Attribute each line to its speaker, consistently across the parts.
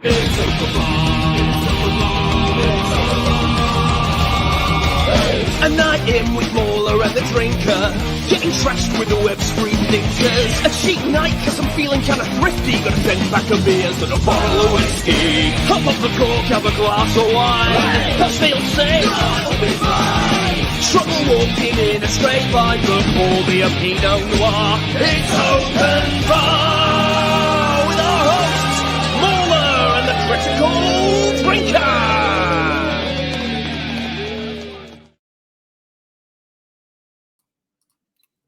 Speaker 1: A night in with MauLer and the drinker, getting trashed with the web screen dictors. A cheap night cause I'm feeling kinda thrifty, got a 10-pack of beers and a bottle of whiskey. Hop up the cork, have a glass of wine, that's they'll say I'll be fine. Trouble walking in a straight line, but pour me a Pinot Noir. It's open bar with our hosts, MauLer and the Critical Drinker.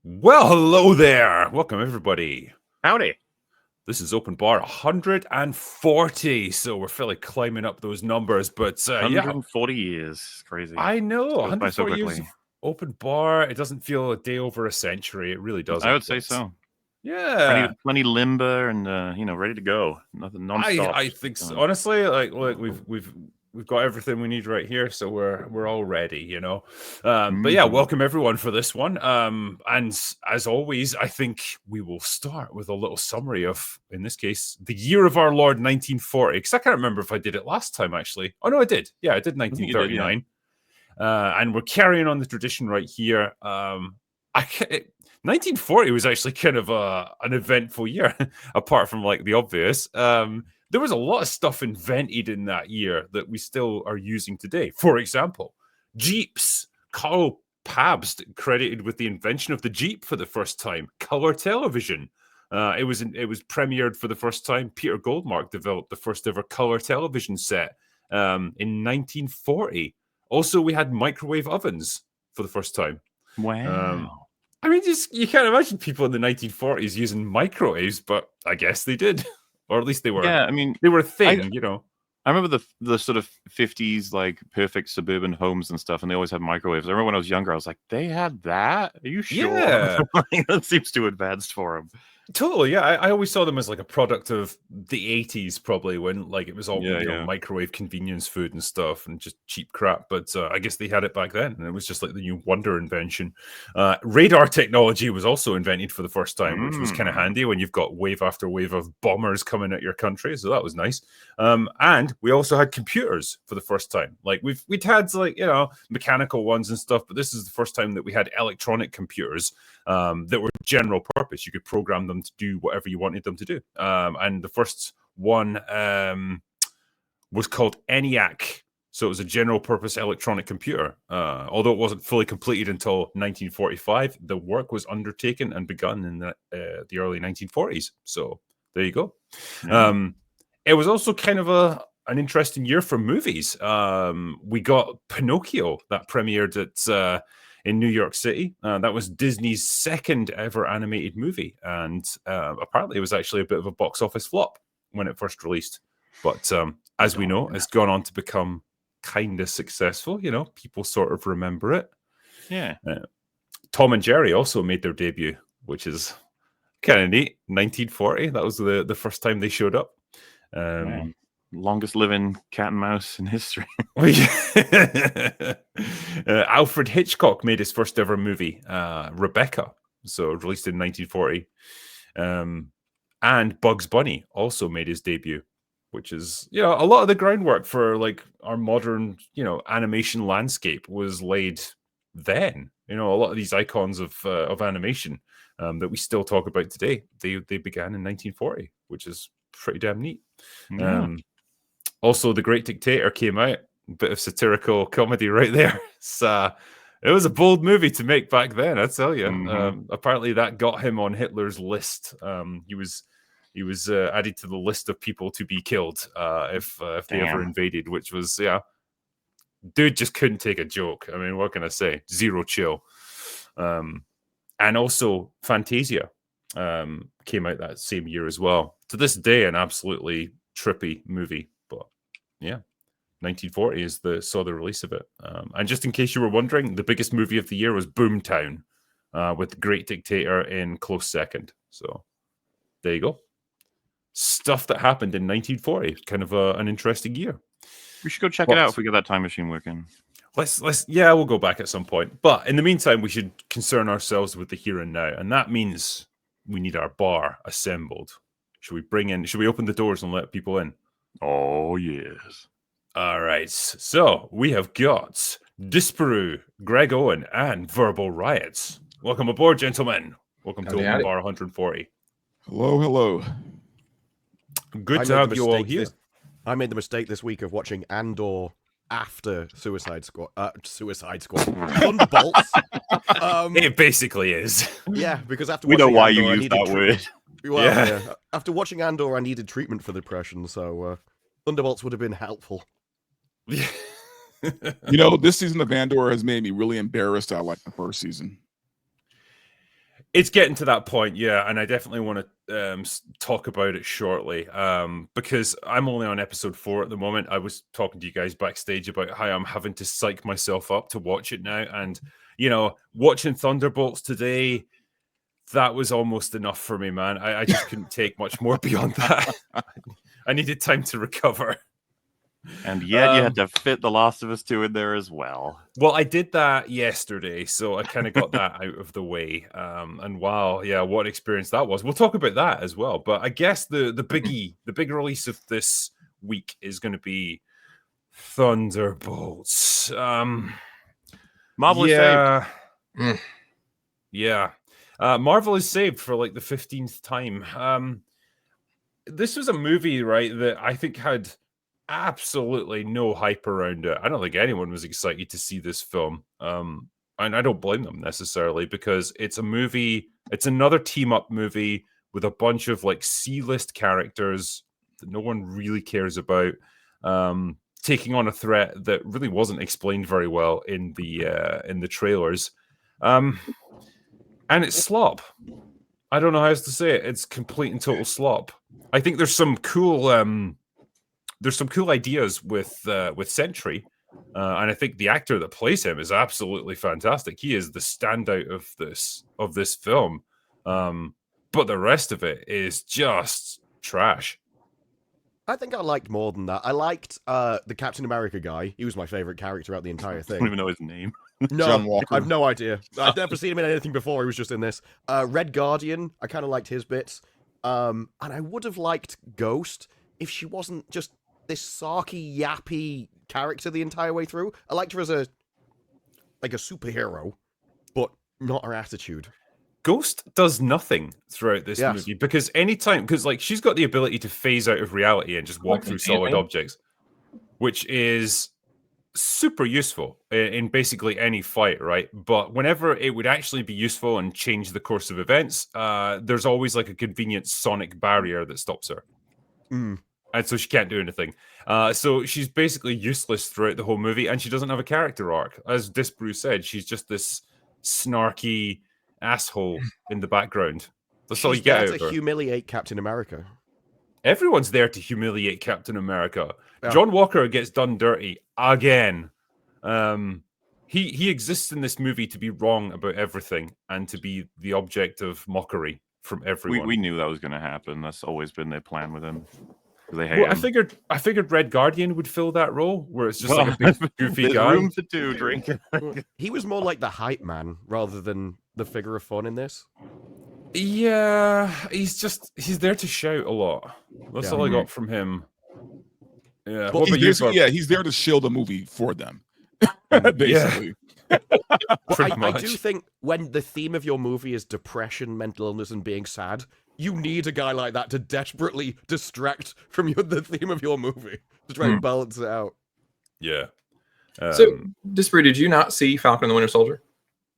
Speaker 2: Well, hello there. Welcome, everybody.
Speaker 3: Howdy.
Speaker 2: This is Open Bar 140, so we're fairly climbing up those numbers, but
Speaker 3: 140 years. Crazy.
Speaker 2: I know. 140 years
Speaker 3: quickly.
Speaker 2: of Open Bar. It doesn't feel a day over a century. It really doesn't.
Speaker 3: I would say so.
Speaker 2: Yeah.
Speaker 3: Plenty limber and ready to go. Nothing non-stop.
Speaker 2: I think so. Honestly, like look, we've got everything we need right here, so we're all ready, you know. But yeah, welcome everyone for this one. And as always, I think we will start with a little summary of, in this case, the year of our Lord 1940. Because I can't remember if I did it last time actually. Oh no, I did. Yeah, I did 1939. And we're carrying on the tradition right here. 1940 was actually kind of an eventful year, apart from like the obvious. There was a lot of stuff invented in that year that we still are using today. For example, Jeeps. Carl Pabst credited with the invention of the Jeep for the first time. Color television. It was premiered for the first time. Peter Goldmark developed the first ever color television set in 1940. Also, we had microwave ovens for the first time.
Speaker 3: Wow.
Speaker 2: I mean, you can't imagine people in the 1940s using microwaves, but I guess they did. Or at least they were.
Speaker 3: Yeah, I mean,
Speaker 2: they were a thing, you know.
Speaker 3: I remember the sort of 50s, like perfect suburban homes and stuff, and they always had microwaves. I remember when I was younger, I was like, they had that? Are you sure?
Speaker 2: Yeah.
Speaker 3: That seems too advanced for them.
Speaker 2: Totally, yeah. I always saw them as like a product of the 80s, probably, when like it was all microwave convenience food and stuff and just cheap crap. But I guess they had it back then, and it was just like the new wonder invention. Radar technology was also invented for the first time, which was kind of handy when you've got wave after wave of bombers coming at your country. So that was nice. And we also had computers for the first time. Like we'd had like, you know, mechanical ones and stuff, but this is the first time that we had electronic computers that were general purpose. You could program them to do whatever you wanted them to do. And the first one was called ENIAC. So it was a general purpose electronic computer. Although it wasn't fully completed until 1945, the work was undertaken and begun in the early 1940s. So there you go. It was also kind of an interesting year for movies. We got Pinocchio that premiered at in New York City. That was Disney's second ever animated movie. And apparently it was actually a bit of a box office flop when it first released. But as we know, it's gone on to become kind of successful. You know, people sort of remember it.
Speaker 3: Yeah.
Speaker 2: Tom and Jerry also made their debut, which is kind of neat. 1940. That was the first time they showed up.
Speaker 3: Longest living cat and mouse in history.
Speaker 2: Alfred Hitchcock made his first ever movie, Rebecca, so released in 1940. And Bugs Bunny also made his debut, which is, you know, a lot of the groundwork for like our modern, you know, animation landscape was laid then. You know, a lot of these icons of animation that we still talk about today, they began in 1940, which is pretty damn neat.
Speaker 3: Yeah.
Speaker 2: Also, The Great Dictator came out. A bit of satirical comedy right there. So, it was a bold movie to make back then, I tell you. Apparently, that got him on Hitler's list. He was added to the list of people to be killed if they ever invaded, which was, dude just couldn't take a joke. I mean, what can I say? Zero chill. And also, Fantasia came out that same year as well. To this day, an absolutely trippy movie. But yeah, 1940 saw the release of it. And just in case you were wondering, the biggest movie of the year was Boomtown, with The Great Dictator in close second. So there you go. Stuff that happened in 1940. Kind of an interesting year.
Speaker 3: We should go check it out if we get that time machine working.
Speaker 2: We'll go back at some point. But in the meantime, we should concern ourselves with the here and now. And that means we need our bar assembled. Should we open the doors and let people in?
Speaker 3: Oh, yes.
Speaker 2: All right, so we have got Disparu, Greg Owen, and Verbal Riots. Welcome aboard, gentlemen. Welcome to Open Bar 140.
Speaker 4: Hello, hello.
Speaker 2: Good to have you all here.
Speaker 5: I made the mistake this week of watching Andor after Suicide Squad. Thunderbolts.
Speaker 2: It basically is.
Speaker 5: Yeah, because after
Speaker 3: We
Speaker 5: watching
Speaker 3: know why
Speaker 5: Andor,
Speaker 3: you used that word.
Speaker 5: Well,
Speaker 2: Yeah.
Speaker 5: yeah. After watching Andor, I needed treatment for depression, so Thunderbolts would have been helpful.
Speaker 4: You know, this season of Andor has made me really embarrassed. I like the first season.
Speaker 2: It's getting to that point, yeah, and I definitely want to talk about it shortly because I'm only on episode 4 at the moment. I was talking to you guys backstage about how I'm having to psych myself up to watch it now, and watching Thunderbolts today, that was almost enough for me, man. I just couldn't take much more beyond that. I needed time to recover.
Speaker 3: And yet you had to fit The Last of Us 2 in there as well.
Speaker 2: Well, I did that yesterday, so I kind of got that out of the way. And wow, yeah, what experience that was. We'll talk about that as well. But I guess the big release of this week is going to be Thunderbolts.
Speaker 3: Marvel is saved.
Speaker 2: Yeah. Marvel is saved for like the 15th time. This was a movie, right, that I think had absolutely no hype around it. I don't think anyone was excited to see this film. And I don't blame them necessarily because it's a movie, it's another team-up movie with a bunch of like C-list characters that no one really cares about, taking on a threat that really wasn't explained very well in the trailers. And it's slop. I don't know how else to say it. It's complete and total slop. I think there's some cool ideas with Sentry, and I think the actor that plays him is absolutely fantastic. He is the standout of this film, but the rest of it is just trash.
Speaker 5: I think I liked more than that. I liked the Captain America guy. He was my favorite character out the entire
Speaker 3: I
Speaker 5: thing.
Speaker 3: don't even know his name.
Speaker 5: No,
Speaker 4: John Walker.
Speaker 5: I've no idea. I've never seen him in anything before. He was just in this. Red Guardian, I kind of liked his bits. And I would have liked Ghost if she wasn't just this sarky, yappy character the entire way through. I liked her as a superhero, but not her attitude.
Speaker 2: Ghost does nothing throughout this movie because like she's got the ability to phase out of reality and just walk through solid objects, which is super useful in basically any fight, right? But whenever it would actually be useful and change the course of events, there's always like a convenient sonic barrier that stops her. And so she can't do anything. So she's basically useless throughout the whole movie, and she doesn't have a character arc. As Disparu said, she's just this snarky asshole in the background. That's all you get out of her.
Speaker 5: To humiliate Captain America.
Speaker 2: Everyone's there to humiliate Captain America. Yeah. John Walker gets done dirty again. He exists in this movie to be wrong about everything and to be the object of mockery from everyone.
Speaker 3: We knew that was going to happen. That's always been their plan with him. They hate
Speaker 2: him. I figured Red Guardian would fill that role, where it's just like a big goofy guy.
Speaker 3: Room for two, drink.
Speaker 5: He was more like the hype man rather than the figure of fun in this.
Speaker 2: Yeah, he's there to shout a lot. That's all I got from him. Yeah,
Speaker 4: well, he's there to shield the movie for them, basically.
Speaker 5: I do think when the theme of your movie is depression, mental illness, and being sad, you need a guy like that to desperately distract from the theme of your movie to try and balance it out.
Speaker 2: Yeah.
Speaker 6: So, Disparu, did you not see Falcon and the Winter Soldier?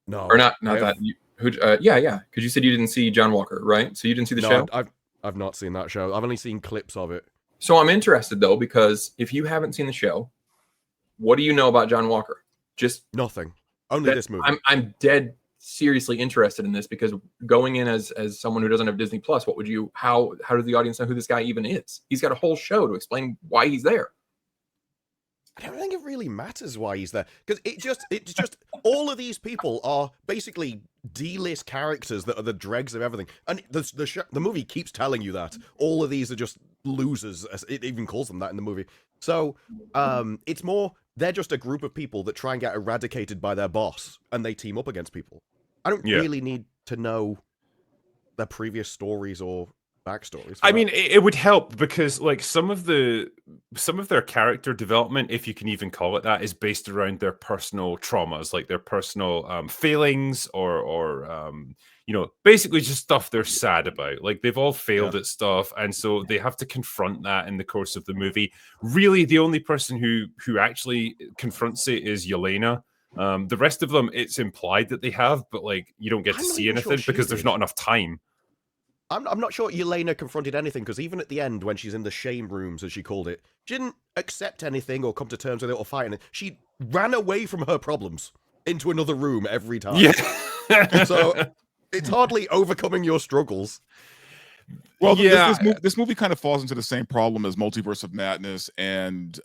Speaker 5: No,
Speaker 6: or not that. Yeah, because you said you didn't see John Walker, right? So you didn't see the show?
Speaker 5: I've not seen that show. I've only seen clips of it.
Speaker 6: So I'm interested though, because if you haven't seen the show, what do you know about John Walker? Just
Speaker 5: nothing. Only this movie.
Speaker 6: I'm dead seriously interested in this because going in as someone who doesn't have Disney Plus, what would you? How does the audience know who this guy even is? He's got a whole show to explain why he's there.
Speaker 5: I don't think it really matters why he's there because it's just all of these people are basically D-list characters that are the dregs of everything, and the movie keeps telling you that all of these are just losers. As it even calls them that in the movie. So it's more they're just a group of people that try and get eradicated by their boss, and they team up against people. I don't really need to know their previous stories or backstories.
Speaker 2: I mean, it would help because like some of their character development, if you can even call it that, is based around their personal traumas, like their personal failings, or basically just stuff they're sad about. Like they've all failed at stuff, and so they have to confront that in the course of the movie. Really, the only person who actually confronts it is Yelena. The rest of them, it's implied that they have, but like you don't get to see anything because there's not enough time.
Speaker 5: I'm not sure Yelena confronted anything, because even at the end, when she's in the shame rooms, as she called it, she didn't accept anything or come to terms with it or fight anything. She ran away from her problems into another room every time.
Speaker 2: Yeah.
Speaker 5: So it's hardly overcoming your struggles.
Speaker 4: Well, this movie kind of falls into the same problem as Multiverse of Madness and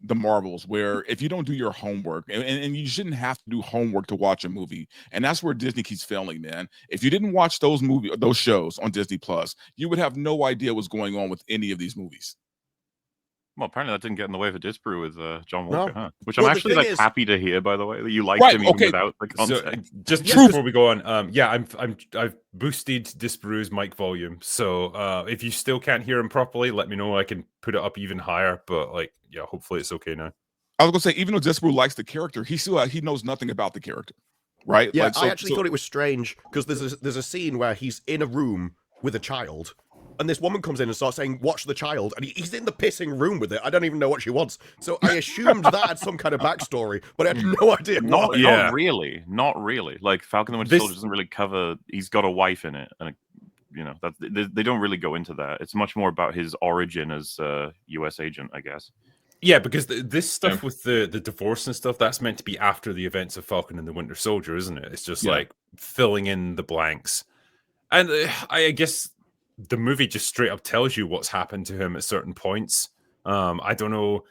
Speaker 4: the Marvels, where if you don't do your homework, and you shouldn't have to do homework to watch a movie, and that's where Disney keeps failing, man. If you didn't watch those shows on Disney Plus, you would have no idea what's going on with any of these movies.
Speaker 3: Well, apparently that didn't get in the way of a Disparu with John Walker, huh? Which I'm
Speaker 5: Well,
Speaker 3: actually happy to hear, by the way, that you liked him even without the context.
Speaker 2: So, just before we go on, I've boosted Disparu's mic volume, so if you still can't hear him properly, let me know. I can put it up even higher, but hopefully it's okay now.
Speaker 4: I was gonna say, even though Disparu likes the character, he knows nothing about the character, right?
Speaker 5: Yeah, I actually thought it was strange because there's a scene where he's in a room with a child. And this woman comes in and starts saying, watch the child. And he's in the pissing room with it. I don't even know what she wants. So I assumed that had some kind of backstory, but I had no idea.
Speaker 3: Not really. Like Falcon and the Winter Soldier doesn't really cover, he's got a wife in it. And, they don't really go into that. It's much more about his origin as a US agent, I guess.
Speaker 2: Yeah, because this stuff with the divorce and stuff, that's meant to be after the events of Falcon and the Winter Soldier, isn't it? It's just like filling in the blanks. And I guess the movie just straight up tells you what's happened to him at certain points. I don't know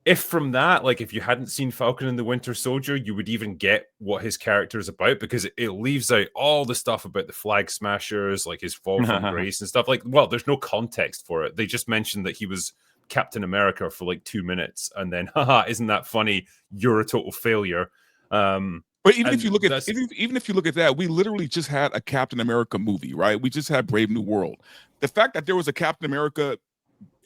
Speaker 2: if from that, like if you hadn't seen Falcon and the Winter Soldier, you would even get what his character is about, because it leaves out all the stuff about the Flag Smashers, like his fall from grace and stuff. Like, well, there's no context for it. They just mentioned that he was Captain America for like 2 minutes, and then, haha, isn't that funny? You're a total failure.
Speaker 4: But even if you look at even if you look at that, we literally just had a Captain America movie, right? We just had Brave New World. The fact that there was a Captain America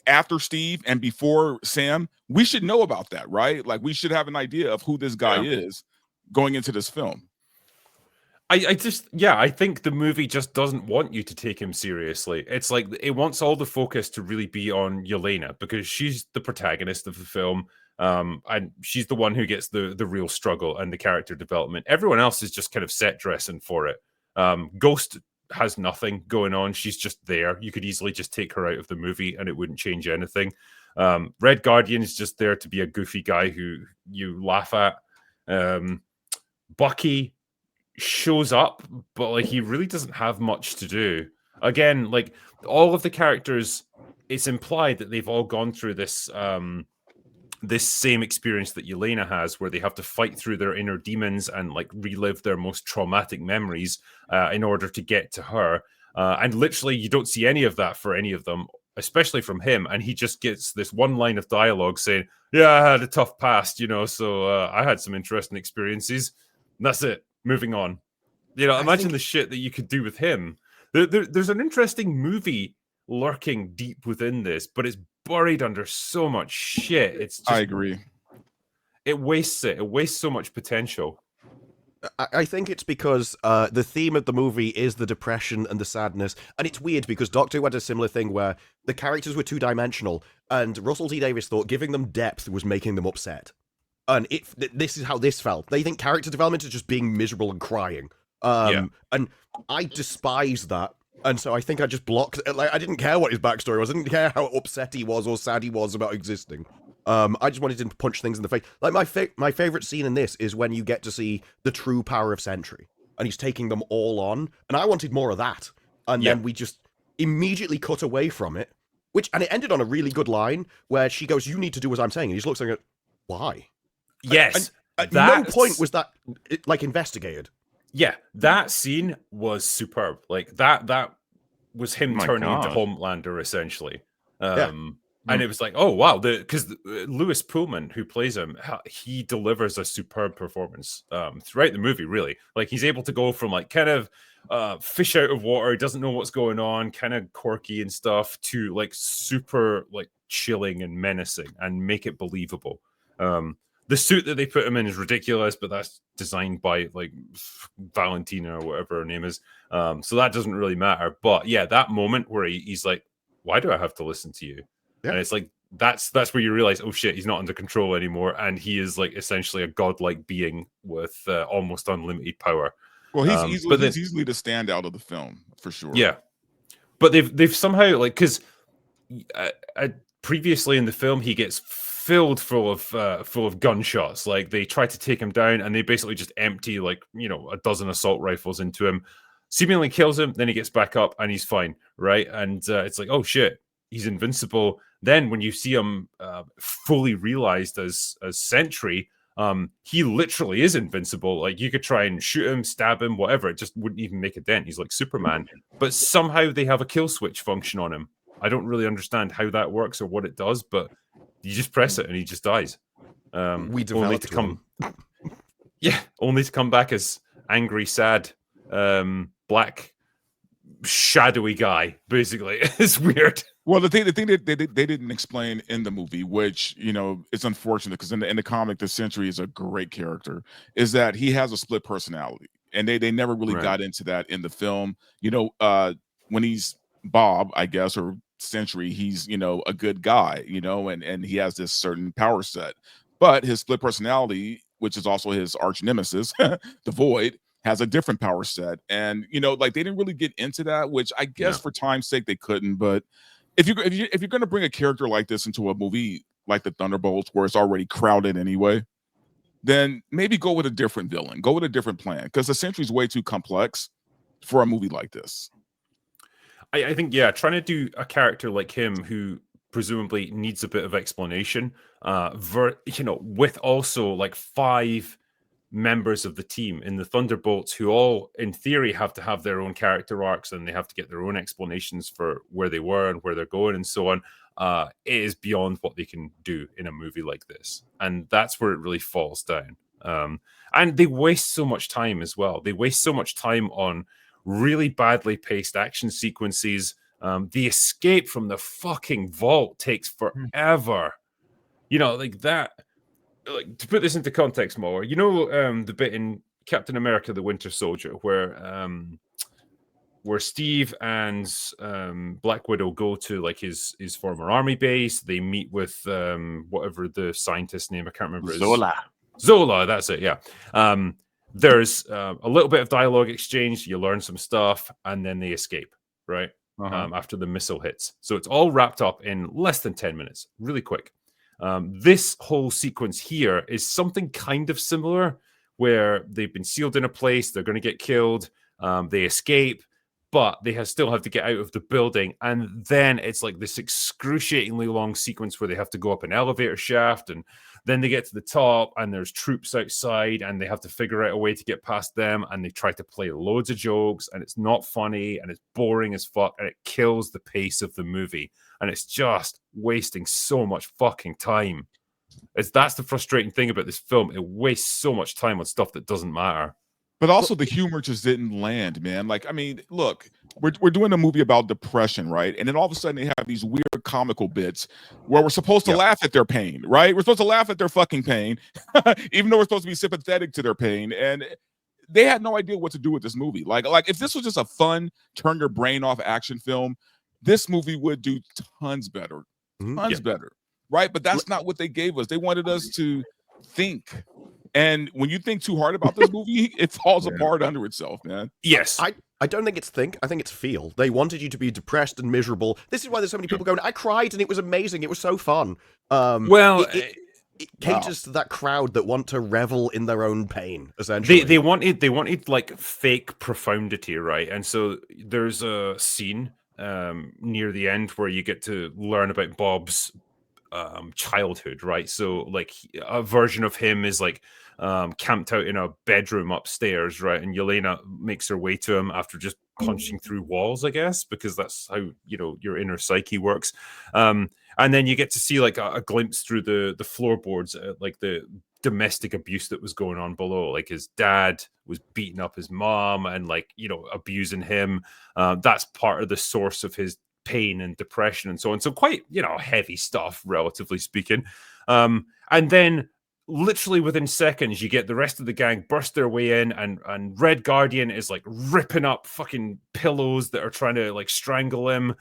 Speaker 4: after Steve and before Sam, we should know about that, right? Like we should have an idea of who this guy is going into this film.
Speaker 2: I think the movie just doesn't want you to take him seriously. It's like it wants all the focus to really be on Yelena, because she's the protagonist of the film. And she's the one who gets the real struggle and the character development. Everyone else is just kind of set dressing for it. Ghost has nothing going on. She's just there. You could easily just take her out of the movie and it wouldn't change anything. Red Guardian is just there to be a goofy guy who you laugh at. Bucky shows up, but like he really doesn't have much to do. Again, like all of the characters, it's implied that they've all gone through this this same experience that Yelena has, where they have to fight through their inner demons and like relive their most traumatic memories in order to get to her. And literally, you don't see any of that for any of them, especially from him. And he just gets this one line of dialogue saying, "Yeah, I had a tough past, so I had some interesting experiences." And that's it. Moving on. Imagine the shit that you could do with him. There's an interesting movie lurking deep within this, but it's buried under so much shit. It's just,
Speaker 4: I agree.
Speaker 2: It wastes it. It wastes so much potential.
Speaker 5: I think it's because the theme of the movie is the depression and the sadness. And it's weird because Doctor Who had a similar thing where the characters were two-dimensional, and Russell T Davies thought giving them depth was making them upset. And this is how this felt. They think character development is just being miserable and crying. And I despise that. And so I think I just blocked it. Like, I didn't care what his backstory was. I didn't care how upset he was or sad he was about existing. I just wanted him to punch things in the face. Like, my favorite scene in this is when you get to see the true power of Sentry, and he's taking them all on. And I wanted more of that. And then we just immediately cut away from it. And it ended on a really good line where she goes, "You need to do as I'm saying." And he just looks like, "Why?"
Speaker 2: Yes.
Speaker 5: And at no point was that investigated.
Speaker 2: Yeah, that scene was superb. Like that was him turning into Homelander essentially. And it was like, oh wow, because Lewis Pullman, who plays him, he delivers a superb performance throughout the movie. Really, like he's able to go from like kind of fish out of water, doesn't know what's going on, kind of quirky and stuff, to like super like chilling and menacing, and make it believable. The suit that they put him in is ridiculous, but that's designed by like Valentina or whatever her name is. So that doesn't really matter. But yeah, that moment where he's like, why do I have to listen to you? Yeah. And it's like that's where you realize, oh shit, he's not under control anymore, and he is like essentially a godlike being with almost unlimited power.
Speaker 4: Well, he's easily the standout of the film for sure.
Speaker 2: Yeah, but they've somehow like because previously in the film he gets filled full of gunshots. Like they try to take him down, and they basically just empty like a dozen assault rifles into him, seemingly kills him. Then he gets back up and he's fine, right? And it's like, oh shit, he's invincible. Then when you see him fully realized as Sentry, he literally is invincible. Like you could try and shoot him, stab him, whatever, it just wouldn't even make a dent. He's like Superman. But somehow they have a kill switch function on him. I don't really understand how that works or what it does, but you just press it and he just dies.
Speaker 5: We developed
Speaker 2: only to come back as angry, sad, black, shadowy guy. Basically, it's weird.
Speaker 4: Well, the thing that they didn't explain in the movie, which it's unfortunate because in the comic, the Sentry is a great character, is that he has a split personality, and they never really got into that in the film. When he's Bob, I guess, or Sentry, he's a good guy, and he has this certain power set, but his split personality, which is also his arch nemesis, the Void, has a different power set, and like they didn't really get into that, which I guess for time's sake they couldn't. But if you're going to bring a character like this into a movie like the Thunderbolts, where it's already crowded anyway, then maybe go with a different villain, go with a different plan, because the Sentry's way too complex for a movie like this.
Speaker 2: I think, trying to do a character like him who presumably needs a bit of explanation, with also like 5 members of the team in the Thunderbolts who all, in theory, have to have their own character arcs, and they have to get their own explanations for where they were and where they're going and so on. It is beyond what they can do in a movie like this. And that's where it really falls down. And they waste so much time as well. They waste so much time on really badly paced action sequences. The escape from the fucking vault takes forever. Like that. Like, to put this into context more, the bit in Captain America: The Winter Soldier where Steve and Black Widow go to like his former army base. They meet with whatever the scientist's name, I can't remember. Zola, that's it. Yeah. There's a little bit of dialogue exchange. You learn some stuff, and then they escape, right? After the missile hits. So it's all wrapped up in less than 10 minutes, really quick. This whole sequence here is something kind of similar, where they've been sealed in a place, they're going to get killed, they escape, but they still have to get out of the building. And then it's like this excruciatingly long sequence where they have to go up an elevator shaft, and then they get to the top and there's troops outside and they have to figure out a way to get past them, and they try to play loads of jokes, and it's not funny and it's boring as fuck, and it kills the pace of the movie, and it's just wasting so much fucking time. That's the frustrating thing about this film. It wastes so much time on stuff that doesn't matter.
Speaker 4: But also the humor just didn't land, man. Like, I mean, look, we're doing a movie about depression, right? And then all of a sudden they have these weird comical bits where we're supposed to laugh at their pain, right? We're supposed to laugh at their fucking pain, even though we're supposed to be sympathetic to their pain. And they had no idea what to do with this movie. Like if this was just a fun, turn your brain off action film, this movie would do tons better, better, right? But that's not what they gave us. They wanted us to think. And when you think too hard about this movie, it falls apart under itself, man.
Speaker 2: Yes.
Speaker 5: I don't think it's think. I think it's feel. They wanted you to be depressed and miserable. This is why there's so many people going, I cried and it was amazing. It was so fun. It caters to that crowd that want to revel in their own pain, essentially.
Speaker 2: They wanted like fake profundity, right? And so there's a scene near the end where you get to learn about Bob's childhood, right? So like a version of him is like camped out in a bedroom upstairs, right? And Yelena makes her way to him after just punching through walls, I guess, because that's how, you know, your inner psyche works. And then you get to see like a glimpse through the floorboards, like the domestic abuse that was going on below. Like his dad was beating up his mom and, like, you know, abusing him. That's part of the source of his pain and depression and so on. So quite, you know, heavy stuff, relatively speaking. And then literally within seconds, you get the rest of the gang burst their way in, and Red Guardian is like ripping up fucking pillows that are trying to like strangle him.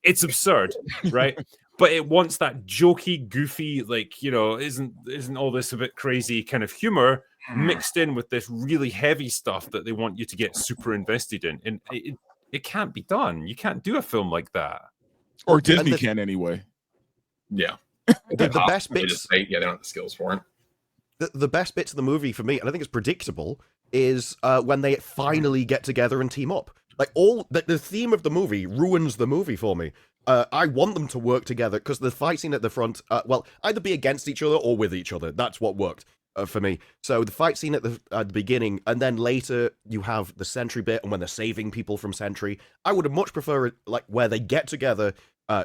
Speaker 2: It's absurd, right? But it wants that jokey, goofy, like, you know, isn't all this a bit crazy kind of humor mixed in with this really heavy stuff that they want you to get super invested in. And it can't be done. You can't do a film like that.
Speaker 4: Or Disney can anyway.
Speaker 6: Yeah.
Speaker 5: The best bits,
Speaker 6: they don't have the skills for it.
Speaker 5: The best bits of the movie for me, and I think it's predictable, is when they finally get together and team up. Like, all the theme of the movie ruins the movie for me. I want them to work together, because the fight scene at the front, well, either be against each other or with each other. That's what worked for me. So the fight scene at the beginning, and then later you have the Sentry bit, and when they're saving people from Sentry. I would have much preferred, like, where they get together.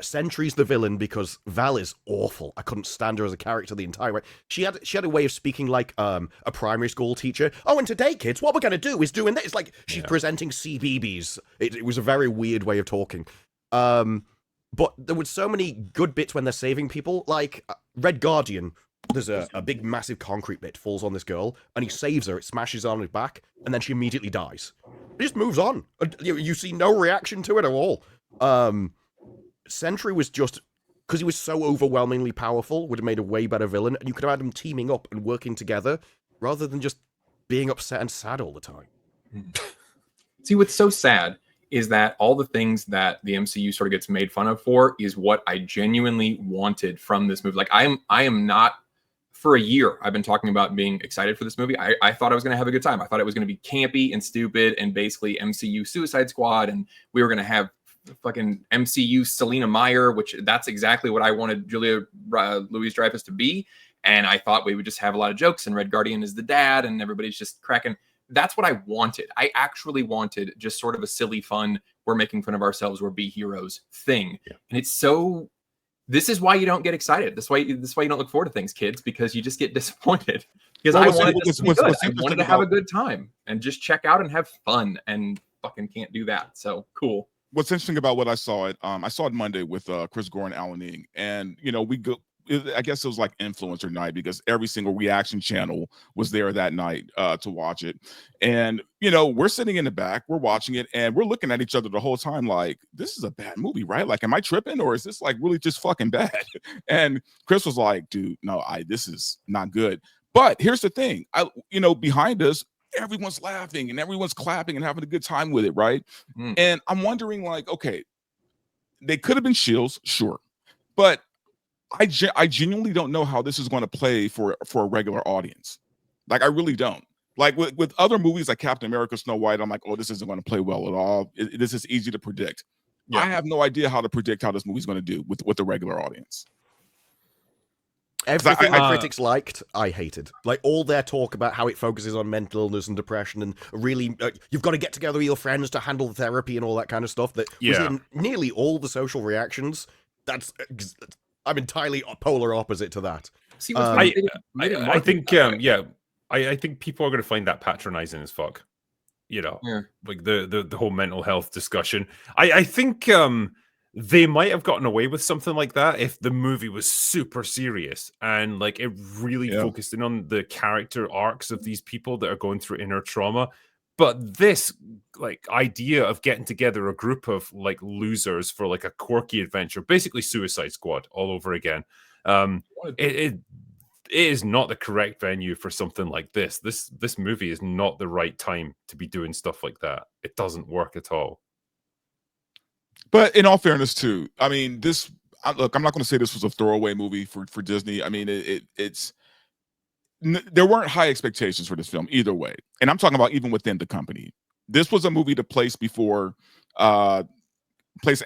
Speaker 5: Sentry's the villain because Val is awful. I couldn't stand her as a character the entire way. She had a way of speaking like a primary school teacher. Oh, and today, kids, what we're going to do is doing this. It's like she's presenting CBBS. It was a very weird way of talking. But there were so many good bits when they're saving people. Like Red Guardian, there's a big, massive concrete bit falls on this girl, and he saves her. It smashes on her back, and then she immediately dies. It just moves on. You see no reaction to it at all. Sentry was just, because he was so overwhelmingly powerful, would have made a way better villain, and you could have had them teaming up and working together rather than just being upset and sad all the time.
Speaker 6: See, what's so sad is that all the things that the MCU sort of gets made fun of for is what I genuinely wanted from this movie. Like, I am not, for a year, I've been talking about being excited for this movie. I thought I was going to have a good time. I thought it was going to be campy and stupid and basically MCU Suicide Squad, and we were going to have fucking MCU Selena Meyer, which that's exactly what I wanted Julia Louis-Dreyfus to be. And I thought we would just have a lot of jokes, and Red Guardian is the dad, and everybody's just cracking. That's what I wanted. I actually wanted just sort of a silly, fun, we're making fun of ourselves, we're B heroes thing. Yeah. And it's so, this is why you don't get excited. This is why you don't look forward to things, kids, because you just get disappointed. Because I wanted this to be good. I wanted to have a good time and just check out and have fun, and fucking can't do that. So cool.
Speaker 4: What's interesting about what I saw it Monday with Chris Gore and Alan Ning, and you know, I guess it was like influencer night because every single reaction channel was there that night to watch it. And you know, we're sitting in the back, we're watching it, and we're looking at each other the whole time like, this is a bad movie, right? Like, am I tripping, or is this like really just fucking bad? And Chris was like, dude, no, this is not good. But here's the thing, behind us, everyone's laughing and everyone's clapping and having a good time with it, right? And I'm wondering, like, okay, they could have been shills, sure, but I genuinely don't know how this is going to play for a regular audience. Like, I really don't. Like with other movies like Captain America, Snow White, I'm like, oh, this isn't going to play well at all. This is easy to predict. Yeah. I have no idea how to predict how this movie's going to do with the regular audience.
Speaker 5: Everything the critics liked, I hated. Like, all their talk about how it focuses on mental illness and depression, and really, you've got to get together with your friends to handle therapy and all that kind of stuff. That was in nearly all the social reactions. I'm entirely polar opposite to that.
Speaker 6: See,
Speaker 2: I think I think people are going to find that patronizing as fuck. You know, like the whole mental health discussion. I think they might have gotten away with something like that if the movie was super serious and like it really focused in on the character arcs of these people that are going through inner trauma. But this like idea of getting together a group of like losers for like a quirky adventure, basically Suicide Squad all over again. It is not the correct venue for something like this. This movie is not the right time to be doing stuff like that. It doesn't work at all.
Speaker 4: But in all fairness, too, I mean, look, I'm not going to say this was a throwaway movie for Disney. I mean, there weren't high expectations for this film either way. And I'm talking about even within the company. This was a movie to place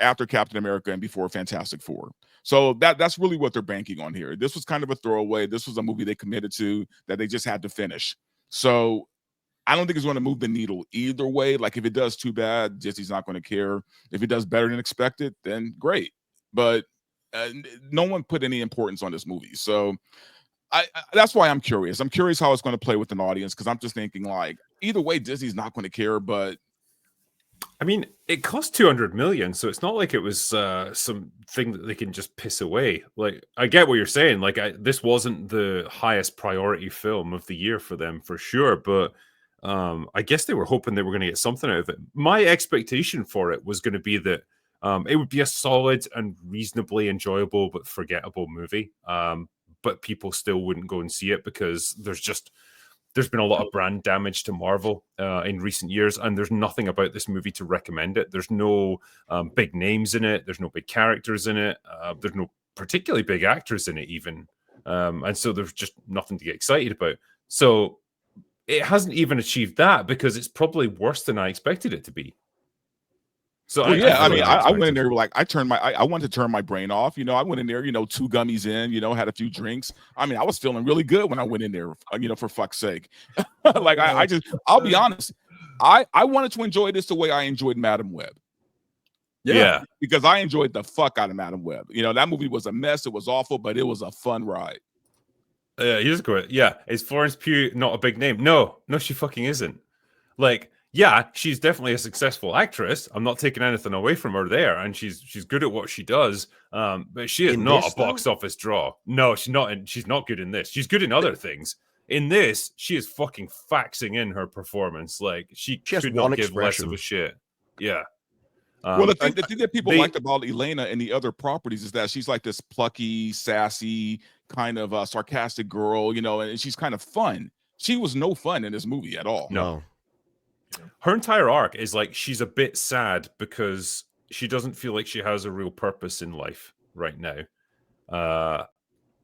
Speaker 4: after Captain America and before Fantastic Four. So that's really what they're banking on here. This was kind of a throwaway. This was a movie they committed to that they just had to finish. So I don't think it's going to move the needle either way. Like if it does too bad, Disney's not going to care. If it does better than expected, then great. But no one put any importance on this movie. So that's why I'm curious. I'm curious how it's going to play with an audience, because I'm just thinking like either way, Disney's not going to care. But
Speaker 2: I mean, it cost 200 million, so it's not like it was something that they can just piss away. Like, I get what you're saying. Like, this wasn't the highest priority film of the year for them, for sure. But I guess they were hoping they were going to get something out of it. My expectation for it was going to be that it would be a solid and reasonably enjoyable but forgettable movie. But people still wouldn't go and see it because there's been a lot of brand damage to Marvel in recent years, and there's nothing about this movie to recommend it. There's no big names in it. There's no big characters in it. There's no particularly big actors in it even. And so there's just nothing to get excited about. So it hasn't even achieved that because it's probably worse than I expected it to be. So
Speaker 4: well, I went in there like I wanted to turn my brain off. I went in there, 2 gummies in, had a few drinks. I mean, I was feeling really good when I went in there, for fuck's sake. Like I'll be honest, I wanted to enjoy this the way I enjoyed Madam Web.
Speaker 2: Yeah,
Speaker 4: because I enjoyed the fuck out of Madam Web. That movie was a mess. It was awful, but it was a fun ride.
Speaker 2: Here's good. Yeah, is Florence Pugh not a big name? No, she fucking isn't. Like. Yeah, she's definitely a successful actress. I'm not taking anything away from her there, and she's good at what she does. But she is not a box office draw. No, she's not. She's not good in this. She's good in other things. In this, she is fucking faxing in her performance. Like she could not give less of a shit. Yeah.
Speaker 4: Well, the thing that people liked about Elena and the other properties is that she's like this plucky, sassy, kind of sarcastic girl, and she's kind of fun. She was no fun in this movie at all.
Speaker 2: No. Her entire arc is like she's a bit sad because she doesn't feel like she has a real purpose in life right now.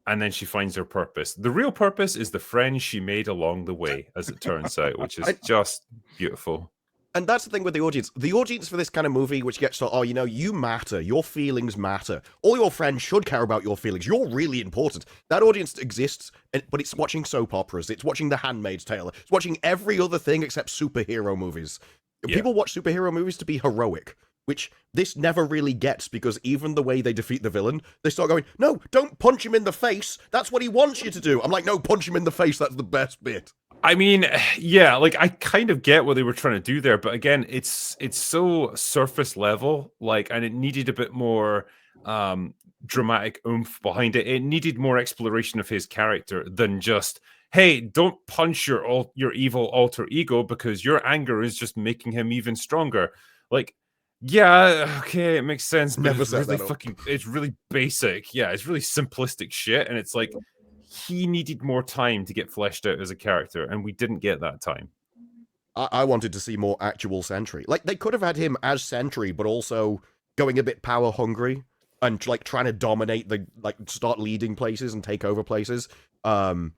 Speaker 2: And then she finds her purpose. The real purpose is the friends she made along the way, as it turns out, which is just beautiful.
Speaker 5: And that's the thing with the audience. The audience for this kind of movie, which gets to, you matter. Your feelings matter. All your friends should care about your feelings. You're really important. That audience exists, but it's watching soap operas. It's watching The Handmaid's Tale. It's watching every other thing except superhero movies. Yeah. People watch superhero movies to be heroic, which this never really gets, because even the way they defeat the villain, they start going, no, don't punch him in the face. That's what he wants you to do. I'm like, no, punch him in the face. That's the best bit.
Speaker 2: I mean, yeah, like I kind of get what they were trying to do there, but again, it's so surface level, like, and it needed a bit more dramatic oomph behind it. It needed more exploration of his character than just, hey, don't punch your evil alter ego because your anger is just making him even stronger. Like, yeah, okay, it makes sense, but it's really basic. Yeah, it's really simplistic shit, and it's like, he needed more time to get fleshed out as a character, and we didn't get that time.
Speaker 5: I wanted to see more actual Sentry. Like, they could have had him as Sentry, but also going a bit power hungry and like trying to dominate start leading places and take over places. You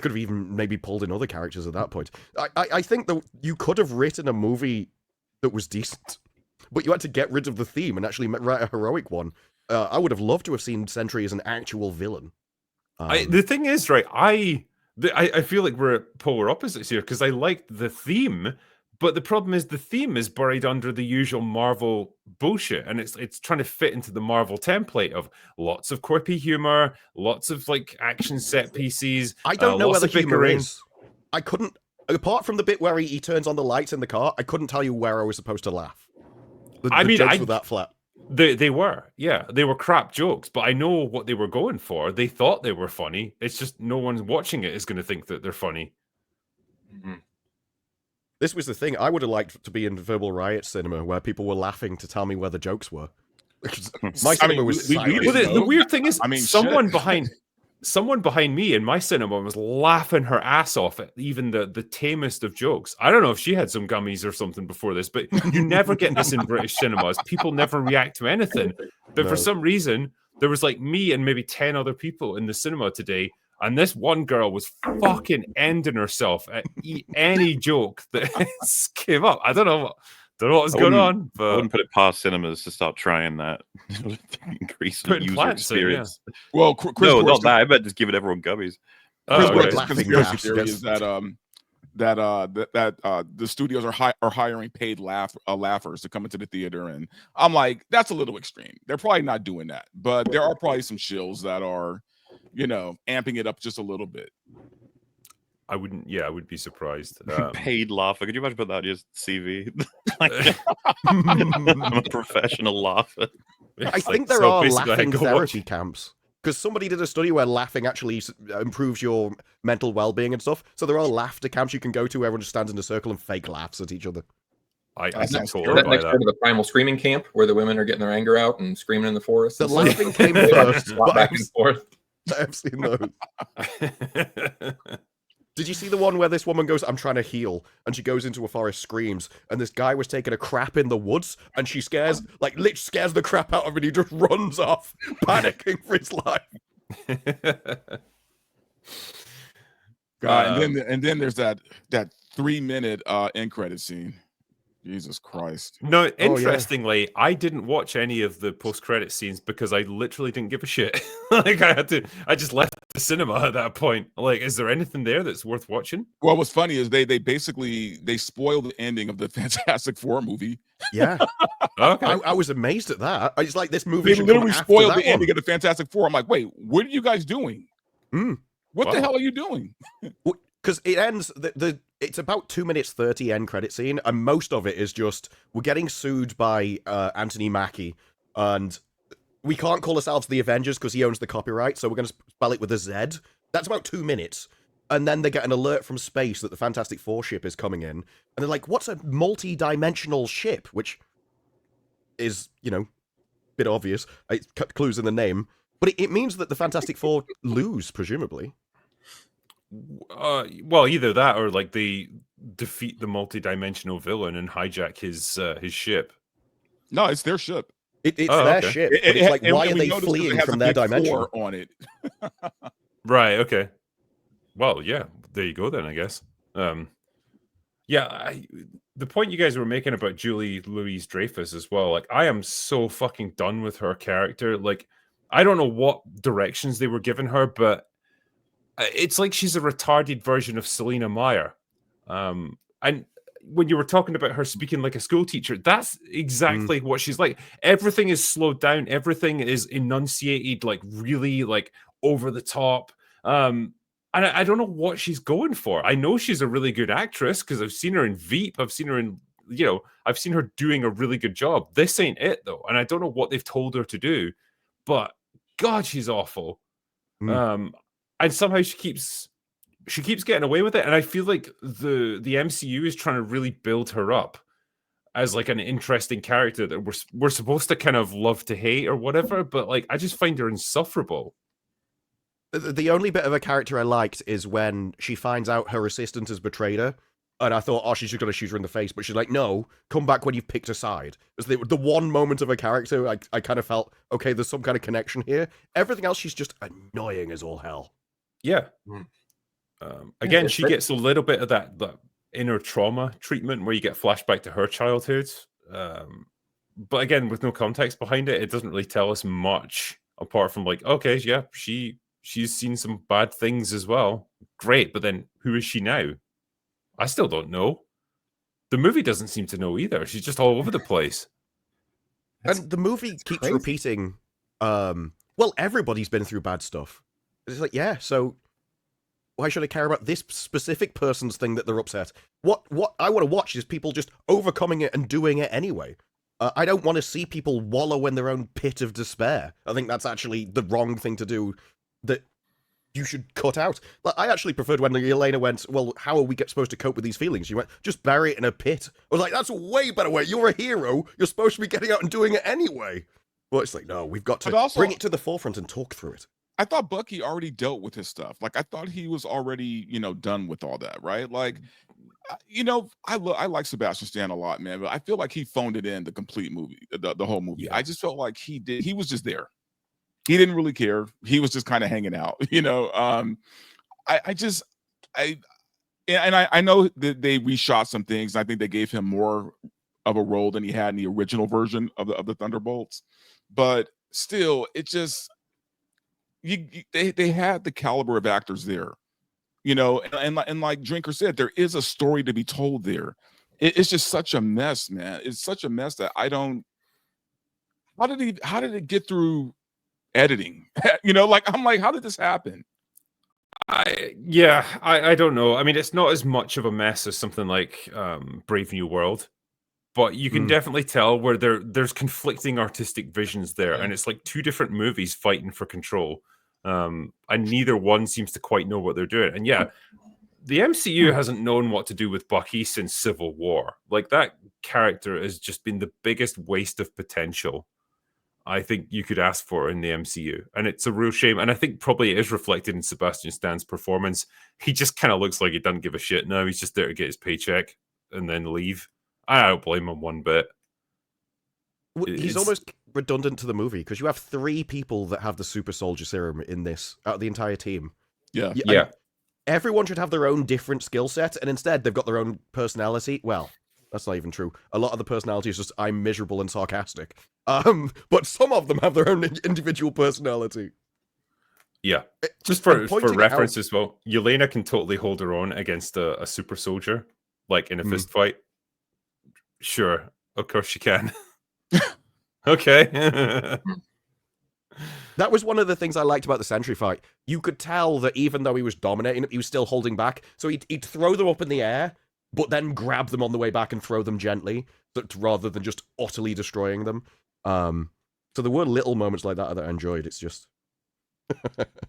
Speaker 5: could have even maybe pulled in other characters at that point. I think that you could have written a movie that was decent, but you had to get rid of the theme and actually write a heroic one. I would have loved to have seen Sentry as an actual villain.
Speaker 2: The thing is, right, I feel like we're at polar opposites here, because I liked the theme, but the problem is the theme is buried under the usual Marvel bullshit, and it's trying to fit into the Marvel template of lots of quippy humor, lots of like action set pieces.
Speaker 5: I don't know where the humor is. I couldn't, apart from the bit where he turns on the lights in the car, I couldn't tell you where I was supposed to laugh. The jokes were that flat.
Speaker 2: They were, yeah. They were crap jokes, but I know what they were going for. They thought they were funny. It's just no one watching it is going to think that they're funny.
Speaker 5: Mm-hmm. This was the thing. I would have liked to be in Verbal Riot cinema where people were laughing to tell me where the jokes were. My cinema was silent.
Speaker 2: The weird thing is, someone behind me in my cinema was laughing her ass off at even the tamest of jokes. I don't know if she had some gummies or something before this, but you never get this in British cinemas. People never react to anything. But for some reason, there was like me and maybe 10 other people in the cinema today, and this one girl was fucking ending herself at any joke that came up. I don't know what was going on, but
Speaker 3: I wouldn't put it past cinemas to start trying that. Increase the user experience.
Speaker 4: Yeah. Well,
Speaker 3: not that. I bet just give it everyone gummies.
Speaker 4: Chris conspiracy theory is that the studios are hiring paid laughers to come into the theater, and I'm like, that's a little extreme. They're probably not doing that, but there are probably some shills that are, amping it up just a little bit.
Speaker 2: I wouldn't. Yeah, I would be surprised.
Speaker 3: Paid laugher. Could you imagine put that on your CV? I'm a professional laugher.
Speaker 5: I think there are laughing therapy camps. Because somebody did a study where laughing actually improves your mental well-being and stuff. So there are laughter camps you can go to where everyone just stands in a circle and fake laughs at each other.
Speaker 2: I
Speaker 6: next door to the primal screaming camp where the women are getting their anger out and screaming in the forest.
Speaker 5: The laughing came first.
Speaker 6: Back and forth.
Speaker 5: I've seen those. Did you see the one where this woman goes, I'm trying to heal, and she goes into a forest, screams, and this guy was taking a crap in the woods, and she scares the crap out of him, and he just runs off, panicking for his life.
Speaker 4: God, and then there's that 3-minute end credit scene. Jesus Christ.
Speaker 2: No, interestingly, I didn't watch any of the post-credit scenes because I literally didn't give a shit. I just left the cinema at that point. Like, is there anything there that's worth watching?
Speaker 4: Well, what's funny is they basically spoiled the ending of the Fantastic Four movie.
Speaker 5: Yeah.
Speaker 2: Okay.
Speaker 5: I was amazed at that. I was like, this movie
Speaker 4: They literally spoiled the ending of the Fantastic Four. I'm like, wait, what are you guys doing? What the hell are you doing?
Speaker 5: Because it ends it's about 2 minutes 30 end credit scene, and most of it is just we're getting sued by Anthony Mackie, and we can't call ourselves the Avengers because he owns the copyright, so we're going to spell it with a Z. That's about 2 minutes, and then they get an alert from space that the Fantastic Four ship is coming in, and they're like, "What's a multi-dimensional ship?" Which is, a bit obvious. It clues in the name, but it means that the Fantastic Four lose, presumably.
Speaker 2: Well, either that or like they defeat the multi-dimensional villain and hijack his ship.
Speaker 4: No, it's their ship.
Speaker 5: It's their ship. It's like, why are they fleeing from their dimension?
Speaker 4: On it.
Speaker 2: Right. Okay. Well, yeah. There you go. Then I guess. Yeah. The point you guys were making about Julie Louis-Dreyfus as well. Like, I am so fucking done with her character. Like, I don't know what directions they were giving her, but it's like she's a retarded version of Selena Meyer. And when you were talking about her speaking like a school teacher, that's exactly what she's like. Everything is slowed down. Everything is enunciated, like really like over the top. And I don't know what she's going for. I know she's a really good actress because I've seen her in Veep. I've seen her in, I've seen her doing a really good job. This ain't it though. And I don't know what they've told her to do, but God, she's awful. And somehow she keeps getting away with it, and I feel like the MCU is trying to really build her up as like an interesting character that we're supposed to kind of love to hate or whatever, but like I just find her insufferable.
Speaker 5: The only bit of a character I liked is when she finds out her assistant has betrayed her, and I thought, oh, she's just going to shoot her in the face, but she's like, no, come back when you've picked a side. It was the one moment of a character I kind of felt, okay, there's some kind of connection here. Everything else, she's just annoying as all hell.
Speaker 2: Yeah. Again, she gets a little bit of that inner trauma treatment where you get flashback to her childhood. But again, with no context behind it, it doesn't really tell us much apart from like, okay, yeah, she's seen some bad things as well. Great, but then who is she now? I still don't know. The movie doesn't seem to know either. She's just all over the place.
Speaker 5: And the movie keeps repeating, well, everybody's been through bad stuff. It's like, yeah, so why should I care about this specific person's thing that they're upset? What I want to watch is people just overcoming it and doing it anyway. I don't want to see people wallow in their own pit of despair. I think that's actually the wrong thing to do that you should cut out. Like, I actually preferred when Elena went, well, how are we supposed to cope with these feelings? She went, just bury it in a pit. I was like, that's a way better way. You're a hero. You're supposed to be getting out and doing it anyway. But it's like, no, we've got to bring it to the forefront and talk through it.
Speaker 4: I thought Bucky already dealt with his stuff. Like, I thought he was already, done with all that, right? Like, I like Sebastian Stan a lot, man, but I feel like he phoned it in the complete movie, the whole movie. Yeah. I just felt like he was just there. He didn't really care. He was just kind of hanging out, I know that they reshot some things. And I think they gave him more of a role than he had in the original version of the Thunderbolts, but still, it just, they had the caliber of actors there and like Drinker said, there is a story to be told there. It's just such a mess, man. It's such a mess that I don't. How did it get through editing? Like I'm like, how did this happen?
Speaker 2: I don't know. I mean, it's not as much of a mess as something like Brave New World, but you can definitely tell where there's conflicting artistic visions there, and it's like two different movies fighting for control, and neither one seems to quite know what they're doing. And yeah, the MCU hasn't known what to do with Bucky since Civil War. Like, that character has just been the biggest waste of potential I think you could ask for in the MCU. And it's a real shame. And I think probably it is reflected in Sebastian Stan's performance. He just kind of looks like he doesn't give a shit now. He's just there to get his paycheck and then leave. I don't blame him one bit.
Speaker 5: He's almost redundant to the movie because you have 3 people that have the super soldier serum in this, out of the entire team.
Speaker 2: Yeah.
Speaker 5: Everyone should have their own different skill set, and instead they've got their own personality. Well, that's not even true. A lot of the personality is just, I'm miserable and sarcastic. But some of them have their own individual personality.
Speaker 2: Yeah. Just for reference as well, Yelena can totally hold her own against a super soldier, like in a fist fight. Sure. Of course she can. Okay.
Speaker 5: That was one of the things I liked about the Sentry fight. You could tell that even though he was dominating, he was still holding back. So he'd throw them up in the air, but then grab them on the way back and throw them gently, rather than just utterly destroying them. So there were little moments like that I enjoyed. It's just...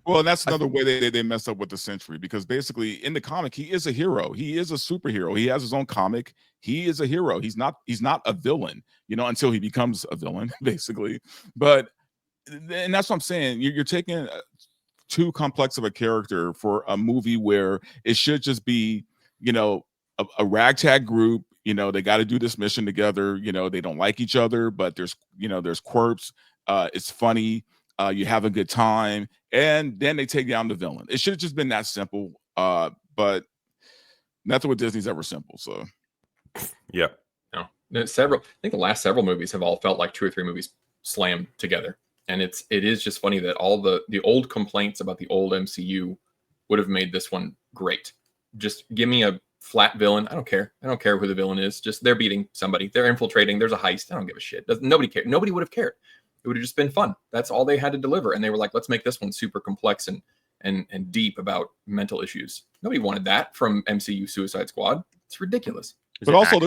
Speaker 4: Well, and that's another way they messed up with the Sentry, because basically in the comic he is a hero. He is a superhero. He has his own comic. He is a hero. He's not a villain, until he becomes a villain, basically. But and that's what I'm saying. You're taking too complex of a character for a movie where it should just be, a ragtag group. They got to do this mission together. They don't like each other, but there's quirks. It's funny. You have a good time, and then they take down the villain. It should have just been that simple. But nothing with Disney's ever simple. So,
Speaker 2: yeah.
Speaker 6: No, I think the last several movies have all felt like 2 or 3 movies slammed together. And it is just funny that all the old complaints about the old MCU would have made this one great. Just give me a flat villain. I don't care. I don't care who the villain is. Just they're beating somebody. They're infiltrating. There's a heist. I don't give a shit. Nobody cared. Nobody would have cared. It would have just been fun. That's all they had to deliver. And they were like, let's make this one super complex and deep about mental issues. Nobody wanted that from MCU Suicide Squad. It's ridiculous.
Speaker 4: But also,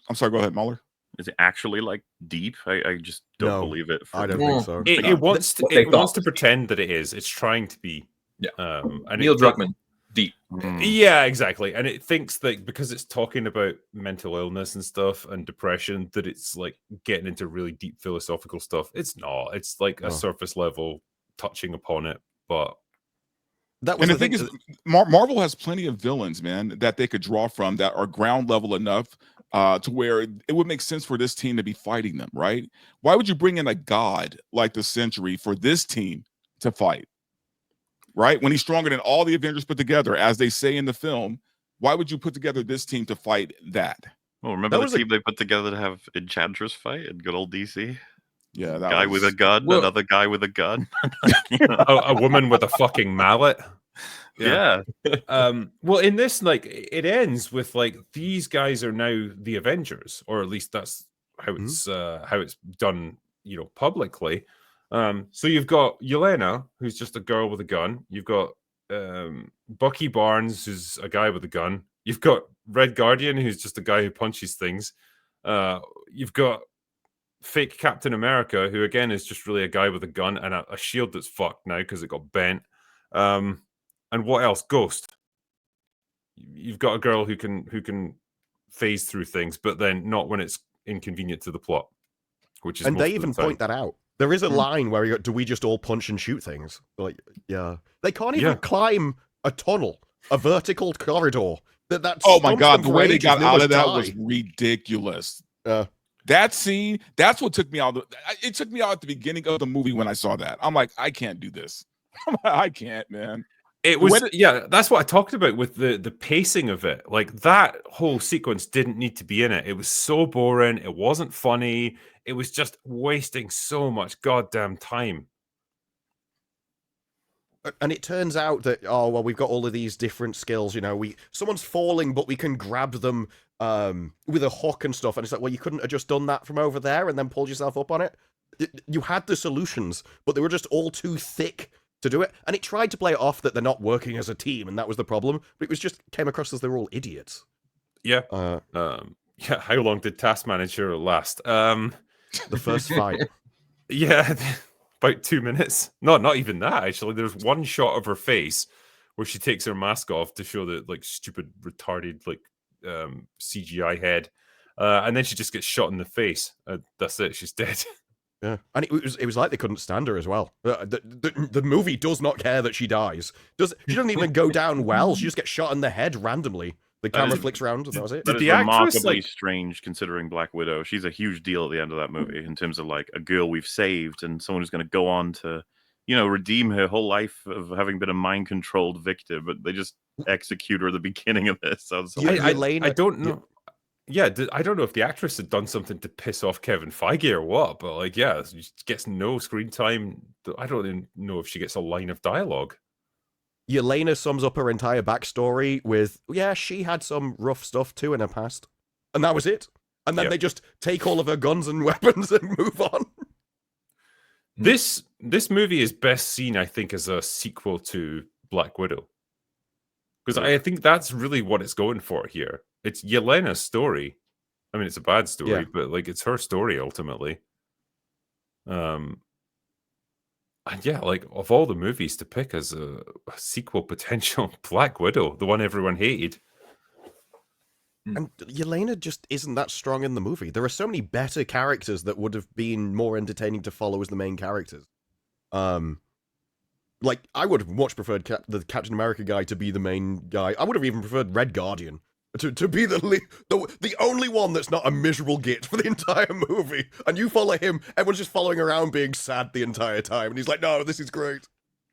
Speaker 4: I'm sorry, go ahead, MauLer.
Speaker 3: Is it actually like deep? I just don't believe it.
Speaker 5: I don't think so.
Speaker 2: It wants to pretend that it is. It's trying to be.
Speaker 6: Yeah.
Speaker 2: And
Speaker 6: Neil Druckmann, deep.
Speaker 2: Yeah, exactly. And it thinks that because it's talking about mental illness and stuff and depression, that it's like getting into really deep philosophical stuff. It's not. It's like a surface level touching upon it. But
Speaker 4: the thing is, Marvel has plenty of villains, man, that they could draw from that are ground level enough to where it would make sense for this team to be fighting them, right? Why would you bring in a god like the Sentry for this team to fight, right? When he's stronger than all the Avengers put together, as they say in the film. Why would you put together this team to fight that?
Speaker 3: Well, remember the team they put together to have Enchantress fight in good old DC?
Speaker 4: Yeah, that
Speaker 3: guy with a gun, another guy with a gun,
Speaker 2: a woman with a fucking mallet.
Speaker 3: Yeah.
Speaker 2: Well, in this, like, it ends with like these guys are now the Avengers, or at least that's how it's done, publicly. So you've got Yelena, who's just a girl with a gun. You've got Bucky Barnes, who's a guy with a gun. You've got Red Guardian, who's just a guy who punches things. You've got fake Captain America, who again is just really a guy with a gun and a shield that's fucked now because it got bent. And what else? Ghost. You've got a girl who can phase through things, but then not when it's inconvenient to the plot. Which is,
Speaker 5: and they even point that out. There is a line where do we just all punch and shoot things? Like, yeah, they can't even climb a tunnel, a vertical corridor. That's
Speaker 4: oh my god, the way they got out of that was ridiculous. That scene, that's what took me out. It took me out at the beginning of the movie when I saw that. I'm like, I can't do this. I can't, man.
Speaker 2: It was, that's what I talked about with the pacing of it. Like, that whole sequence didn't need to be in it. It was so boring. It wasn't funny. It was just wasting so much goddamn time.
Speaker 5: And it turns out that, oh, well, we've got all of these different skills, you know, someone's falling, but we can grab them with a hook and stuff. And it's like, well, you couldn't have just done that from over there and then pulled yourself up on it. You had the solutions, but they were just all too thick to do it. And it tried to play it off that they're not working as a team, and that was the problem. But it was just came across as they were all idiots.
Speaker 2: Yeah. Yeah. How long did Task Manager last?
Speaker 5: The first fight.
Speaker 2: Yeah. About 2 minutes. No, not even that, actually. There's one shot of her face where she takes her mask off to show the like stupid, retarded, like CGI head. And then she just gets shot in the face. That's it. She's dead.
Speaker 5: Yeah. And it was like they couldn't stand her as well. The movie does not care that she dies. She doesn't even go down well. She just gets shot in the head randomly. The camera flicks around, and that was it.
Speaker 3: That is remarkably strange considering Black Widow. She's a huge deal at the end of that movie in terms of like a girl we've saved and someone who's going to go on to, you know, redeem her whole life of having been a mind-controlled victim, but they just execute her at the beginning of this. So
Speaker 2: I don't know. Yeah, I don't know if the actress had done something to piss off Kevin Feige or what, but like, yeah, she gets no screen time. I don't even know if she gets a line of dialogue.
Speaker 5: Yelena sums up her entire backstory with, yeah, she had some rough stuff too in her past. And that was it. And then they just take all of her guns and weapons and move on.
Speaker 2: This movie is best seen, I think, as a sequel to Black Widow. Because I think that's really what it's going for here. It's Yelena's story. I mean, it's a bad story, but like it's her story ultimately. And yeah, like of all the movies to pick as a sequel potential, Black Widow, the one everyone hated.
Speaker 5: And Yelena just isn't that strong in the movie. There are so many better characters that would have been more entertaining to follow as the main characters. Like, I would have much preferred the Captain America guy to be the main guy. I would have even preferred Red Guardian to be the only one that's not a miserable git for the entire movie. And you follow him, everyone's just following around being sad the entire time. And he's like, no, this is great.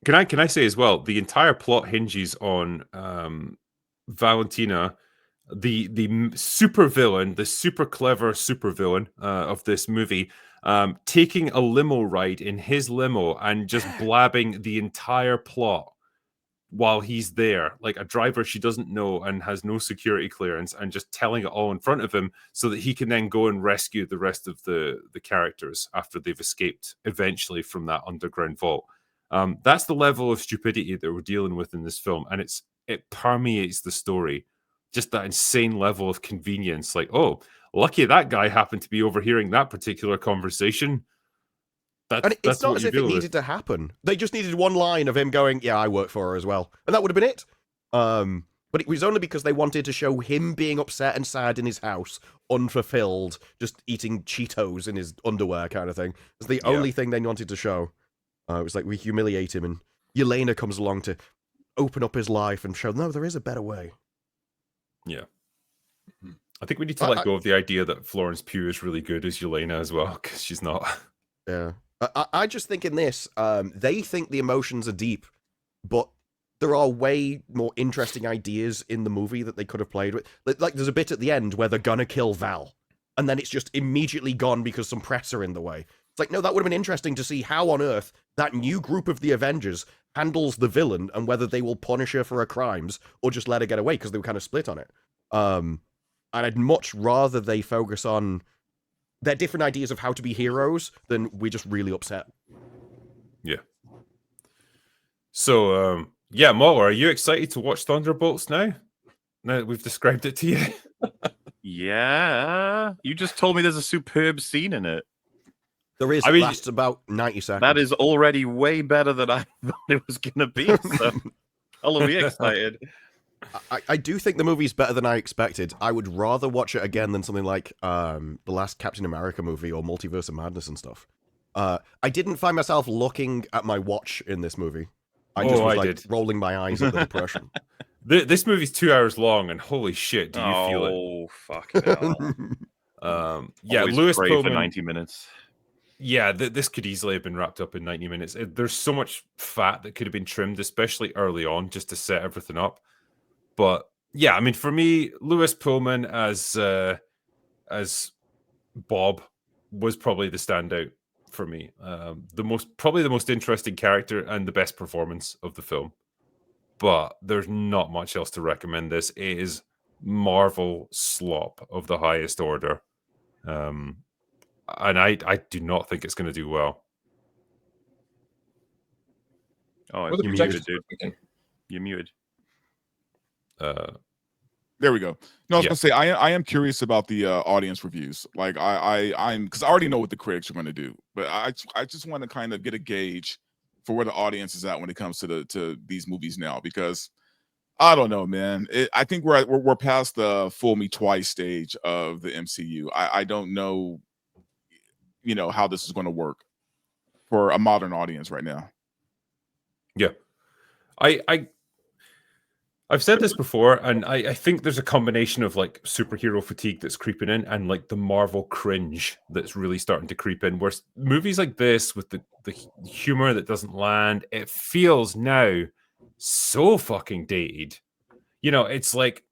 Speaker 2: Can I say as well, the entire plot hinges on Valentina, the super villain, the super clever super villain of this movie, taking a limo ride in his limo and just blabbing the entire plot while he's there, like a driver she doesn't know and has no security clearance, and just telling it all in front of him so that he can then go and rescue the rest of the characters after they've escaped eventually from that underground vault. That's the level of stupidity that we're dealing with in this film, and it permeates the story. Just that insane level of convenience, like, oh, lucky that guy happened to be overhearing that particular conversation.
Speaker 5: It's not as if it needed to happen. They just needed one line of him going, yeah, I work for her as well. And that would have been it. But it was only because they wanted to show him being upset and sad in his house, unfulfilled, just eating Cheetos in his underwear kind of thing. It's the only thing they wanted to show. It was like, we humiliate him, and Yelena comes along to open up his life and show, no, there is a better way.
Speaker 2: Yeah. I think we need to let go of the idea that Florence Pugh is really good as Yelena as well, because she's not.
Speaker 5: Yeah. I just think in this, they think the emotions are deep, but there are way more interesting ideas in the movie that they could have played with. Like there's a bit at the end where they're gonna kill Val, and then it's just immediately gone because some press are in the way. It's like, no, that would have been interesting to see how on earth that new group of the Avengers handles the villain and whether they will punish her for her crimes or just let her get away, because they were kind of split on it. And I'd much rather they focus on their different ideas of how to be heroes than we're just really upset.
Speaker 2: Yeah. So, yeah, MauLer, are you excited to watch Thunderbolts now? Now that we've described it to you?
Speaker 3: Yeah. You just told me there's a superb scene in it.
Speaker 5: There is. It lasts about 90 seconds.
Speaker 3: That is already way better than I thought it was going to be. So I'll be excited.
Speaker 5: I do think the movie's better than I expected. I would rather watch it again than something like the last Captain America movie or Multiverse of Madness and stuff. I didn't find myself looking at my watch in this movie. I just was rolling my eyes at the depression.
Speaker 2: This movie's 2 hours long, and holy shit, do you feel it?
Speaker 3: Oh, fucking hell.
Speaker 2: Yeah, Lewis Pullman
Speaker 3: for 90 minutes.
Speaker 2: Yeah, this could easily have been wrapped up in 90 minutes. There's so much fat that could have been trimmed, especially early on, just to set everything up. But yeah, I mean, for me, Lewis Pullman as Bob was probably the standout. for me. Probably the most interesting character and the best performance of the film. But there's not much else to recommend this. It is Marvel slop of the highest order. And I do not think it's going to do well.
Speaker 3: Oh, you're muted, dude. You're muted.
Speaker 4: There we go. No, I was gonna say I am curious about the audience reviews. Like I'm because I already know what the critics are going to do, but I just want to kind of get a gauge for where the audience is at when it comes to these movies now, because I don't know, man. I think we're past the fool me twice stage of the MCU. I don't know, how this is going to work for a modern audience right now.
Speaker 2: Yeah, I've said this before, and I think there's a combination of like superhero fatigue that's creeping in and like the Marvel cringe that's really starting to creep in, where movies like this with the humor that doesn't land, it feels now so fucking dated. It's like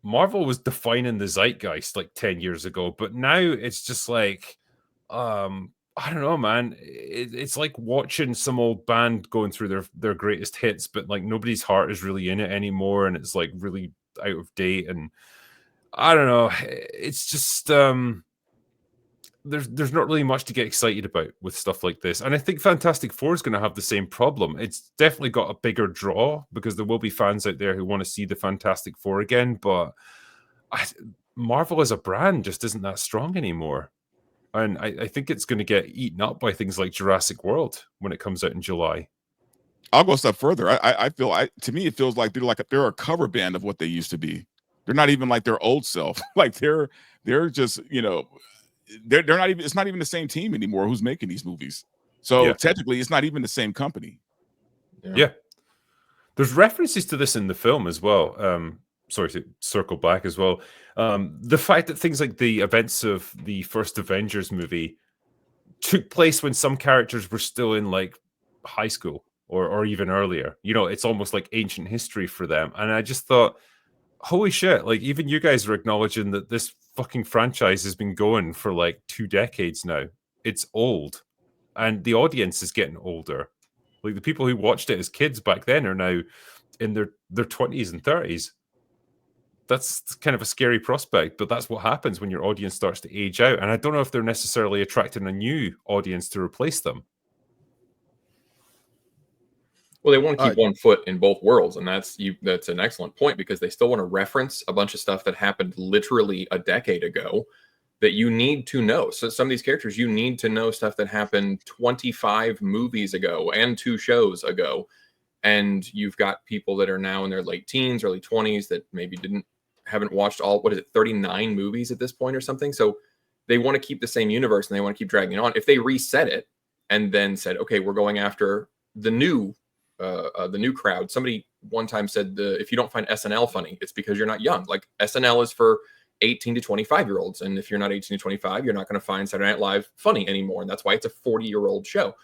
Speaker 2: Marvel was defining the zeitgeist like 10 years ago, but now it's just like, I don't know, man. It's like watching some old band going through their greatest hits, but like nobody's heart is really in it anymore, and it's like really out of date. And I don't know. It's just there's not really much to get excited about with stuff like this. And I think Fantastic Four is going to have the same problem. It's definitely got a bigger draw because there will be fans out there who want to see the Fantastic Four again, but Marvel as a brand just isn't that strong anymore. And I think it's going to get eaten up by things like Jurassic World when it comes out in July.
Speaker 4: I'll go a step further. I feel to me it feels like they're a cover band of what they used to be. They're not even like their old self. Like they're just they're not even. It's not even the same team anymore who's making these movies. So technically, it's not even the same company.
Speaker 2: Yeah. There's references to this in the film as well. Sorry to circle back as well. The fact that things like the events of the first Avengers movie took place when some characters were still in like high school or even earlier. It's almost like ancient history for them. And I just thought, holy shit, like even you guys are acknowledging that this fucking franchise has been going for like 2 decades now. It's old. And the audience is getting older. Like the people who watched it as kids back then are now in their 20s and 30s. That's kind of a scary prospect, but that's what happens when your audience starts to age out. And I don't know if they're necessarily attracting a new audience to replace them.
Speaker 6: Well, they want to keep one foot in both worlds, and that's an excellent point, because they still want to reference a bunch of stuff that happened literally a decade ago that you need to know. So some of these characters, you need to know stuff that happened 25 movies ago and 2 shows ago. And you've got people that are now in their late teens, early 20s that maybe haven't watched 39 movies at this point or something. So they want to keep the same universe and they want to keep dragging it on. If they reset it and then said, okay, we're going after the new crowd. Somebody one time said, if you don't find SNL funny, it's because you're not young. Like SNL is for 18 to 25-year-olds. And if you're not 18 to 25, you're not going to find Saturday Night Live funny anymore. And that's why it's a 40-year-old show.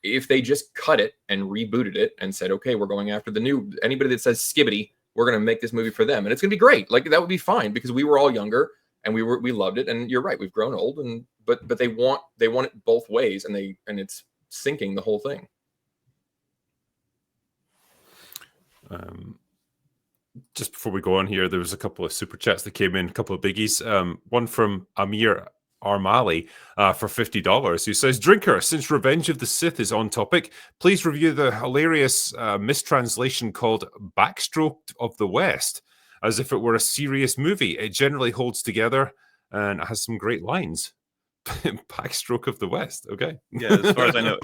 Speaker 6: If they just cut it and rebooted it and said, okay, we're going after anybody that says skibbity, we're going to make this movie for them. And it's going to be great. Like that would be fine because we were all younger and we loved it. And you're right. We've grown old but they want it both ways and it's sinking the whole thing.
Speaker 2: Just before we go on here, there was a couple of super chats that came in, a couple of biggies. One from Amir Armali for $50, who says, Drinker, since Revenge of the Sith is on topic, please review the hilarious mistranslation called Backstroke of the West, as if it were a serious movie. It generally holds together and has some great lines. Backstroke of the West, okay.
Speaker 3: Yeah, as far as I know,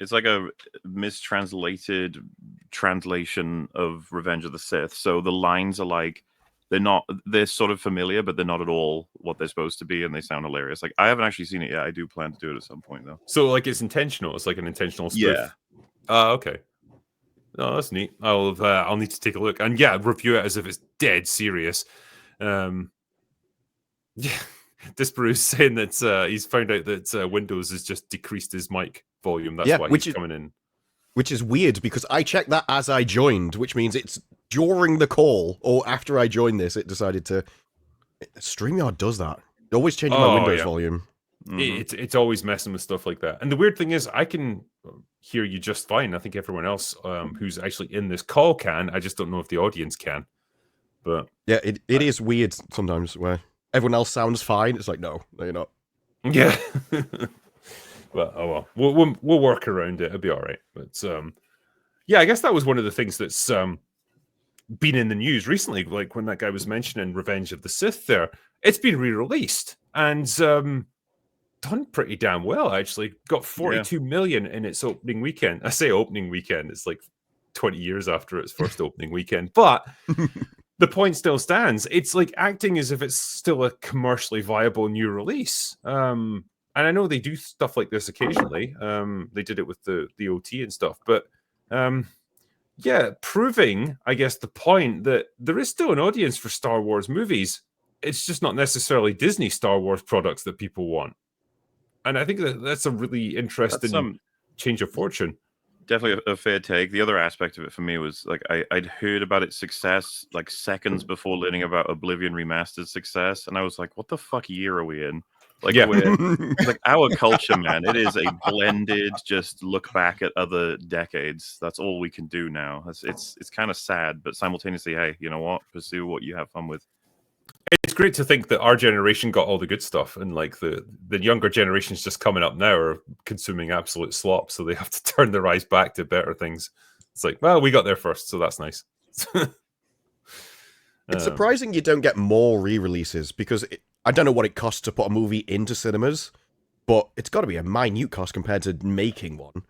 Speaker 3: it's like a mistranslated translation of Revenge of the Sith. So the lines are like, they're sort of familiar, but they're not at all what they're supposed to be, and they sound hilarious. Like, I haven't actually seen it yet. I do plan to do it at some point, though.
Speaker 2: So, like, it's intentional. It's like an intentional spoof.
Speaker 3: Yeah.
Speaker 2: Okay. Oh, that's neat. I'll need to take a look. And yeah, review it as if it's dead serious. Yeah. Disparu's saying that he's found out that Windows has just decreased his mic volume. That's why he's coming in.
Speaker 5: Which is weird because I checked that as I joined, which means it's during the call or after I joined this, it decided to. StreamYard does that. Always changing my Windows volume.
Speaker 2: It's always messing with stuff like that. And the weird thing is, I can hear you just fine. I think everyone else who's actually in this call can. I just don't know if the audience can. But
Speaker 5: yeah, it is weird sometimes where everyone else sounds fine. It's like, no, you're not.
Speaker 2: Yeah. But oh well, we'll work around it. It'll be all right. But yeah, I guess that was one of the things that's been in the news recently. Like when that guy was mentioning Revenge of the Sith, there, it's been re-released and done pretty damn well. Actually, got 42 million in its opening weekend. I say opening weekend. It's like 20 years after its first opening weekend, but. The point still stands. It's like acting as if it's still a commercially viable new release. And I know they do stuff like this occasionally. They did it with the OT and stuff. But yeah, proving, I guess, the point that there is still an audience for Star Wars movies. It's just not necessarily Disney Star Wars products that people want. And I think that's a really interesting change of fortune.
Speaker 3: Definitely a fair take. The other aspect of it for me was like I'd heard about its success like seconds before learning about Oblivion Remastered's success, and I was like, "What the fuck year are we in?" Like, we're like our culture, man. It is a blended, just look back at other decades. That's all we can do now. It's kind of sad, but simultaneously, hey, you know what? Pursue what you have fun with.
Speaker 2: It's great to think that our generation got all the good stuff, and like the younger generations just coming up now are consuming absolute slop, so they have to turn their eyes back to better things. It's like, well, we got there first, so that's nice.
Speaker 5: It's surprising you don't get more re-releases because I don't know what it costs to put a movie into cinemas, but it's got to be a minute cost compared to making one.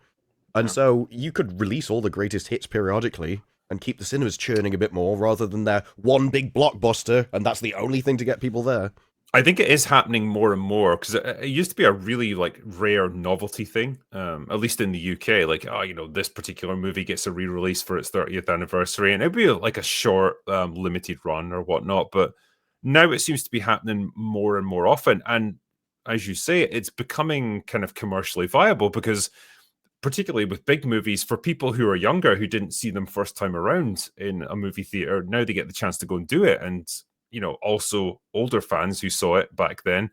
Speaker 5: And so you could release all the greatest hits periodically and keep the cinemas churning a bit more rather than their one big blockbuster, and that's the only thing to get people there.
Speaker 2: I think it is happening more and more because it used to be a really like rare novelty thing, at least in the UK. Like, oh, you know, this particular movie gets a re-release for its 30th anniversary, and it'd be like a short, limited run or whatnot. But now it seems to be happening more and more often, and as you say, it's becoming kind of commercially viable because, particularly with big movies, for people who are younger who didn't see them first time around in a movie theater, now they get the chance to go and do it. And, you know, also older fans who saw it back then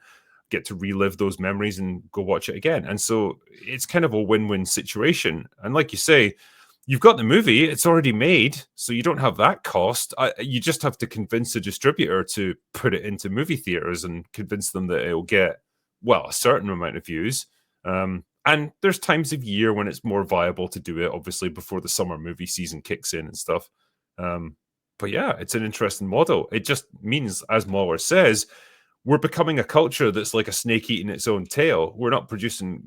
Speaker 2: get to relive those memories and go watch it again. And so it's kind of a win-win situation. And like you say, you've got the movie, it's already made, so you don't have that cost. You just have to convince the distributor to put it into movie theaters and convince them that it'll get, well, a certain amount of views. And there's times of year when it's more viable to do it, obviously, before the summer movie season kicks in and stuff. But yeah, it's an interesting model. It just means, as MauLer says, we're becoming a culture that's like a snake eating its own tail. We're not producing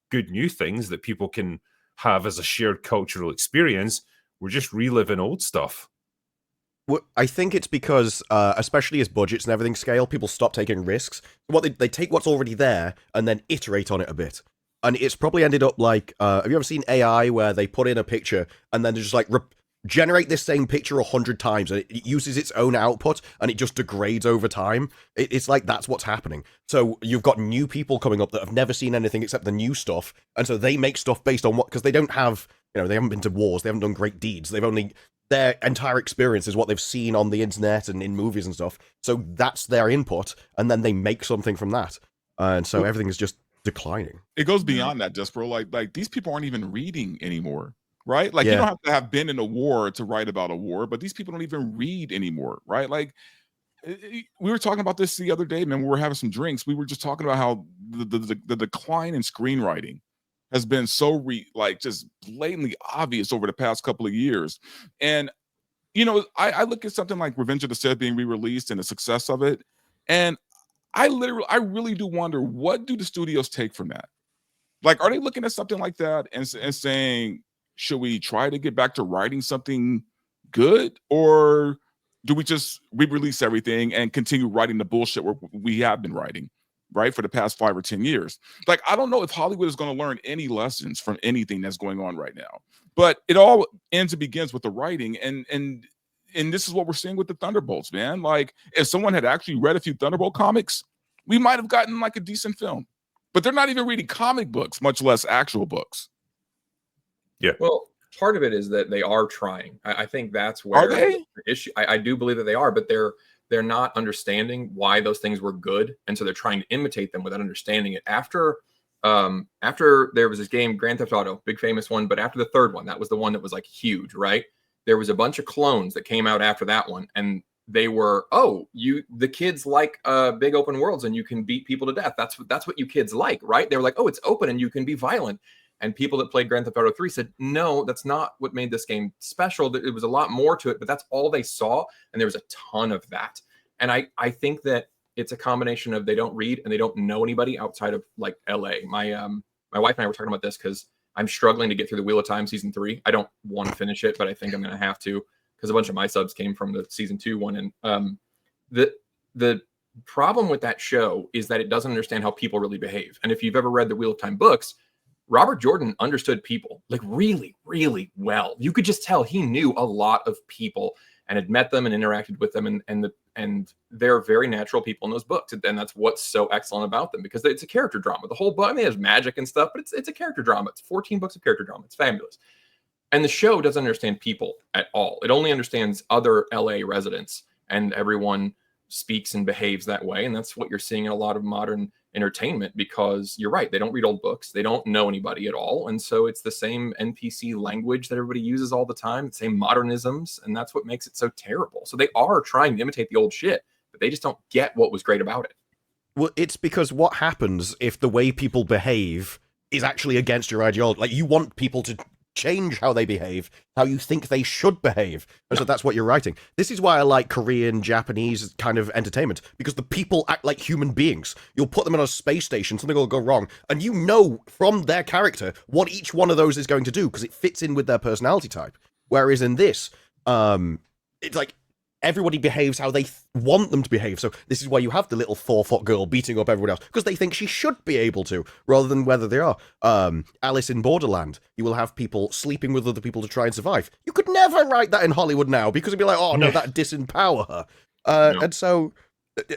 Speaker 2: good new things that people can have as a shared cultural experience. We're just reliving old stuff.
Speaker 5: Well, I think it's because, especially as budgets and everything scale, people stop taking risks. What they take what's already there and then iterate on it a bit. And it's probably ended up like, have you ever seen AI where they put in a picture and then they just like generate this same picture 100 times and it uses its own output and it just degrades over time? It's like that's what's happening. So you've got new people coming up that have never seen anything except the new stuff. And so they make stuff based on what, because they don't have, you know, they haven't been to wars, they haven't done great deeds. They've only, their entire experience is what they've seen on the internet and in movies and stuff. So that's their input. And then they make something from that. And so everything is just declining.
Speaker 4: It goes beyond that, Disparu. Like these people aren't even reading anymore, right? Like you don't have to have been in a war to write about a war, but these people don't even read anymore, right? Like we were talking about this the other day, man. We were having some drinks. We were just talking about how the decline in screenwriting has been so just blatantly obvious over the past couple of years. And you know, I look at something like Revenge of the Sith being re-released and the success of it, and I really do wonder, what do the studios take from that? Like, are they looking at something like that and saying, should we try to get back to writing something good? Or do we just re-release everything and continue writing the bullshit we have been writing, right, for the past 5 or 10 years? Like, I don't know if Hollywood is going to learn any lessons from anything that's going on right now. But it all ends and begins with the writing. And this is what we're seeing with the Thunderbolts, man. Like, if someone had actually read a few Thunderbolt comics, we might have gotten like a decent film. But they're not even reading comic books, much less actual books.
Speaker 2: Yeah.
Speaker 6: Well, part of it is that they are trying. I think that's where
Speaker 4: are they?
Speaker 6: the issue. I do believe that they are, but they're they're not understanding why those things were good, and so they're trying to imitate them without understanding it. After there was this game, Grand Theft Auto, big famous one, but after the third one, that was the one that was like huge, right? There was a bunch of clones that came out after that one, and they were, the kids like big open worlds and you can beat people to death. That's what you kids like, right? They were like, oh, it's open and you can be violent. And people that played Grand Theft Auto 3 said, no, that's not what made this game special. It was a lot more to it, but that's all they saw. And there was a ton of that. And I think that it's a combination of they don't read and they don't know anybody outside of like LA. My wife and I were talking about this because I'm struggling to get through the Wheel of Time season 3. I don't want to finish it, but I think I'm going to have to, because a bunch of my subs came from the season 2 one. And the problem with that show is that it doesn't understand how people really behave. And if you've ever read the Wheel of Time books, Robert Jordan understood people like really, really well. You could just tell he knew a lot of people and had met them and interacted with them. And they're very natural people in those books. And that's what's so excellent about them, because it's a character drama. The whole book, I mean, there's magic and stuff, but it's a character drama. It's 14 books of character drama. It's fabulous. And the show doesn't understand people at all. It only understands other LA residents, and everyone speaks and behaves that way. And that's what you're seeing in a lot of modern entertainment, because you're right. They don't read old books. They don't know anybody at all. And so it's the same NPC language that everybody uses all the time, the same modernisms. And that's what makes it so terrible. So they are trying to imitate the old shit, but they just don't get what was great about it.
Speaker 5: Well, it's because what happens if the way people behave is actually against your ideology? Like, you want people to change how they behave, how you think they should behave. And so that's what you're writing. This is why I like Korean, Japanese kind of entertainment, because the people act like human beings. You'll put them on a space station, something will go wrong, and you know from their character what each one of those is going to do, because it fits in with their personality type. Whereas in this, it's like everybody behaves how they want them to behave. So this is why you have the little 4-foot girl beating up everyone else, because they think she should be able to, rather than whether they are. Alice in Borderland, you will have people sleeping with other people to try and survive. You could never write that in Hollywood now, because it'd be like, oh no, that disempower her. And so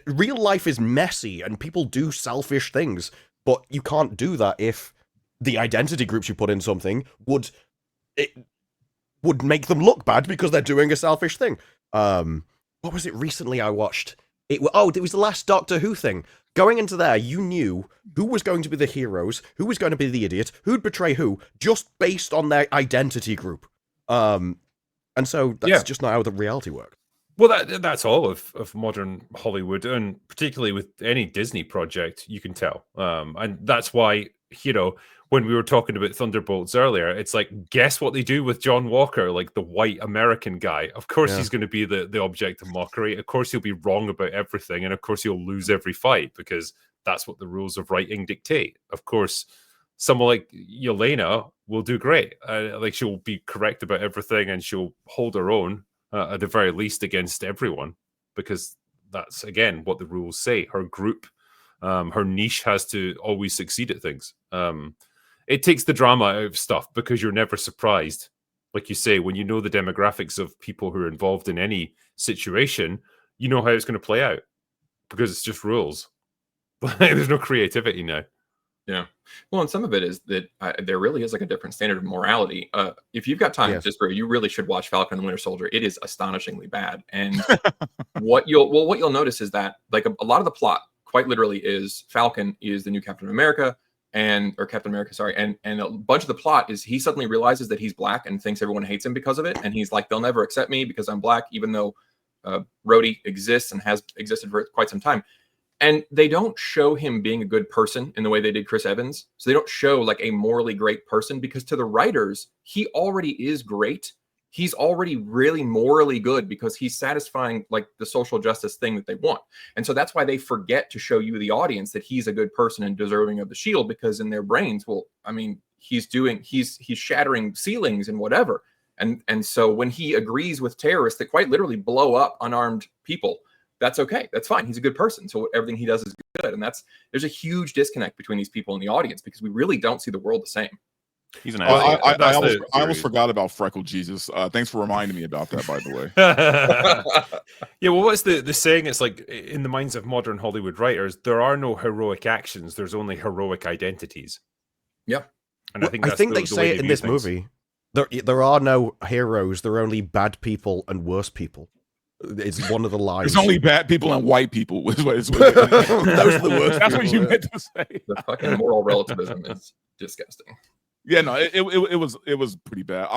Speaker 5: real life is messy, and people do selfish things, but you can't do that if the identity groups you put in something would make them look bad because they're doing a selfish thing. What was it recently I watched? It was the last Doctor Who thing. Going into there, you knew who was going to be the heroes, who was going to be the idiot, who'd betray who, just based on their identity group. And so that's just not how the reality works.
Speaker 2: Well, that's all of modern Hollywood, and particularly with any Disney project, you can tell. And that's why, when we were talking about Thunderbolts earlier, it's like, guess what they do with John Walker, like the white American guy. Of course, he's going to be the object of mockery. Of course, he'll be wrong about everything. And of course, he'll lose every fight, because that's what the rules of writing dictate. Of course, someone like Yelena will do great. Like, she'll be correct about everything, and she'll hold her own, at the very least, against everyone, because that's, again, what the rules say. Her group, her niche has to always succeed at things. It takes the drama out of stuff, because you're never surprised. Like you say, when you know the demographics of people who are involved in any situation, you know how it's going to play out, because it's just rules. There's no creativity now.
Speaker 6: Yeah. Well, and some of it is that there really is like a different standard of morality. If you've got time, Disparu, you really should watch Falcon and the Winter Soldier. It is astonishingly bad. And what you'll notice is that like a lot of the plot, quite literally, is Falcon is the new Captain America, and a bunch of the plot is he suddenly realizes that he's black and thinks everyone hates him because of it, and he's like, they'll never accept me because I'm black, even though Rhodey exists and has existed for quite some time. And they don't show him being a good person in the way they did Chris Evans. So they don't show like a morally great person, because to the writers, he already is great. He's already really morally good, because he's satisfying like the social justice thing that they want. And so that's why they forget to show you, the audience, that he's a good person and deserving of the shield, because in their brains, well, I mean, he's shattering ceilings and whatever. And so when he agrees with terrorists that quite literally blow up unarmed people, that's okay. That's fine. He's a good person. So everything he does is good. And there's a huge disconnect between these people in the audience, because we really don't see the world the same.
Speaker 3: He's an
Speaker 4: I almost forgot about Freckle Jesus. Thanks for reminding me about that, by the way.
Speaker 2: Yeah, well, what's the saying? It's like, in the minds of modern Hollywood writers, there are no heroic actions. There's only heroic identities.
Speaker 6: Yeah.
Speaker 2: And I
Speaker 5: think they say it in this movie. There are no heroes. There are only bad people and worse people. It's one of the lines.
Speaker 4: There's only bad people and white people. Those are
Speaker 5: the worst.
Speaker 4: That's what you meant to say.
Speaker 6: The fucking moral relativism is disgusting.
Speaker 4: Yeah, no, it was pretty bad.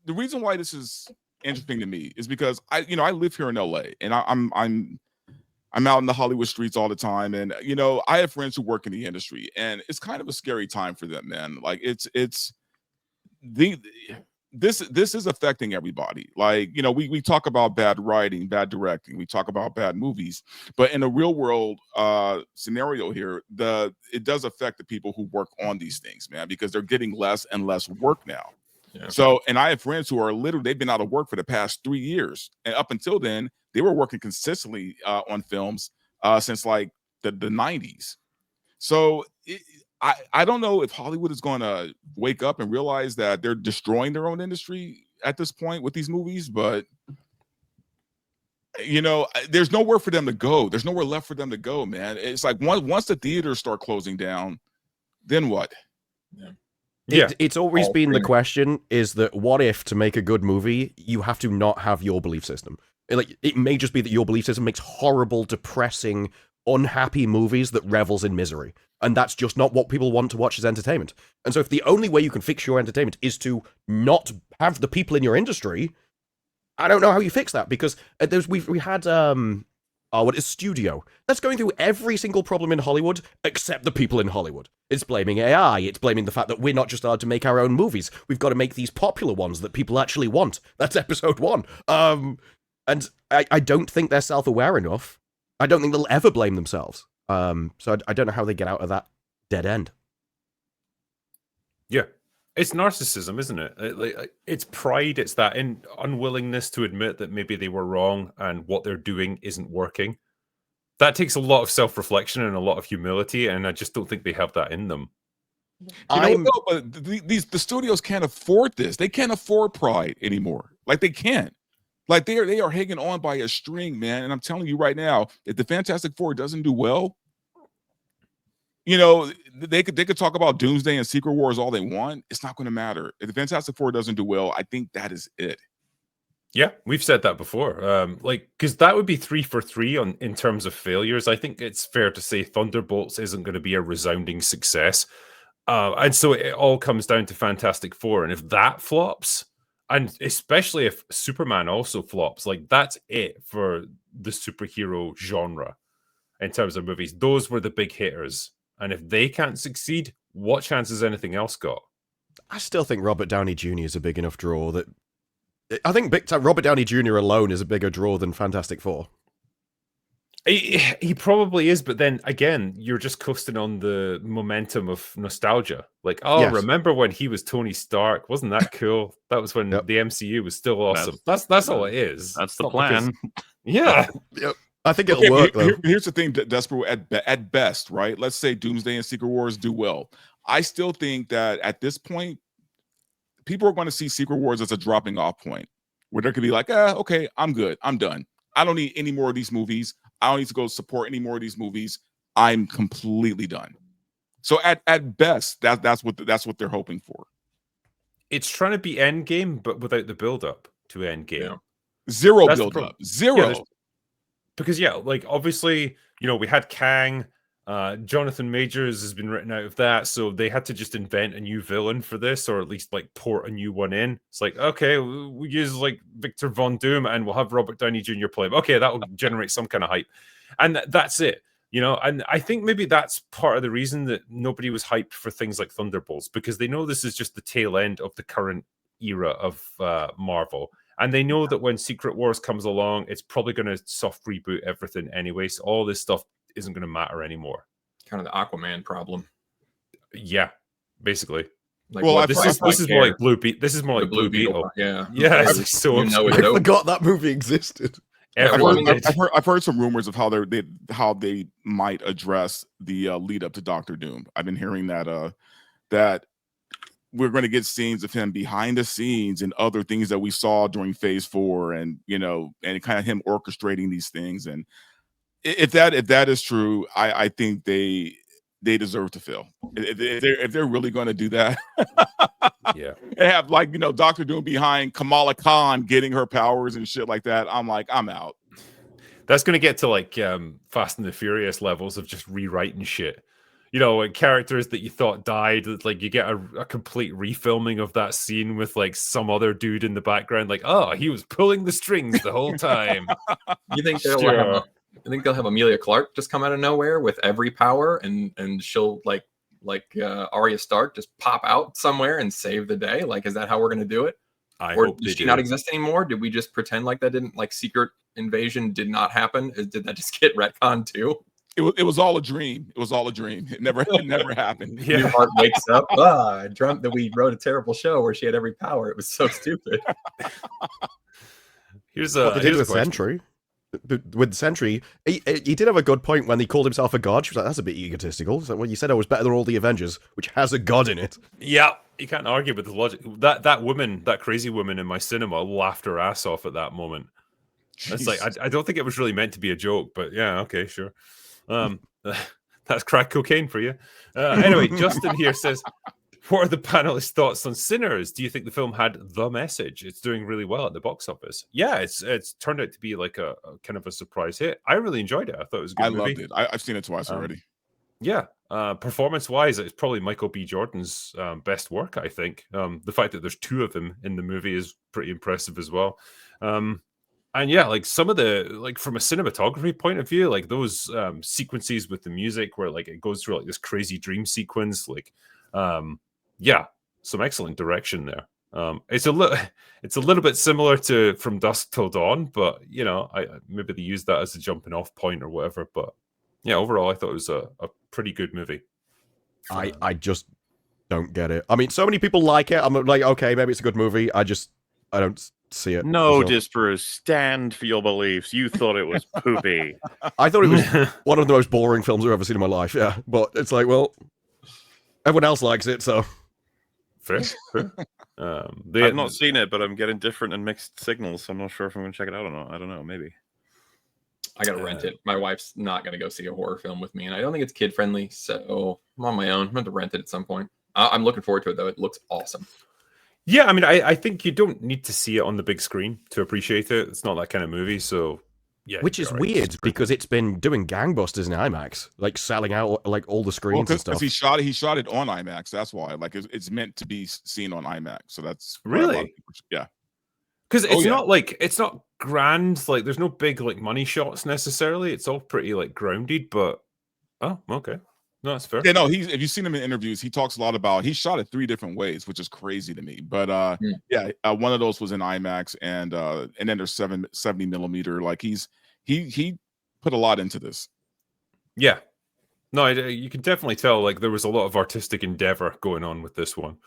Speaker 4: The reason why this is interesting to me is because I live here in LA, and I'm out in the Hollywood streets all the time, and I have friends who work in the industry, and it's kind of a scary time for them, man. Like this is affecting everybody. Like, we talk about bad writing, bad directing, we talk about bad movies, but in a real world scenario here, it does affect the people who work on these things, man, because they're getting less and less work now. Yeah. So, and I have friends who are they've been out of work for the past 3 years, and up until then, they were working consistently on films since like the 90s. So I don't know if Hollywood is going to wake up and realize that they're destroying their own industry at this point with these movies, but there's nowhere for them to go. There's nowhere left for them to go, man. It's like once the theaters start closing down, then what?
Speaker 5: Yeah. It's always been the question is that what if to make a good movie, you have to not have your belief system? It may just be that your belief system makes horrible, depressing, unhappy movies that revels in misery. And that's just not what people want to watch as entertainment. And so if the only way you can fix your entertainment is to not have the people in your industry, I don't know how you fix that, because we had what is Studio? That's going through every single problem in Hollywood except the people in Hollywood. It's blaming AI. It's blaming the fact that we're not just allowed to make our own movies. We've got to make these popular ones that people actually want. That's episode 1. And I don't think they're self-aware enough. I don't think they'll ever blame themselves. So I don't know how they get out of that dead end.
Speaker 2: Yeah. It's narcissism, isn't it? It's pride. It's that unwillingness to admit that maybe they were wrong and what they're doing isn't working. That takes a lot of self-reflection and a lot of humility, and I just don't think they have that in them.
Speaker 4: But the studios can't afford this. They can't afford pride anymore. Like, they can't. Like, they are hanging on by a string, man. And I'm telling you right now, if the Fantastic Four doesn't do well, they could talk about Doomsday and Secret Wars all they want. It's not going to matter. If the Fantastic Four doesn't do well, I think that is it.
Speaker 2: Yeah, we've said that before. Because that would be 3 for 3 in terms of failures. I think it's fair to say Thunderbolts isn't going to be a resounding success. And so it all comes down to Fantastic Four. And if that flops, and especially if Superman also flops, like, that's it for the superhero genre in terms of movies. Those were the big hitters. And if they can't succeed, what chance has anything else got?
Speaker 5: I still think Robert Downey Jr. is a big enough draw that... I think big time Robert Downey Jr. alone is a bigger draw than Fantastic Four.
Speaker 2: He probably is, but then again, you're just coasting on the momentum of nostalgia. Like, yes. Remember when he was Tony Stark? Wasn't that cool? That was when the MCU was still awesome. That's all it is.
Speaker 3: That's the plan.
Speaker 2: Yeah.
Speaker 5: Yep. I think it'll work, though.
Speaker 4: Here's the thing, Disparu, at best, right? Let's say Doomsday and Secret Wars do well. I still think that at this point, people are going to see Secret Wars as a dropping off point where they're going to be like, okay, I'm good. I'm done. I don't need any more of these movies. I don't need to go support any more of these movies. I'm completely done. So at best, that's what they're hoping for.
Speaker 2: It's trying to be Endgame, but without the build-up to Endgame.
Speaker 4: Yeah. Zero build-up. Zero.
Speaker 2: Yeah, because, like, obviously, we had Kang. Jonathan Majors has been written out of that, so they had to just invent a new villain for this, or at least like port a new one in. It's like, okay, we use like Victor Von Doom and we'll have Robert Downey Jr. play him. Okay, that will generate some kind of hype, and that's it. And I think maybe that's part of the reason that nobody was hyped for things like Thunderbolts, because they know this is just the tail end of the current era of Marvel. And they know that when Secret Wars comes along, it's probably going to soft reboot everything anyway. So all this stuff isn't going to matter anymore.
Speaker 6: Kind of the Aquaman problem.
Speaker 2: Yeah, basically.
Speaker 6: Like,
Speaker 5: well,
Speaker 2: this is more like Blue Beetle. This is more like Blue Beetle.
Speaker 6: Yeah.
Speaker 2: It's so
Speaker 5: I forgot that movie existed.
Speaker 4: I've heard some rumors of how they might address the lead up to Doctor Doom. I've been hearing that that we're going to get scenes of him behind the scenes and other things that we saw during Phase 4, and and kind of him orchestrating these things. And if that is true, I think they they deserve to fail. If they're really going to do that,
Speaker 2: yeah,
Speaker 4: and have like Doctor Doom behind Kamala Khan getting her powers and shit like that, I'm like, I'm out.
Speaker 2: That's going to get to like Fast and the Furious levels of just rewriting shit. Like characters that you thought died, like you get a complete refilming of that scene with like some other dude in the background, like, oh, he was pulling the strings the whole time.
Speaker 6: You think they'll have Amelia Clark just come out of nowhere with every power, and she'll like Arya Stark just pop out somewhere and save the day? Like, is that how we're going to do it? Or does she not exist anymore? Did we just pretend like that didn't, like, secret invasion did not happen? Did that just get retconned too?
Speaker 4: It was all a dream. It was all a dream. It never happened.
Speaker 6: Yeah. Your heart wakes up. I dreamt that we wrote a terrible show where she had every power. It was so stupid.
Speaker 5: Here's a Sentry. With Sentry, he did have a good point when he called himself a god. She was like, that's a bit egotistical. So, well, you said I was better than all the Avengers, which has a god in it.
Speaker 2: Yeah, you can't argue with the logic. That woman, that crazy woman in my cinema, laughed her ass off at that moment. It's like, I don't think it was really meant to be a joke, but yeah, okay, sure. That's crack cocaine for you. Anyway, Justin here says, what are the panelists' thoughts on Sinners? Do you think the film had the message? It's doing really well at the box office. Yeah, it's turned out to be like a kind of a surprise hit. I really enjoyed it. I thought it was a good movie.
Speaker 4: Loved it. I've seen it twice already.
Speaker 2: Yeah, performance-wise, it's probably Michael B. Jordan's best work, I think. The fact that there's two of him in the movie is pretty impressive as well. And yeah, like some of the, like from a cinematography point of view, like those sequences with the music where like it goes through like this crazy dream sequence, like yeah, some excellent direction there. It's a little bit similar to From Dusk Till Dawn, but I maybe they use that as a jumping off point or whatever. But yeah, overall, I thought it was a pretty good movie.
Speaker 5: I just don't get it. I mean, so many people like it. I'm like, okay, maybe it's a good movie. I don't see it.
Speaker 3: No, Disparu, stand for your beliefs. You thought it was poopy.
Speaker 5: I thought it was one of the most boring films I've ever seen in my life. Yeah, but it's like, well, everyone else likes it, so
Speaker 2: fair.
Speaker 3: I've not seen it, but I'm getting different and mixed signals. So I'm not sure if I'm going to check it out or not. I don't know. Maybe.
Speaker 6: I got to rent it. My wife's not going to go see a horror film with me, and I don't think it's kid friendly. So I'm on my own. I'm going to rent it at some point. I'm looking forward to it, though. It looks awesome.
Speaker 2: Yeah, I mean, I think you don't need to see it on the big screen to appreciate it. It's not that kind of movie, so yeah.
Speaker 5: Which is weird because it's been doing gangbusters in IMAX, like selling out like all the screens and stuff.
Speaker 4: He shot it on IMAX. That's why, like, it's meant to be seen on IMAX. So that's
Speaker 2: really,
Speaker 4: yeah.
Speaker 2: Because it's not grand. Like, there's no big like money shots necessarily. It's all pretty like grounded. But oh, okay. No, that's fair.
Speaker 4: Yeah, no, if you've seen him in interviews, he talks a lot about he shot it 3 different ways, which is crazy to me. But one of those was in IMAX, and then there's 70 millimeter. Like he put a lot into this.
Speaker 2: Yeah, no, you can definitely tell like there was a lot of artistic endeavor going on with this one.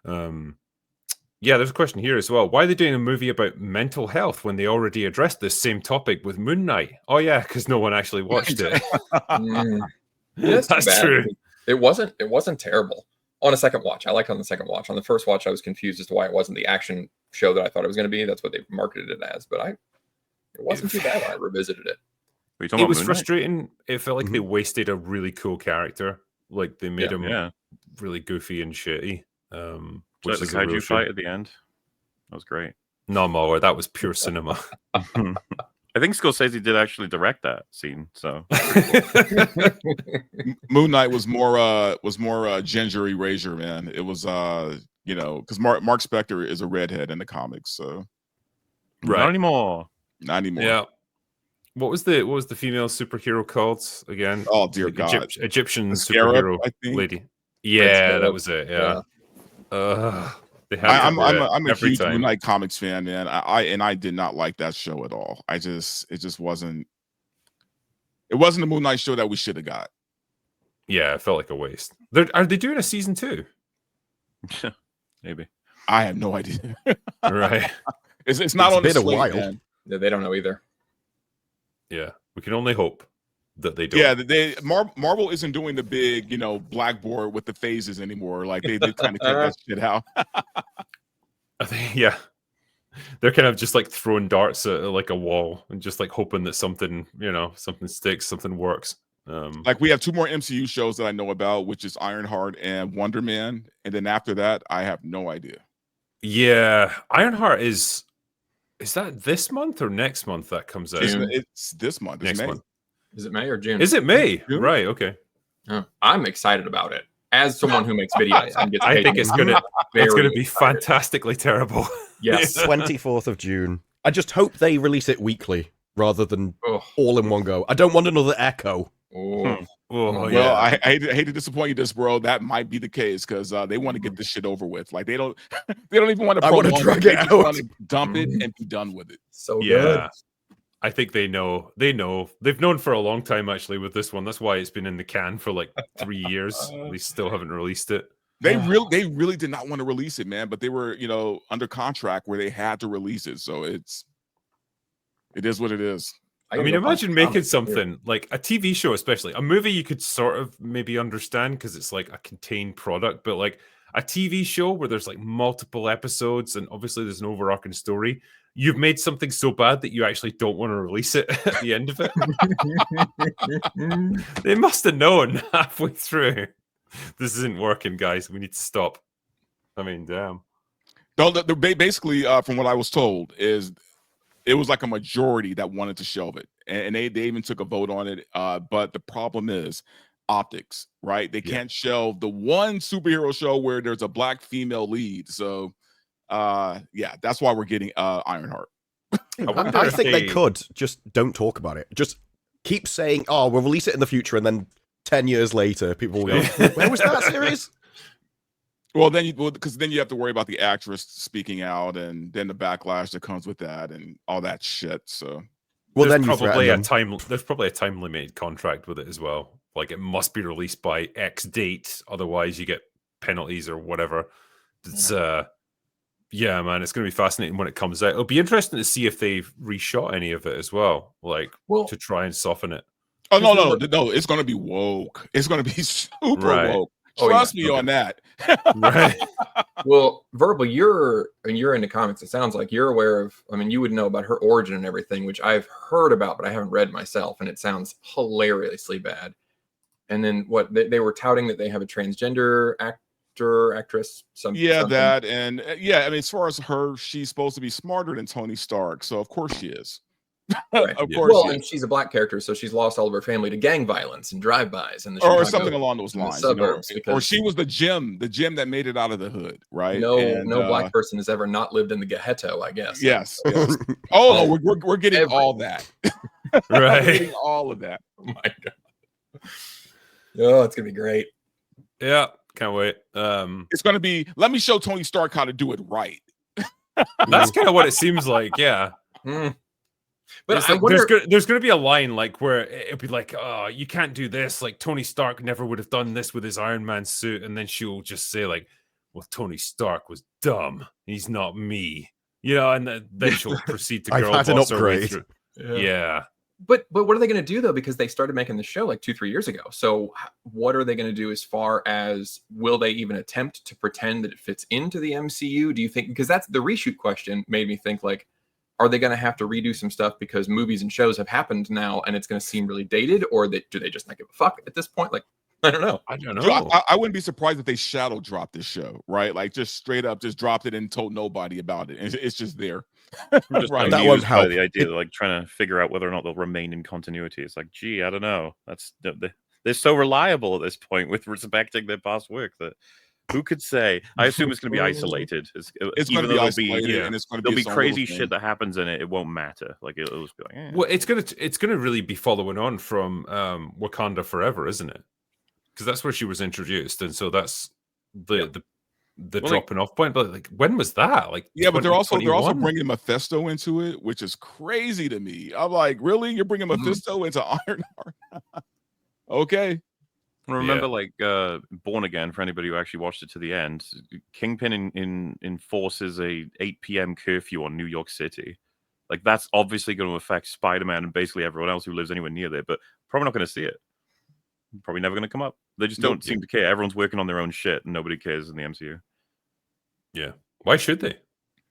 Speaker 2: Yeah, there's a question here as well. Why are they doing a movie about mental health when they already addressed this same topic with Moon Knight? Oh yeah, because no one actually watched it.
Speaker 6: That's true. It wasn't terrible on a second watch. I liked it on the second watch. On the first watch, I was confused as to why it wasn't the action show that I thought it was going to be. That's what they marketed it as, but it wasn't too bad when I revisited it.
Speaker 2: It was frustrating. It felt like they wasted a really cool character. Like they made him really goofy and shitty.
Speaker 3: Which is the kaiju fight at the end. That was great.
Speaker 2: No, MauLer, that was pure cinema.
Speaker 3: I think Scorsese did actually direct that scene. So
Speaker 4: Moon Knight was more ginger erasure, man. It was because Mark Spector is a redhead in the comics, so
Speaker 3: not anymore.
Speaker 2: Yeah. What was the female superhero called again?
Speaker 4: Oh dear God,
Speaker 2: Egyptian superhero lady. Yeah, that was it. Yeah. I'm
Speaker 4: a huge Moon Knight comics fan, man. I did not like that show at all. It just wasn't. It wasn't the Moon Knight show that we should have got.
Speaker 2: Yeah, it felt like a waste. Are they doing a season 2?
Speaker 3: Maybe.
Speaker 4: I have no idea.
Speaker 2: Right.
Speaker 4: It's not on the slate, while.
Speaker 6: Yeah, they don't know either.
Speaker 2: Yeah, we can only hope that they don't.
Speaker 4: Yeah, Marvel isn't doing the big, blackboard with the phases anymore. Like they kind of get that shit out.
Speaker 2: I think, yeah, they're kind of just like throwing darts at like a wall and just like hoping that something sticks, something works.
Speaker 4: Like we have 2 more MCU shows that I know about, which is Ironheart and Wonder Man, and then after that, I have no idea.
Speaker 2: Yeah, Ironheart is that this month or next month that comes out?
Speaker 4: It's this month. It's
Speaker 2: Next
Speaker 4: May.
Speaker 2: month.
Speaker 6: Is it May or June?
Speaker 2: Is it May?
Speaker 4: June?
Speaker 2: Right. Okay.
Speaker 6: I'm excited about it. As someone who makes videos and gets
Speaker 2: I
Speaker 6: paid,
Speaker 2: think it's gonna be
Speaker 6: excited.
Speaker 2: fantastically terrible.
Speaker 6: Yes.
Speaker 5: 24th of June. I just hope they release it weekly rather than
Speaker 6: Oh.
Speaker 5: all in one go. I don't want another Echo.
Speaker 6: Oh.
Speaker 2: Oh,
Speaker 4: Well,
Speaker 2: yeah.
Speaker 4: I hate to disappoint you, Disparu. That might be the case because they want to get this shit over with. Like they don't even want to.
Speaker 5: I want to
Speaker 4: prolong
Speaker 5: drag
Speaker 4: They
Speaker 5: it
Speaker 4: just
Speaker 5: out.
Speaker 4: want to dump it and be done with it.
Speaker 6: So good.
Speaker 2: Yeah. I think they know. They've known for a long time actually with this one. That's why it's been in the can for like 3 years. They still haven't released it.
Speaker 4: They really did not want to release it, man. But they were, under contract where they had to release it. So it is what it is.
Speaker 2: I mean, imagine making something like a TV show, especially a movie. You could sort of maybe understand because it's like a contained product, but like a TV show where there's like multiple episodes and obviously there's an overarching story. You've made something so bad that you actually don't want to release it at the end of it. They must have known halfway through. This isn't working, guys. We need to stop. I mean, damn.
Speaker 4: No, basically, from what I was told, is it was like a majority that wanted to shelve it, and they even took a vote on it. But the problem is optics, right? They can't shelve the one superhero show where there's a black female lead. So, that's why we're getting Ironheart.
Speaker 5: I think they could. Just don't talk about it. Just keep saying, "Oh, we'll release it in the future," and then 10 years later, people will go, "Where was that series?"
Speaker 4: Well, because then you have to worry about the actress speaking out, and then the backlash that comes with that, and all that shit. So,
Speaker 5: well,
Speaker 2: there's
Speaker 5: then you
Speaker 2: probably
Speaker 5: There's
Speaker 2: probably a time limited contract with it as well. Like it must be released by X date, otherwise you get penalties or whatever. It's yeah, man, it's going to be fascinating when it comes out. It'll be interesting to see if they've reshot any of it as well, to try and soften it.
Speaker 4: Oh no, it's going to be woke. It's going to be super woke. Trust me on that.
Speaker 2: Right.
Speaker 6: Well, Verbal, you're into comics. It sounds like you're aware of. I mean, you would know about her origin and everything, which I've heard about, but I haven't read myself, and it sounds hilariously bad. And then what they were touting that they have a transgender actress. Something.
Speaker 4: That and I mean, as far as her, she's supposed to be smarter than Tony Stark, so of course she is.
Speaker 6: Right.
Speaker 4: Of course,
Speaker 6: well, and she's a black character, so she's lost all of her family to gang violence and drive-bys and
Speaker 4: or something along those lines.
Speaker 6: Suburbs,
Speaker 4: or she was the gem that made it out of the hood, right?
Speaker 6: No black person has ever not lived in the ghetto, I guess.
Speaker 4: Yes. Oh no, we're getting all that.
Speaker 2: Right.
Speaker 4: We're getting all of that.
Speaker 6: Oh my god. Oh, it's gonna be great.
Speaker 2: Yeah, can't wait.
Speaker 4: It's gonna be. Let me show Tony Stark how to do it right.
Speaker 2: That's kind of what it seems like. Yeah.
Speaker 6: But
Speaker 2: there's going to be a line like where it'll be like, "Oh, you can't do this." Like Tony Stark never would have done this with his Iron Man suit, and then she'll just say like, "Well, Tony Stark was dumb. He's not me." And then she'll proceed to
Speaker 5: I've had an upgrade.
Speaker 2: Yeah.
Speaker 6: But what are they going to do though? Because they started making the show like 2-3 years ago. So what are they going to do as far as will they even attempt to pretend that it fits into the MCU? Do you think? Because that's the reshoot question made me think like, are they going to have to redo some stuff because movies and shows have happened now and it's going to seem really dated, or do they just not give a fuck at this point? Like, I don't know.
Speaker 4: I wouldn't be surprised if they shadow dropped this show, right? Like just straight up, just dropped it and told nobody about it. It's just there.
Speaker 3: Right. That won't help. The idea, like trying to figure out whether or not they'll remain in continuity. It's like, gee, I don't know. They're so reliable at this point with respecting their past work that. Who could say? I assume it's going to be isolated. It's going to be isolated, and it's going to be crazy shit that happens in it. It won't matter. Like it'll just be like,
Speaker 2: Well, it's gonna really be following on from Wakanda Forever, isn't it? Because that's where she was introduced, and so that's the dropping off point. But like, when was that? Like,
Speaker 4: but they're also bringing Mephisto into it, which is crazy to me. I'm like, really? You're bringing Mephisto into Ironheart? Okay.
Speaker 3: Remember, Born Again, for anybody who actually watched it to the end, Kingpin enforces a 8 p.m. curfew on New York City. Like, that's obviously going to affect Spider-Man and basically everyone else who lives anywhere near there, but probably not going to see it. Probably never going to come up. They just don't seem to care. Everyone's working on their own shit, and nobody cares in the MCU.
Speaker 2: Yeah. Why should they?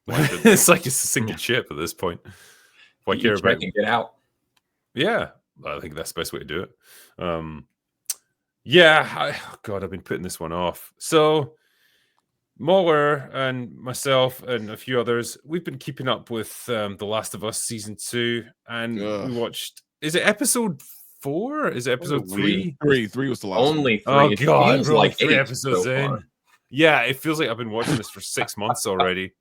Speaker 2: It's like it's a sinking ship at this point. Why care about
Speaker 6: Get out.
Speaker 2: Yeah. I think that's the best way to do it. Yeah, God, I've been putting this one off. So, MauLer and myself and a few others, we've been keeping up with The Last of Us season 2, and we watched. Is it episode 4? Is it episode 3?
Speaker 4: Three was the last.
Speaker 6: Only 3.
Speaker 2: Oh
Speaker 6: It
Speaker 2: God,
Speaker 6: feels
Speaker 2: we're only
Speaker 6: like
Speaker 2: 3
Speaker 6: 8
Speaker 2: episodes
Speaker 6: so
Speaker 2: in.
Speaker 6: far.
Speaker 2: Yeah, it feels like I've been watching this for 6 months already.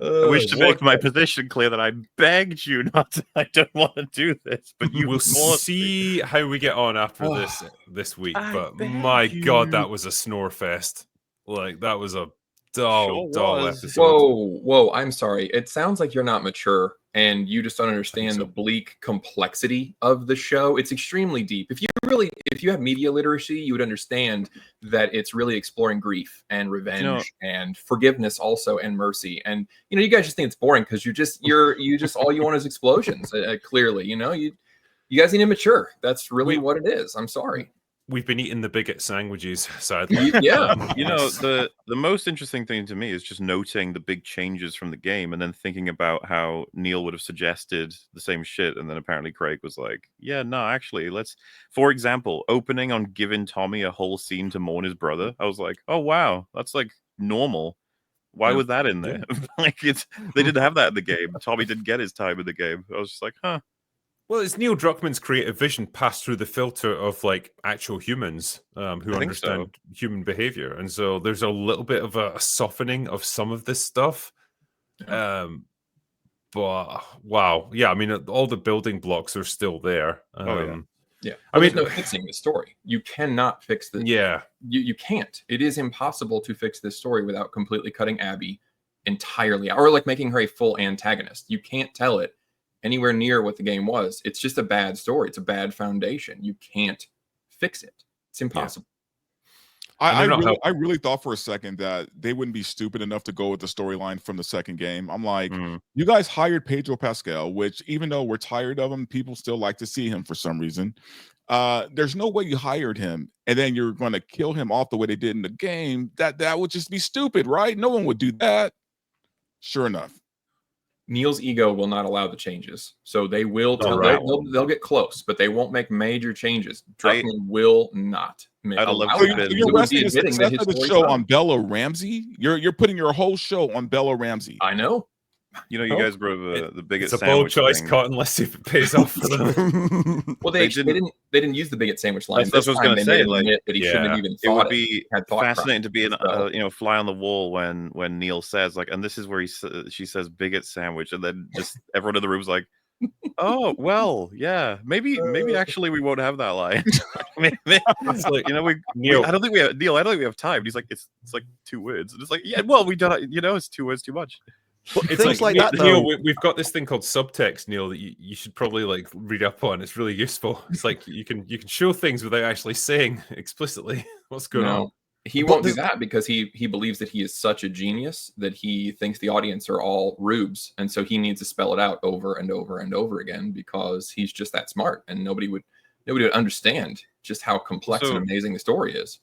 Speaker 3: I wish to make my position clear that I begged you not to. I don't want to do this, but you
Speaker 2: will
Speaker 3: forced
Speaker 2: see how we get on after this week. But my God, that was a snore fest. Like, that was a dull episode.
Speaker 6: Whoa! I'm sorry. It sounds like you're not mature, and you just don't understand the bleak complexity of the show. It's extremely deep. If you have media literacy, you would understand that it's really exploring grief and revenge and forgiveness, also, and mercy. And you guys just think it's boring because you just all you want is explosions. Clearly, you guys need to mature. That's really what it is. I'm sorry.
Speaker 2: We've been eating the bigot sandwiches, sadly.
Speaker 6: Yeah.
Speaker 3: The most interesting thing to me is just noting the big changes from the game and then thinking about how Neil would have suggested the same shit. And then apparently Craig was like, yeah, no, actually, for example, opening on giving Tommy a whole scene to mourn his brother. I was like, oh, wow, that's like normal. Why was that in there? They didn't have that in the game. Tommy didn't get his time in the game. I was just like, huh.
Speaker 2: Well, it's Neil Druckmann's creative vision passed through the filter of like actual humans who understand human behavior, and so there's a little bit of a softening of some of this stuff. But wow, yeah, I mean, all the building blocks are still there.
Speaker 6: Yeah. I mean, there's no fixing the story. You cannot fix the.
Speaker 2: Yeah.
Speaker 6: You can't. It is impossible to fix this story without completely cutting Abby entirely out, or like making her a full antagonist. You can't tell it anywhere near what the game was. It's just a bad story. It's a bad foundation. You can't fix it. It's impossible.
Speaker 4: Yeah. I really thought for a second that they wouldn't be stupid enough to go with the storyline from the second game. I'm like, you guys hired Pedro Pascal, which even though we're tired of him, people still like to see him for some reason. There's no way you hired him and then you're going to kill him off the way they did in the game. That would just be stupid, right? No one would do that. Sure enough.
Speaker 6: Neil's ego will not allow the changes, so they will. They'll get close, but they won't make major changes. Druckmann will not.
Speaker 4: You're resting the success of the show on Bella Ramsey. You're putting your whole show on Bella Ramsey.
Speaker 6: I know.
Speaker 3: You guys brought the biggest.
Speaker 2: It's a bold choice, Cotton. Let's see if it pays off for them.
Speaker 6: Well, they didn't use the bigot sandwich line.
Speaker 3: That's what I was going to say.
Speaker 6: Like, that he shouldn't have even thought.
Speaker 3: It would be fascinating to be an fly on the wall when Neil says like, and this is where she says bigot sandwich, and then just everyone in the room's like, oh well, yeah, maybe actually we won't have that line. It's like, Neil, I don't think we have time. And he's like, it's like 2 words, and it's like, yeah, well, we don't, it's 2 words too much.
Speaker 5: Well, it's things like that,
Speaker 2: Neil, we've got this thing called subtext, Neil, that you should probably like read up on. It's really useful. It's like you can show things without actually saying explicitly what's going on.
Speaker 6: He won't do that because he believes that he is such a genius that he thinks the audience are all rubes, and so he needs to spell it out over and over and over again because he's just that smart, and nobody would understand just how complex and amazing the story is.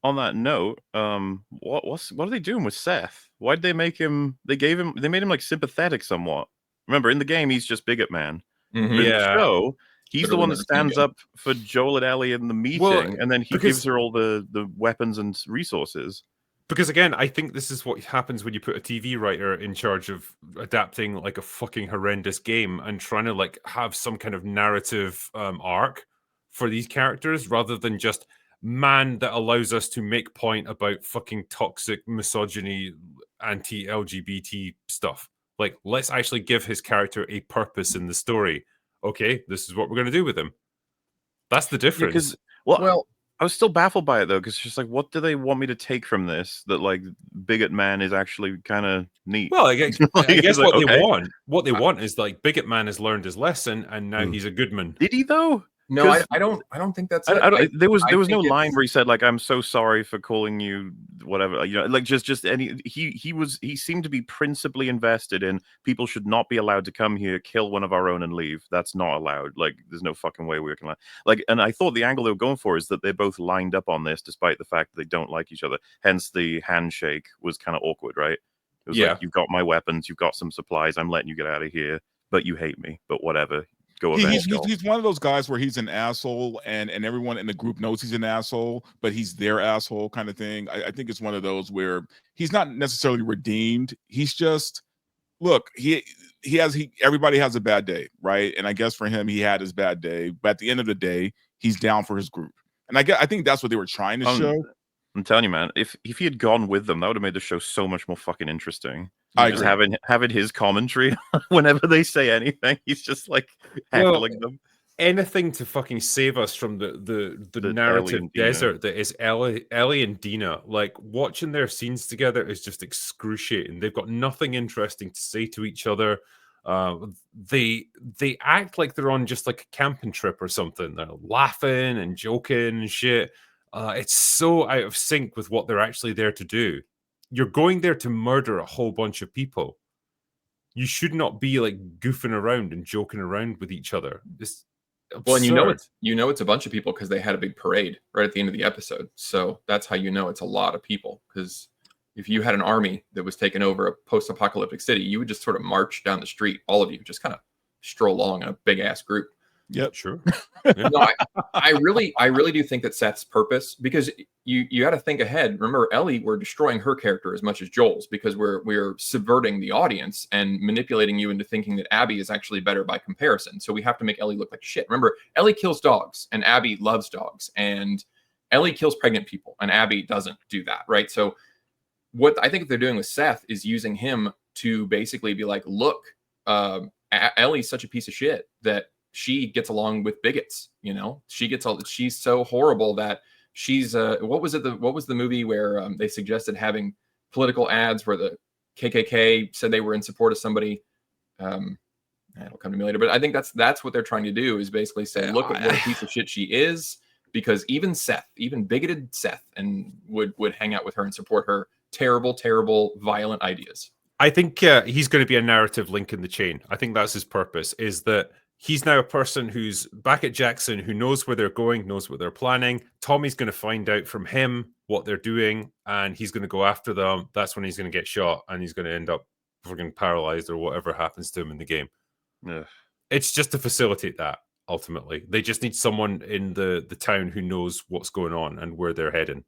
Speaker 3: On that note, what are they doing with Seth? Why did they make him? They made him like sympathetic somewhat. Remember, in the game, he's just bigot man.
Speaker 2: Mm-hmm.
Speaker 3: In the show, he's the one that stands up for Joel and Ellie in the meeting, and then he gives her all the weapons and resources.
Speaker 2: Because again, I think this is what happens when you put a TV writer in charge of adapting like a fucking horrendous game and trying to like have some kind of narrative arc for these characters rather than just man that allows us to make point about fucking toxic misogyny, anti-LGBT stuff. Like, let's actually give his character a purpose in the story. Okay, this is what we're going to do with him. That's the difference.
Speaker 3: Well, I was still baffled by it though, because it's just like, what do they want me to take from this? That like bigot man is actually kind of neat.
Speaker 2: Well, I guess what they want is like bigot man has learned his lesson and now he's a good man.
Speaker 3: Did he though?
Speaker 6: No, I don't think that's it.
Speaker 3: There was no line where he said like, I'm so sorry for calling you whatever, like just any. He seemed to be principally invested in people should not be allowed to come here, kill one of our own and leave. That's not allowed. Like there's no fucking way we can like. And I thought the angle they were going for is that they're both lined up on this, despite the fact that they don't like each other. Hence the handshake was kind of awkward, right? It was like, you've got my weapons, you've got some supplies, I'm letting you get out of here, but you hate me. But whatever. go avenge Joel.
Speaker 4: He's one of those guys where he's an asshole, and everyone in the group knows he's an asshole, but he's their asshole kind of thing. I think it's one of those where he's not necessarily redeemed. He's just, look, everybody has a bad day, right? And I guess for him, he had his bad day, but at the end of the day, he's down for his group. And I think that's what they were trying to show.
Speaker 3: I'm telling you, man, if he had gone with them, that would have made the show so much more fucking interesting.
Speaker 4: Just
Speaker 3: having his commentary whenever they say anything, he's just like heckling them.
Speaker 2: Anything to fucking save us from the narrative desert that is Ellie and Dina. Like, watching their scenes together is just excruciating. They've got nothing interesting to say to each other. They act like they're on just like a camping trip or something. They're laughing and joking and shit. It's so out of sync with what they're actually there to do. You're going there to murder a whole bunch of people. You should not be like goofing around and joking around with each other. It's absurd.
Speaker 6: Well, and you know it's a bunch of people because they had a big parade right at the end of the episode. So that's how you know it's a lot of people. Because if you had an army that was taking over a post-apocalyptic city, you would just sort of march down the street, all of you, just kind of stroll along in a big ass group.
Speaker 4: Yep,
Speaker 2: sure.
Speaker 6: No, I really do think that Seth's purpose, because you got to think ahead. Remember, Ellie, we're destroying her character as much as Joel's, because we're subverting the audience and manipulating you into thinking that Abby is actually better by comparison. So we have to make Ellie look like shit. Remember, Ellie kills dogs and Abby loves dogs, and Ellie kills pregnant people and Abby doesn't do that, right? So what I think they're doing with Seth is using him to basically be like, look, Ellie's such a piece of shit that she gets along with bigots. You know, she's so horrible that she's what was the movie where they suggested having political ads where the KKK said they were in support of somebody. It'll come to me later, but I think that's what they're trying to do, is basically say, look at what a piece of shit she is, because even bigoted Seth, and would hang out with her and support her terrible, violent ideas.
Speaker 2: I think he's going to be a narrative link in the chain. I think that's his purpose, is that he's now a person who's back at Jackson, who knows where they're going, knows what they're planning. Tommy's going to find out from him what they're doing, and he's going to go after them. That's when he's going to get shot, and he's going to end up freaking paralyzed or whatever happens to him in the game.
Speaker 3: Yeah.
Speaker 2: It's just to facilitate that, ultimately. They just need someone in the town who knows what's going on and where they're heading.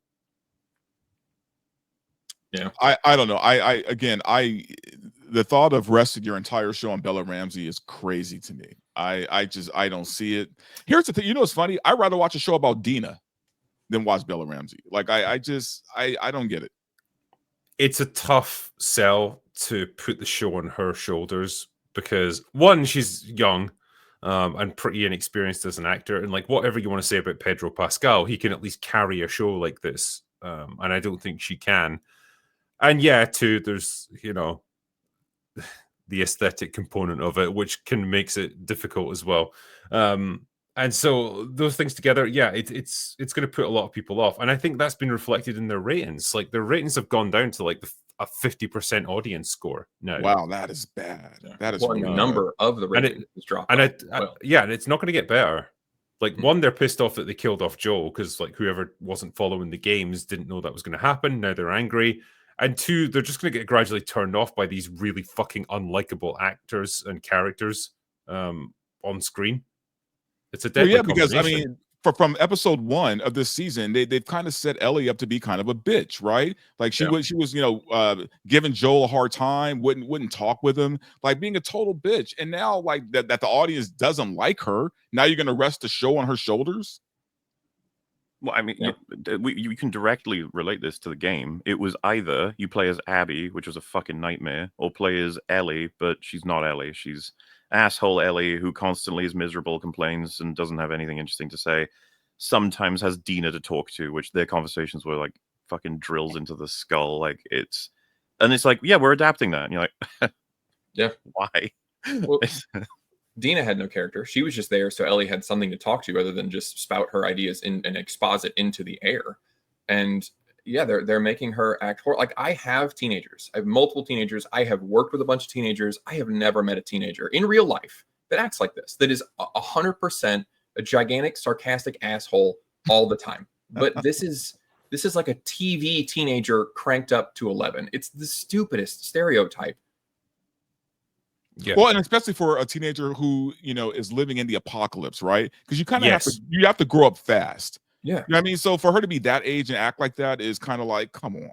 Speaker 4: Yeah, I don't know. The thought of resting your entire show on Bella Ramsey is crazy to me. I don't see it. Here's the thing. You know what's funny? I'd rather watch a show about Dina than watch Bella Ramsey. Like I don't get it.
Speaker 2: It's a tough sell to put the show on her shoulders because, one, she's young and pretty inexperienced as an actor, and like whatever you want to say about Pedro Pascal, he can at least carry a show like this, and I don't think she can. And yeah, too, there's, the aesthetic component of it, which makes it difficult as well. And so those things together, yeah, it's going to put a lot of people off. And I think that's been reflected in their ratings. Like, their ratings have gone down to like a 50% audience score now.
Speaker 4: Wow, that is bad. That is
Speaker 6: the number of the ratings is dropping.
Speaker 2: And and it's not going to get better. Like, one, they're pissed off that they killed off Joel because like whoever wasn't following the games didn't know that was going to happen. Now they're angry. And two, they're just going to get gradually turned off by these really fucking unlikable actors and characters on screen. It's a deadly
Speaker 4: because I mean, from episode 1 of this season, they've kind of set Ellie up to be kind of a bitch, right? Like she was giving Joel a hard time, wouldn't talk with him, like being a total bitch. And now, like that the audience doesn't like her. Now you're going to rest the show on her shoulders.
Speaker 3: Well, I mean, you can directly relate this to the game. It was either you play as Abby, which was a fucking nightmare, or play as Ellie, but she's not Ellie. She's asshole Ellie who constantly is miserable, complains, and doesn't have anything interesting to say. Sometimes has Dina to talk to, which their conversations were like fucking drills into the skull. Like it's like, yeah, we're adapting that. And you're like,
Speaker 6: yeah,
Speaker 3: why?
Speaker 6: Well, Dina had no character. She was just there so Ellie had something to talk to other than just spout her ideas and exposit into the air. And yeah, they're making her act like I have teenagers. I have multiple teenagers. I have worked with a bunch of teenagers. I have never met a teenager in real life that acts like this, that is 100% a gigantic, sarcastic asshole all the time. But this is like a TV teenager cranked up to 11. It's the stupidest stereotype.
Speaker 2: Yeah.
Speaker 4: Well, and especially for a teenager who, is living in the apocalypse, right? Because you kind of have to grow up fast.
Speaker 6: Yeah.
Speaker 4: You know what I mean? So for her to be that age and act like that is kind of like, come on.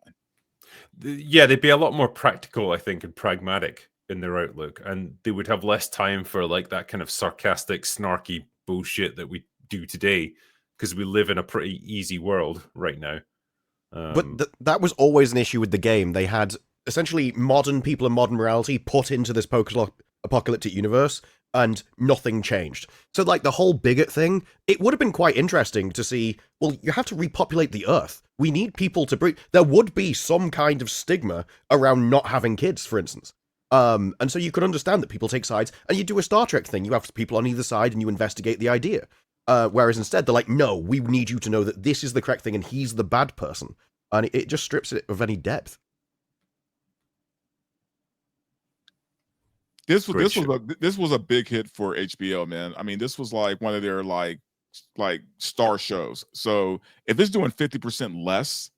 Speaker 2: Yeah, they'd be a lot more practical, I think, and pragmatic in their outlook, and they would have less time for like that kind of sarcastic, snarky bullshit that we do today, because we live in a pretty easy world right now.
Speaker 5: But that was always an issue with the game. They had essentially modern people and modern morality put into this post-apocalyptic universe, and nothing changed. So, like, the whole bigot thing, it would have been quite interesting to see, well, you have to repopulate the Earth. We need people to breed. There would be some kind of stigma around not having kids, for instance. And so you could understand that people take sides, and you do a Star Trek thing. You have people on either side, and you investigate the idea. Whereas instead, they're like, no, we need you to know that this is the correct thing, and he's the bad person. And it just strips it of any depth.
Speaker 4: This was a big hit for HBO, man. I mean, this was like one of their like star shows. So if it's doing 50% less,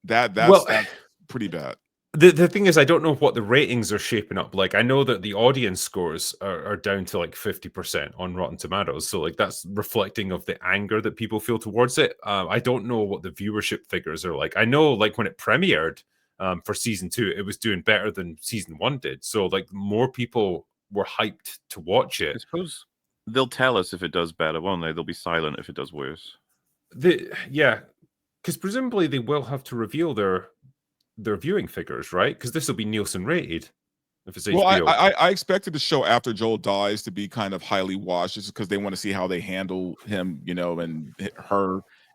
Speaker 4: that's pretty bad.
Speaker 2: The thing is, I don't know what the ratings are shaping up like. I know that the audience scores are down to like 50% on Rotten Tomatoes. So like that's reflecting of the anger that people feel towards it. I don't know what the viewership figures are like. I know like when it premiered for season 2, it was doing better than season 1 did. So like more people were hyped to watch it.
Speaker 3: I suppose they'll tell us if it does better, won't they? They'll be silent if it does worse.
Speaker 2: Yeah, because presumably they will have to reveal their viewing figures, right? Because this will be Nielsen rated if it's HBO.
Speaker 4: Well, I expected the show after Joel dies to be kind of highly watched, just because they want to see how they handle him,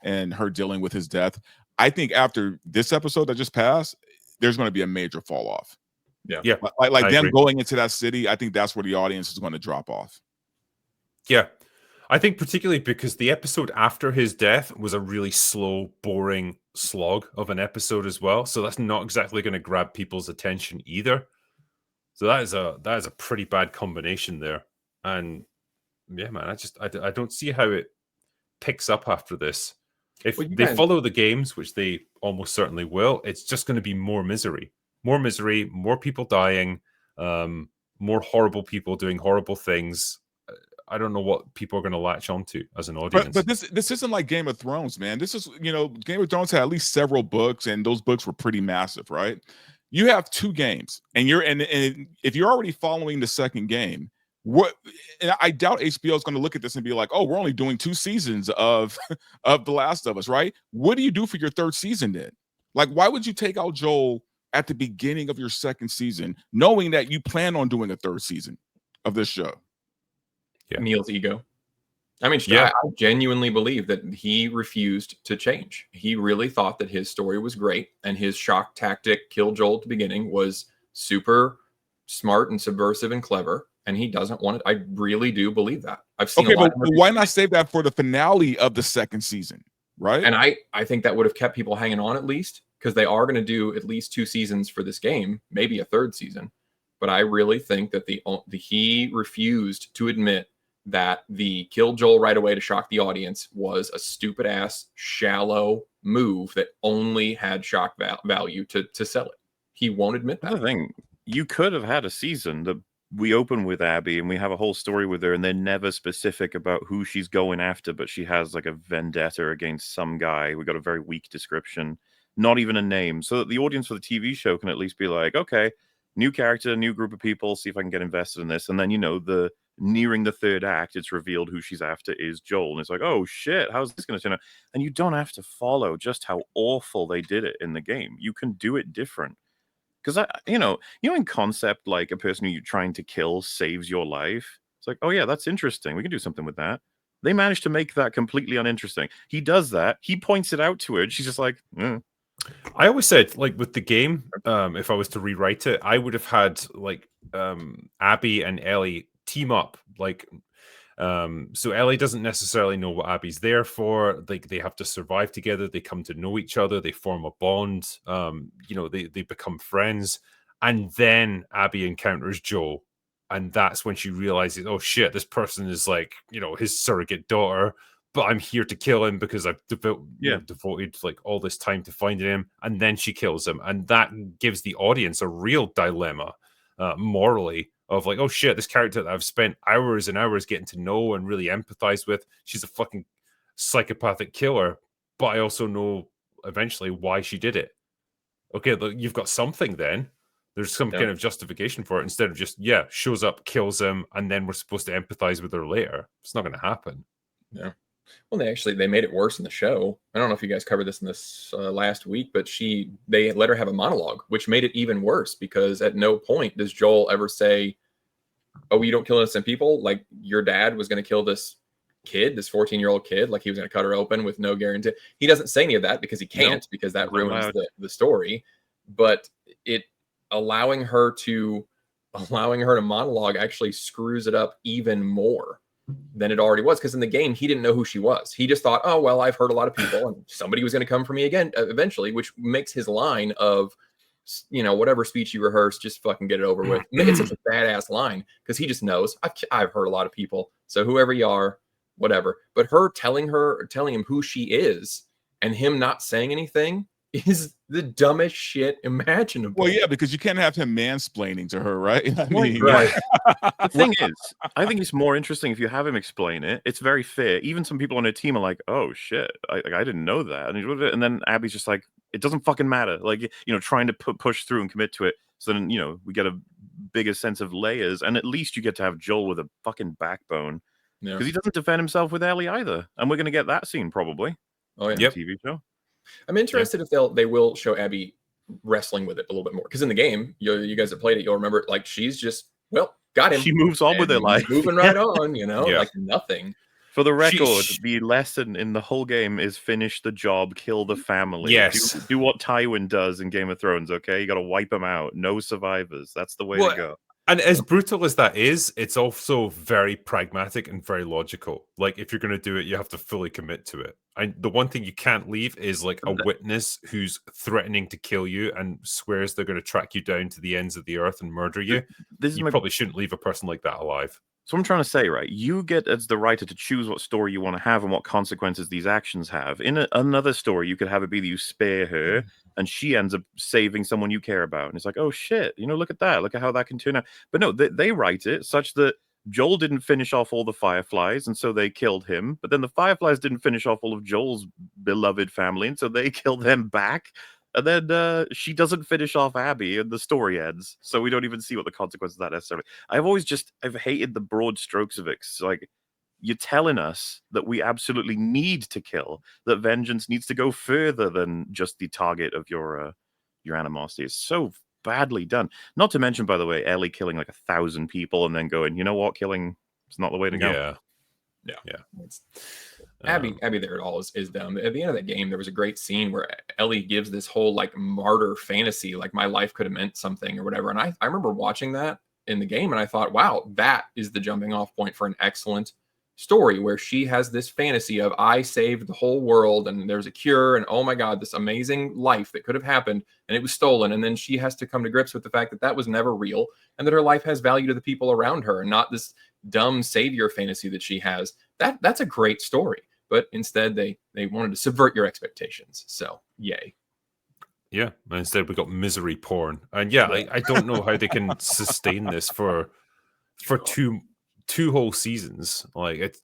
Speaker 4: and her dealing with his death. I think after this episode that just passed, there's going to be a major fall off.
Speaker 2: Yeah.
Speaker 4: Like them going into that city, I think that's where the audience is going to drop off.
Speaker 2: Yeah. I think particularly because the episode after his death was a really slow, boring slog of an episode as well. So that's not exactly going to grab people's attention either. So that is a pretty bad combination there. And yeah, man, I don't see how it picks up after this. If they follow the games, which they almost certainly will, it's just going to be more misery, more people dying, more horrible people doing horrible things. I don't know what people are going to latch onto as an audience.
Speaker 4: But this isn't like Game of Thrones, man. This is, Game of Thrones had at least several books, and those books were pretty massive, right? You have 2 games, and if you're already following the second game, and I doubt HBO is going to look at this and be like, oh, we're only doing 2 seasons of The Last of Us, right? What do you do for your 3rd season then? Like, why would you take out Joel at the beginning of your 2nd season, knowing that you plan on doing a 3rd season of this show?
Speaker 6: Yeah. Neil's ego. I mean, I genuinely believe that he refused to change. He really thought that his story was great, and his shock tactic, kill Joel at the beginning, was super smart and subversive and clever, and he doesn't want it. I really do believe that. I've seen. Okay,
Speaker 4: but why not save that for the finale of the 2nd season, right?
Speaker 6: And I think that would have kept people hanging on at least, because they are going to do at least 2 seasons for this game, maybe a 3rd season. But I really think that he refused to admit that the kill Joel right away to shock the audience was a stupid ass, shallow move that only had shock value to sell it. He won't admit that.
Speaker 3: The thing, you could have had a season that we open with Abby and we have a whole story with her, and they're never specific about who she's going after, but she has like a vendetta against some guy. We got a very weak description, not even a name, so that the audience for the TV show can at least be like, okay, new character, new group of people, see if I can get invested in this. And then, nearing the 3rd act, it's revealed who she's after is Joel. And it's like, oh shit, how's this going to turn out? And you don't have to follow just how awful they did it in the game. You can do it different. Because, in concept, like a person who you're trying to kill saves your life. It's like, oh yeah, that's interesting. We can do something with that. They managed to make that completely uninteresting. He does that. He points it out to her. And she's just like,
Speaker 2: I always said, like, with the game, if I was to rewrite it, I would have had like Abby and Ellie team up, like so Ellie doesn't necessarily know what Abby's there for. Like, they have to survive together, they come to know each other, they form a bond, they become friends, and then Abby encounters Joel, and that's when she realizes, oh shit, this person is like, his surrogate daughter, but I'm here to kill him because I've devoted like all this time to finding him. And then she kills him, and that gives the audience a real dilemma. morally of like, oh shit, this character that I've spent hours and hours getting to know and really empathize with, she's a fucking psychopathic killer, but I also know eventually why she did it. Okay, look, you've got something then. There's some kind of justification for it instead of just, shows up, kills him, and then we're supposed to empathize with her later. It's not going to happen.
Speaker 6: Yeah. Well, they made it worse in the show. I don't know if you guys covered this in this last week, but they let her have a monologue, which made it even worse because at no point does Joel ever say, "Oh, you don't kill innocent people." Like your dad was going to kill this kid, this 14-year-old kid, like he was going to cut her open with no guarantee. He doesn't say any of that because he can't, because that ruins the story. But allowing her to monologue actually screws it up even more than it already was, because in the game he didn't know who she was. He just thought, oh well, I've hurt a lot of people and somebody was going to come for me again eventually, which makes his line of, whatever speech you rehearse, just fucking get it over with. It's such a badass line because he just knows I've hurt a lot of people, so whoever you are, whatever. But her telling him who she is and him not saying anything is the dumbest shit imaginable.
Speaker 4: Well, yeah, because you can't have him mansplaining to her, right? I mean,
Speaker 3: right. The thing is, I think it's more interesting if you have him explain it. It's very fair. Even some people on her team are like, "Oh shit, I didn't know that," and then Abby's just like, "It doesn't fucking matter." Like, trying to push through and commit to it. So then, we get a bigger sense of layers, and at least you get to have Joel with a fucking backbone, because he doesn't defend himself with Ellie either, and we're gonna get that scene probably.
Speaker 6: Oh yeah,
Speaker 3: TV show.
Speaker 6: I'm interested if they will show Abby wrestling with it a little bit more, because in the game, you guys have played it, you'll remember, like, she's just got him.
Speaker 3: She moves on with her life,
Speaker 6: moving right on, like nothing.
Speaker 3: For the record, the lesson in the whole game is finish the job, kill the family.
Speaker 2: Yes,
Speaker 3: do what Tywin does in Game of Thrones. Okay, you got to wipe them out. No survivors. That's the way to go.
Speaker 2: And as brutal as that is, it's also very pragmatic and very logical. Like, if you're going to do it, you have to fully commit to it. And the one thing you can't leave is like a witness who's threatening to kill you and swears they're going to track you down to the ends of the earth and murder you. You probably shouldn't leave a person like that alive.
Speaker 3: So I'm trying to say, right, you get as the writer to choose what story you want to have and what consequences these actions have. In another story, you could have it be that you spare her and she ends up saving someone you care about. And it's like, oh shit, look at that. Look at how that can turn out. But no, they write it such that Joel didn't finish off all the Fireflies, and so they killed him. But then the Fireflies didn't finish off all of Joel's beloved family, and so they killed them back. And then she doesn't finish off Abby, and the story ends. So we don't even see what the consequences of that necessarily. I've hated the broad strokes of it. It's like, you're telling us that we absolutely need to kill, that vengeance needs to go further than just the target of your animosity. It's so badly done. Not to mention, by the way, Ellie killing like 1,000 people and then going, you know what, killing is not the way to go.
Speaker 6: Yeah. Abby there at all is dumb. At the end of that game, there was a great scene where Ellie gives this whole like martyr fantasy, like my life could have meant something or whatever. And I remember watching that in the game and I thought, wow, that is the jumping off point for an excellent story, where she has this fantasy of I saved the whole world and there's a cure and oh my God, this amazing life that could have happened and it was stolen. And then she has to come to grips with the fact that that was never real and that her life has value to the people around her and not this dumb savior fantasy that she has. That's a great story. But instead, they wanted to subvert your expectations. So, yay.
Speaker 2: Yeah, instead we got misery porn. And yeah, I don't know how they can sustain this for two whole seasons. Like, it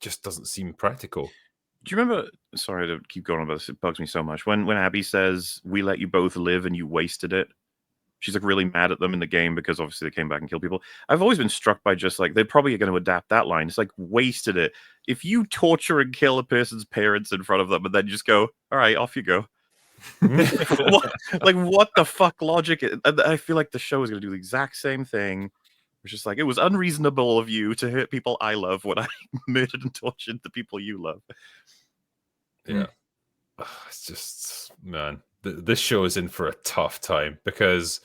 Speaker 2: just doesn't seem practical.
Speaker 3: Do you remember, sorry to keep going on about this, it bugs me so much, when Abby says, we let you both live and you wasted it? She's like really mad at them in the game because obviously they came back and killed people. I've always been struck by just like, they're probably going to adapt that line. It's like, wasted it. If you torture and kill a person's parents in front of them and then just go, all right, off you go. what the fuck logic? I feel like the show is going to do the exact same thing. It's just like, it was unreasonable of you to hurt people I love when I murdered and tortured the people you love.
Speaker 2: Yeah. It's just, man, this show is in for a tough time because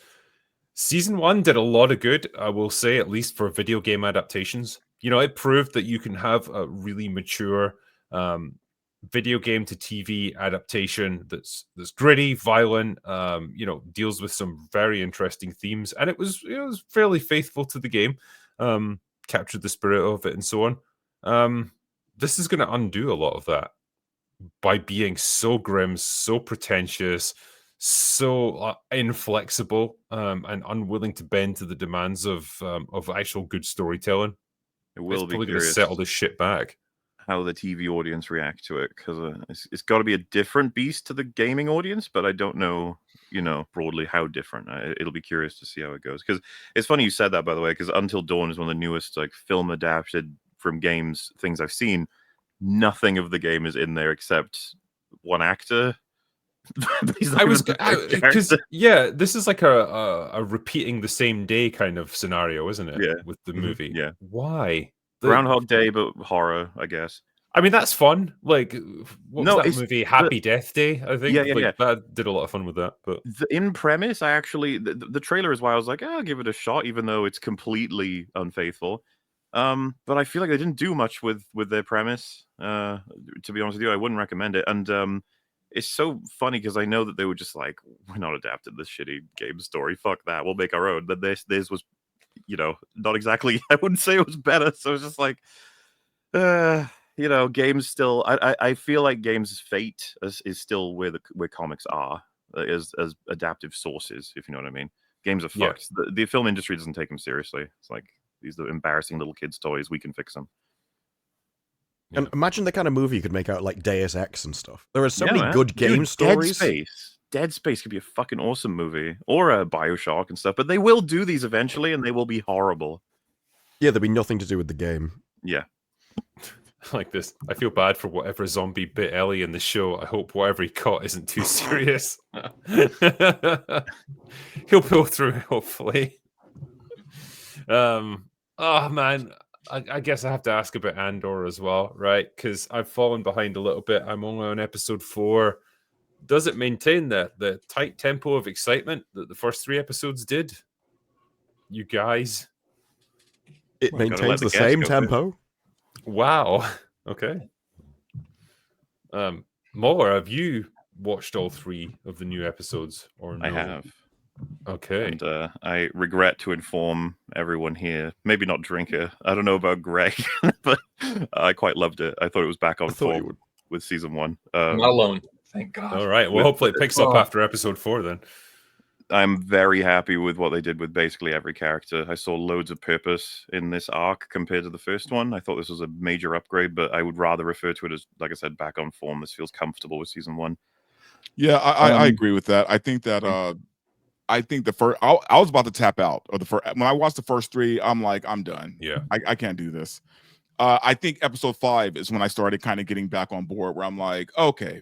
Speaker 2: season 1 did a lot of good, I will say, at least for video game adaptations. It proved that you can have a really mature video game to TV adaptation that's gritty, violent, deals with some very interesting themes, and it was fairly faithful to the game, captured the spirit of it, and so on. This is going to undo a lot of that by being so grim, so pretentious, so inflexible and unwilling to bend to the demands of actual good storytelling.
Speaker 3: It will
Speaker 2: it's
Speaker 3: be
Speaker 2: probably going to
Speaker 3: curious
Speaker 2: settle this shit back.
Speaker 3: how the TV audience react to it, because it's got to be a different beast to the gaming audience, but I don't know, broadly how different. It'll be curious to see how it goes, because it's funny you said that, by the way, because Until Dawn is one of the newest like film adapted from games things I've seen. Nothing of the game is in there except one actor.
Speaker 2: I was because this is like a repeating the same day kind of scenario, isn't it?
Speaker 3: Yeah,
Speaker 2: with the movie.
Speaker 3: Yeah.
Speaker 2: Why?
Speaker 3: Groundhog Day, but horror, I guess.
Speaker 2: I mean, that's fun. Like, what was that movie? Happy Death Day, I think.
Speaker 3: Yeah.
Speaker 2: That did a lot of fun with that. But
Speaker 3: in premise, I actually the trailer is why I was like, I'll give it a shot, even though it's completely unfaithful. But I feel like they didn't do much with their premise. To be honest with you, I wouldn't recommend it. And it's so funny because I know that they were just like, we're not adapting this shitty game story. Fuck that. We'll make our own. But this was, not exactly. I wouldn't say it was better. So it's just like, games still. I feel like games' fate is still where comics are as adaptive sources. If you know what I mean. Games are fucked. Yeah. The film industry doesn't take them seriously. It's like, these are embarrassing little kids' toys. We can fix them.
Speaker 5: Yeah. And imagine the kind of movie you could make out like Deus Ex and stuff. There are so many good game stories.
Speaker 3: Dead Space could be a fucking awesome movie, or a BioShock and stuff. But they will do these eventually, and they will be horrible.
Speaker 5: Yeah, there'll be nothing to do with the game.
Speaker 3: Yeah.
Speaker 2: Like this, I feel bad for whatever zombie bit Ellie in the show. I hope whatever he caught isn't too serious. He'll pull through, hopefully. Oh man, I guess I have to ask about Andor as well, right? Because I've fallen behind a little bit. I'm only on episode 4. Does it maintain the tight tempo of excitement that the first 3 episodes did? You guys,
Speaker 5: it maintains the same tempo.
Speaker 2: Wow. Okay. MauLer, have you watched all 3 of the new episodes, or no?
Speaker 3: I have.
Speaker 2: Okay.
Speaker 3: And I regret to inform everyone here, maybe not Drinker. I don't know about Greg, but I quite loved it. I thought it was back on form with season 1.
Speaker 6: I'm not alone. Thank God.
Speaker 2: All right. Well, hopefully it picks up after episode 4 then.
Speaker 3: I'm very happy with what they did with basically every character. I saw loads of purpose in this arc compared to the first one. I thought this was a major upgrade, but I would rather refer to it as, like I said, back on form. This feels comfortable with season 1.
Speaker 4: Yeah, I agree with that. I think that I think the first I was about to tap out of the first. When I watched the first 3, I'm like, I'm done.
Speaker 2: Yeah,
Speaker 4: I can't do this. I think episode 5 is when I started kind of getting back on board, where I'm like, okay,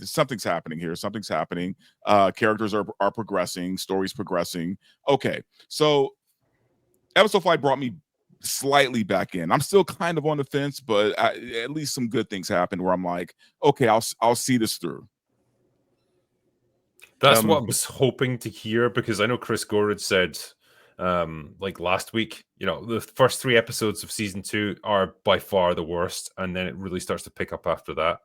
Speaker 4: something's happening here. Something's happening. Characters are progressing. Stories progressing. Okay, so episode 5 brought me slightly back in. I'm still kind of on the fence, but at least some good things happened where I'm like, okay, I'll see this through.
Speaker 2: That's what I was hoping to hear, because I know Chris Gore had said, like last week, the first 3 episodes of season 2 are by far the worst, and then it really starts to pick up after that.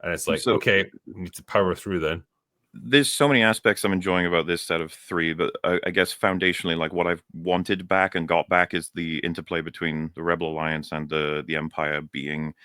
Speaker 2: And it's like, okay, we need to power through then.
Speaker 3: There's so many aspects I'm enjoying about this set of 3, but I guess foundationally, like what I've wanted back and got back is the interplay between the Rebel Alliance and the Empire being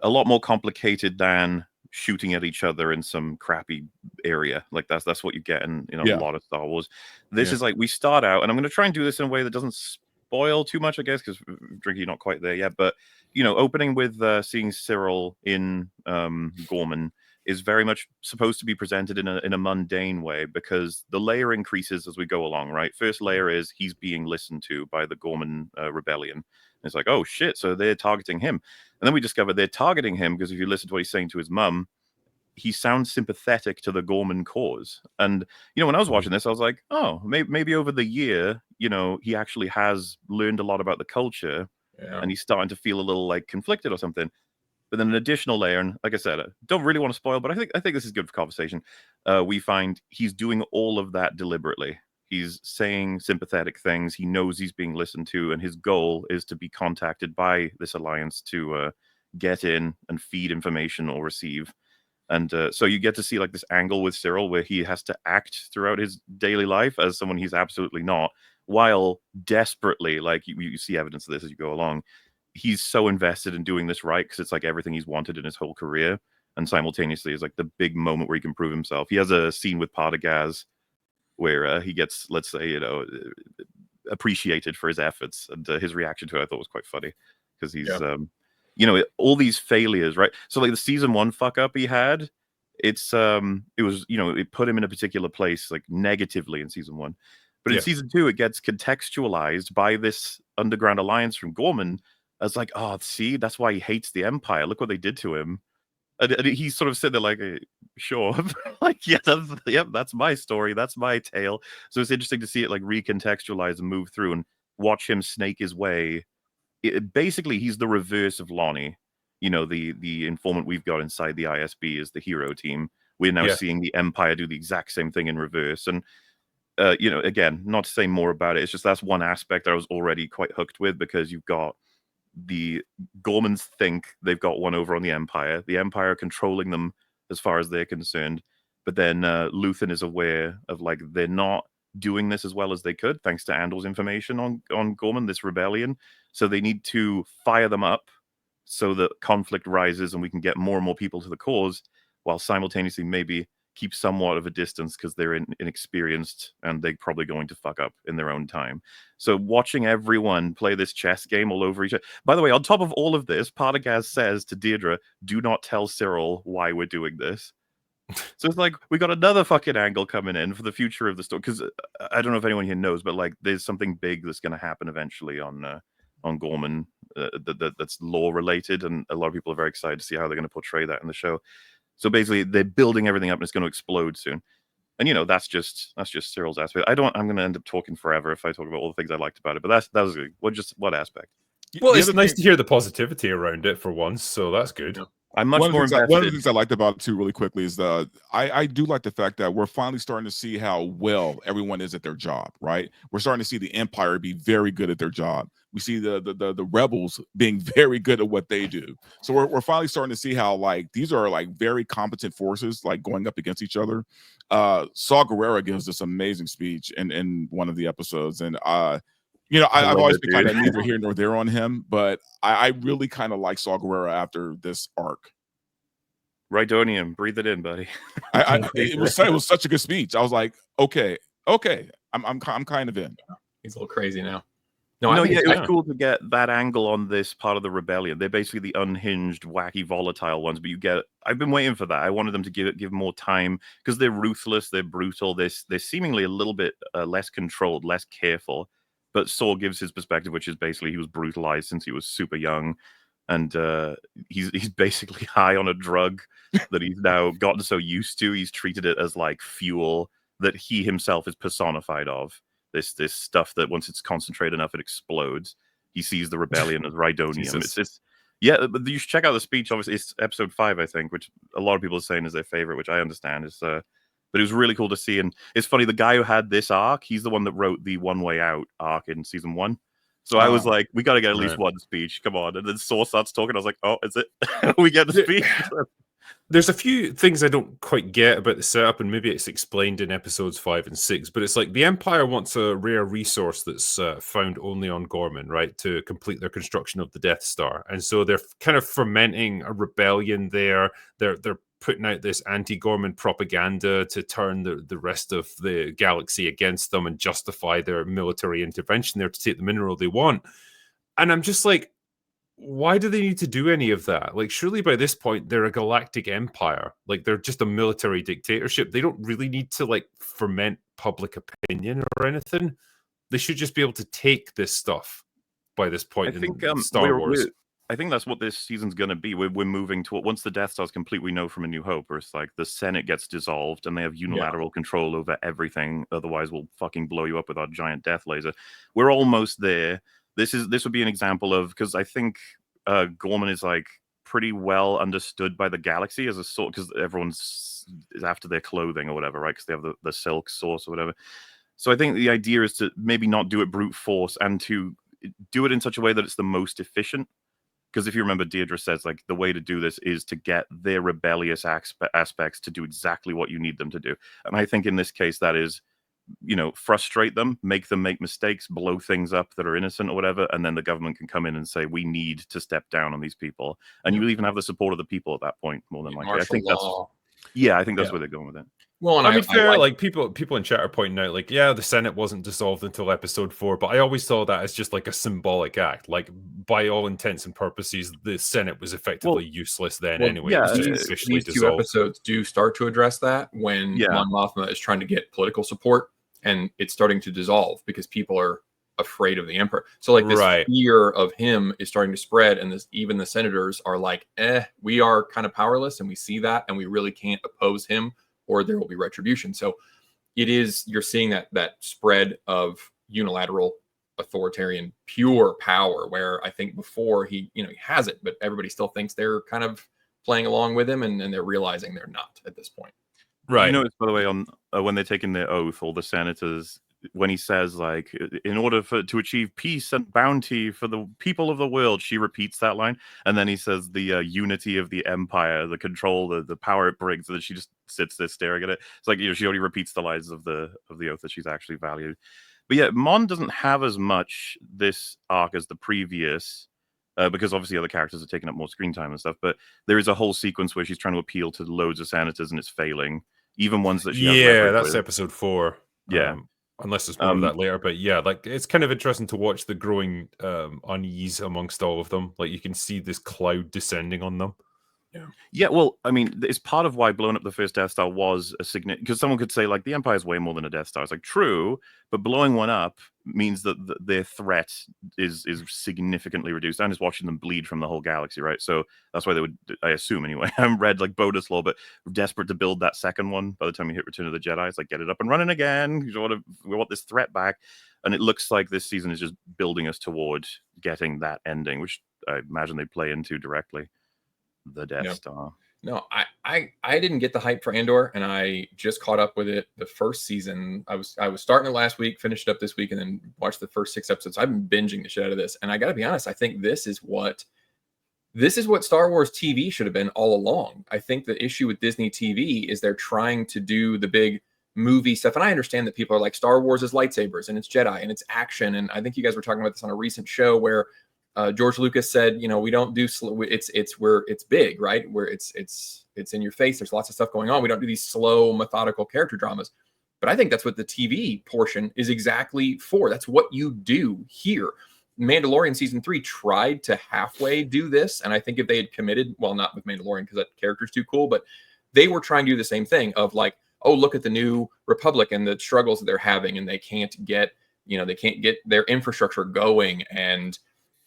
Speaker 3: a lot more complicated than shooting at each other in some crappy area. Like that's what you get in a lot of Star Wars. This is like, we start out, and I'm going to try and do this in a way that doesn't spoil too much, I guess, because Drinky not quite there yet, but opening with seeing Cyril in Gorman is very much supposed to be presented in a mundane way, because the layer increases as we go along, right? First layer is he's being listened to by the Gorman rebellion. It's like, oh shit, so they're targeting him. And then we discover they're targeting him because if you listen to what he's saying to his mum, he sounds sympathetic to the Gorman cause. And, when I was watching this, I was like, oh, maybe over the year, he actually has learned a lot about the culture, and he's starting to feel a little like conflicted or something. But then an additional layer, and like I said, I don't really want to spoil, but I think this is good for conversation. We find he's doing all of that deliberately. He's saying sympathetic things. He knows he's being listened to, and his goal is to be contacted by this alliance to get in and feed information or receive. And so you get to see like this angle with Cyril where he has to act throughout his daily life as someone he's absolutely not, while desperately, like you see evidence of this as you go along, he's so invested in doing this right because it's like everything he's wanted in his whole career. and simultaneously is like the big moment where he can prove himself. He has a scene with Partagaz where he gets, let's say, appreciated for his efforts, and his reaction to it I thought was quite funny, because he's all these failures, right? So like the season 1 fuck up he had, it was it put him in a particular place like negatively in season 1, but in season 2 it gets contextualized by this underground alliance from Gorman as like, oh, see, that's why he hates the Empire, look what they did to him. And he sort of said there like, sure, like, that's my story, that's my tale. So it's interesting to see it like recontextualize and move through and watch him snake his way. Basically, he's the reverse of Lonnie. The informant we've got inside the ISB is the hero team. We're now seeing the Empire do the exact same thing in reverse. And again, not to say more about it, it's just that's one aspect I was already quite hooked with, because you've got the Gormans think they've got one over on the Empire controlling them as far as they're concerned, but then Luthen is aware of like they're not doing this as well as they could thanks to Andor's information on Gorman, this rebellion, so they need to fire them up so that conflict rises and we can get more and more people to the cause, while simultaneously maybe keep somewhat of a distance because they're inexperienced and they're probably going to fuck up in their own time. So watching everyone play this chess game all over each other. By the way, on top of all of this, Partagaz says to Deirdre, do not tell Cyril why we're doing this. So it's like, we got another fucking angle coming in for the future of the story. Because I don't know if anyone here knows, but like there's something big that's going to happen eventually on Gorman that's lore related. And a lot of people are very excited to see how they're going to portray that in the show. So basically, they're building everything up, and it's going to explode soon. And that's just Cyril's aspect. I'm going to end up talking forever if I talk about all the things I liked about it. But that was good. What aspect?
Speaker 2: Well, it's nice to hear the positivity around it for once, so that's good.
Speaker 3: I'm much more invested.
Speaker 4: One of the things I liked about it too, really quickly, is I do like the fact that we're finally starting to see how well everyone is at their job. Right, we're starting to see the Empire be very good at their job. We see the rebels being very good at what they do. So we're finally starting to see how like these are like very competent forces like going up against each other. Saw Gerrera gives this amazing speech in one of the episodes, and I've always been kind of neither here nor there on him, but I really kind of like Saw Gerrera after this arc.
Speaker 3: Rhydonium, breathe it in, buddy.
Speaker 4: It was such a good speech. I was like, okay, I'm kind of in.
Speaker 6: He's a little crazy now.
Speaker 3: It was cool to get that angle on this part of the rebellion. They're basically the unhinged, wacky, volatile ones. But I've been waiting for that. I wanted them to give more time, because they're ruthless, they're brutal, they're seemingly a little bit less controlled, less careful. But Saw gives his perspective, which is basically he was brutalized since he was super young, and he's basically high on a drug that he's now gotten so used to. He's treated it as like fuel that he himself is personified of. This stuff that once it's concentrated enough, it explodes. He sees the rebellion as Rhydonium. But you should check out the speech. Obviously, it's episode 5, I think, which a lot of people are saying is their favorite, which I understand. But it was really cool to see. And it's funny, the guy who had this arc, he's the one that wrote the One Way Out arc in season 1. So I was like, we got to get at least one speech. Come on. And then Saw starts talking. I was like, oh, is it? We get the speech.
Speaker 2: There's a few things I don't quite get about the setup, and maybe it's explained in episodes 5 and 6, but it's like the Empire wants a rare resource that's found only on Gorman, right, to complete their construction of the Death Star. And so they're kind of fermenting a rebellion there. They're putting out this anti-Gorman propaganda to turn the rest of the galaxy against them and justify their military intervention there to take the mineral they want. And I'm just like, why do they need to do any of that? Like, surely by this point, they're a galactic empire. Like, they're just a military dictatorship. They don't really need to, like, ferment public opinion or anything. They should just be able to take this stuff by this point in Star Wars.
Speaker 3: I think that's what this season's going to be. We're moving to once the Death Star's complete, we know from A New Hope, where it's like the Senate gets dissolved and they have unilateral control over everything. Otherwise, we'll fucking blow you up with our giant death laser. We're almost there. This would be an example of, because I think Gorman is like pretty well understood by the galaxy as a sort, because everyone's is after their clothing or whatever, right? Because they have the silk source or whatever. So I think the idea is to maybe not do it brute force and to do it in such a way that it's the most efficient. Because if you remember, Deirdre says like the way to do this is to get their rebellious aspects to do exactly what you need them to do. And I think in this case that is frustrate them, make them make mistakes, blow things up that are innocent or whatever, and then the government can come in and say, we need to step down on these people. And you even have the support of the people at that point, more than likely. I think that's where they're going with it.
Speaker 2: Well, and I mean, fair, like people in chat are pointing out, like, yeah, the Senate wasn't dissolved until episode 4, but I always saw that as just like a symbolic act. Like, by all intents and purposes, the Senate was effectively useless then anyway.
Speaker 3: Yeah,
Speaker 2: it was just officially
Speaker 6: these 2 episodes do start to address that when Mon Mothma is trying to get political support, and it's starting to dissolve because people are afraid of the Emperor. So like this fear of him is starting to spread, and even the senators are like, we are kind of powerless, and we see that, and we really can't oppose him, or there will be retribution. So you're seeing that spread of unilateral authoritarian pure power, where I think before he has it, but everybody still thinks they're kind of playing along with him, and they're realizing they're not at this point.
Speaker 3: Right. By the way, on when they're taking their oath, all the senators, when he says, like, in order to achieve peace and bounty for the people of the world, she repeats that line, and then he says the unity of the empire, the control, the power it brings, and then she just sits there staring at it. It's like she already repeats the lines of the oath that she's actually valued. But yeah, Mon doesn't have as much this arc as the previous, because obviously other characters are taking up more screen time and stuff. But there is a whole sequence where she's trying to appeal to loads of senators, and it's failing. Even ones that she has
Speaker 2: that's episode 4. Unless there's more of that later, but like it's kind of interesting to watch the growing unease amongst all of them. Like you can see this cloud descending on them.
Speaker 3: Yeah. Well, I mean, it's part of why blowing up the first Death Star was a significant. Because someone could say, like, the Empire is way more than a Death Star. It's like true, but blowing one up means that their threat is significantly reduced. I'm just watching them bleed from the whole galaxy, right? So that's why they would, I assume anyway. I haven't read like Bonus Law, but we're desperate to build that second one. By the time you hit Return of the Jedi, it's like, get it up and running again. We want this threat back, and it looks like this season is just building us toward getting that ending, which I imagine they play into directly. The Death Star.
Speaker 6: No, I didn't get the hype for Andor, and I just caught up with it the first season. I was starting it last week, finished it up this week, and then watched the first 6 episodes. I've been binging the shit out of this, and I got to be honest, I think this is what Star Wars TV should have been all along. I think the issue with Disney TV is they're trying to do the big movie stuff, and I understand that people are like, Star Wars is lightsabers and it's Jedi and it's action, and I think you guys were talking about this on a recent show where George Lucas said, we don't do it's where it's big, right? Where it's in your face. There's lots of stuff going on. We don't do these slow, methodical character dramas. But I think that's what the TV portion is exactly for. That's what you do here. Mandalorian season 3 tried to halfway do this, and I think if they had committed, well, not with Mandalorian because that character's too cool, but they were trying to do the same thing of like, oh, look at the new Republic and the struggles that they're having, and they can't get their infrastructure going, and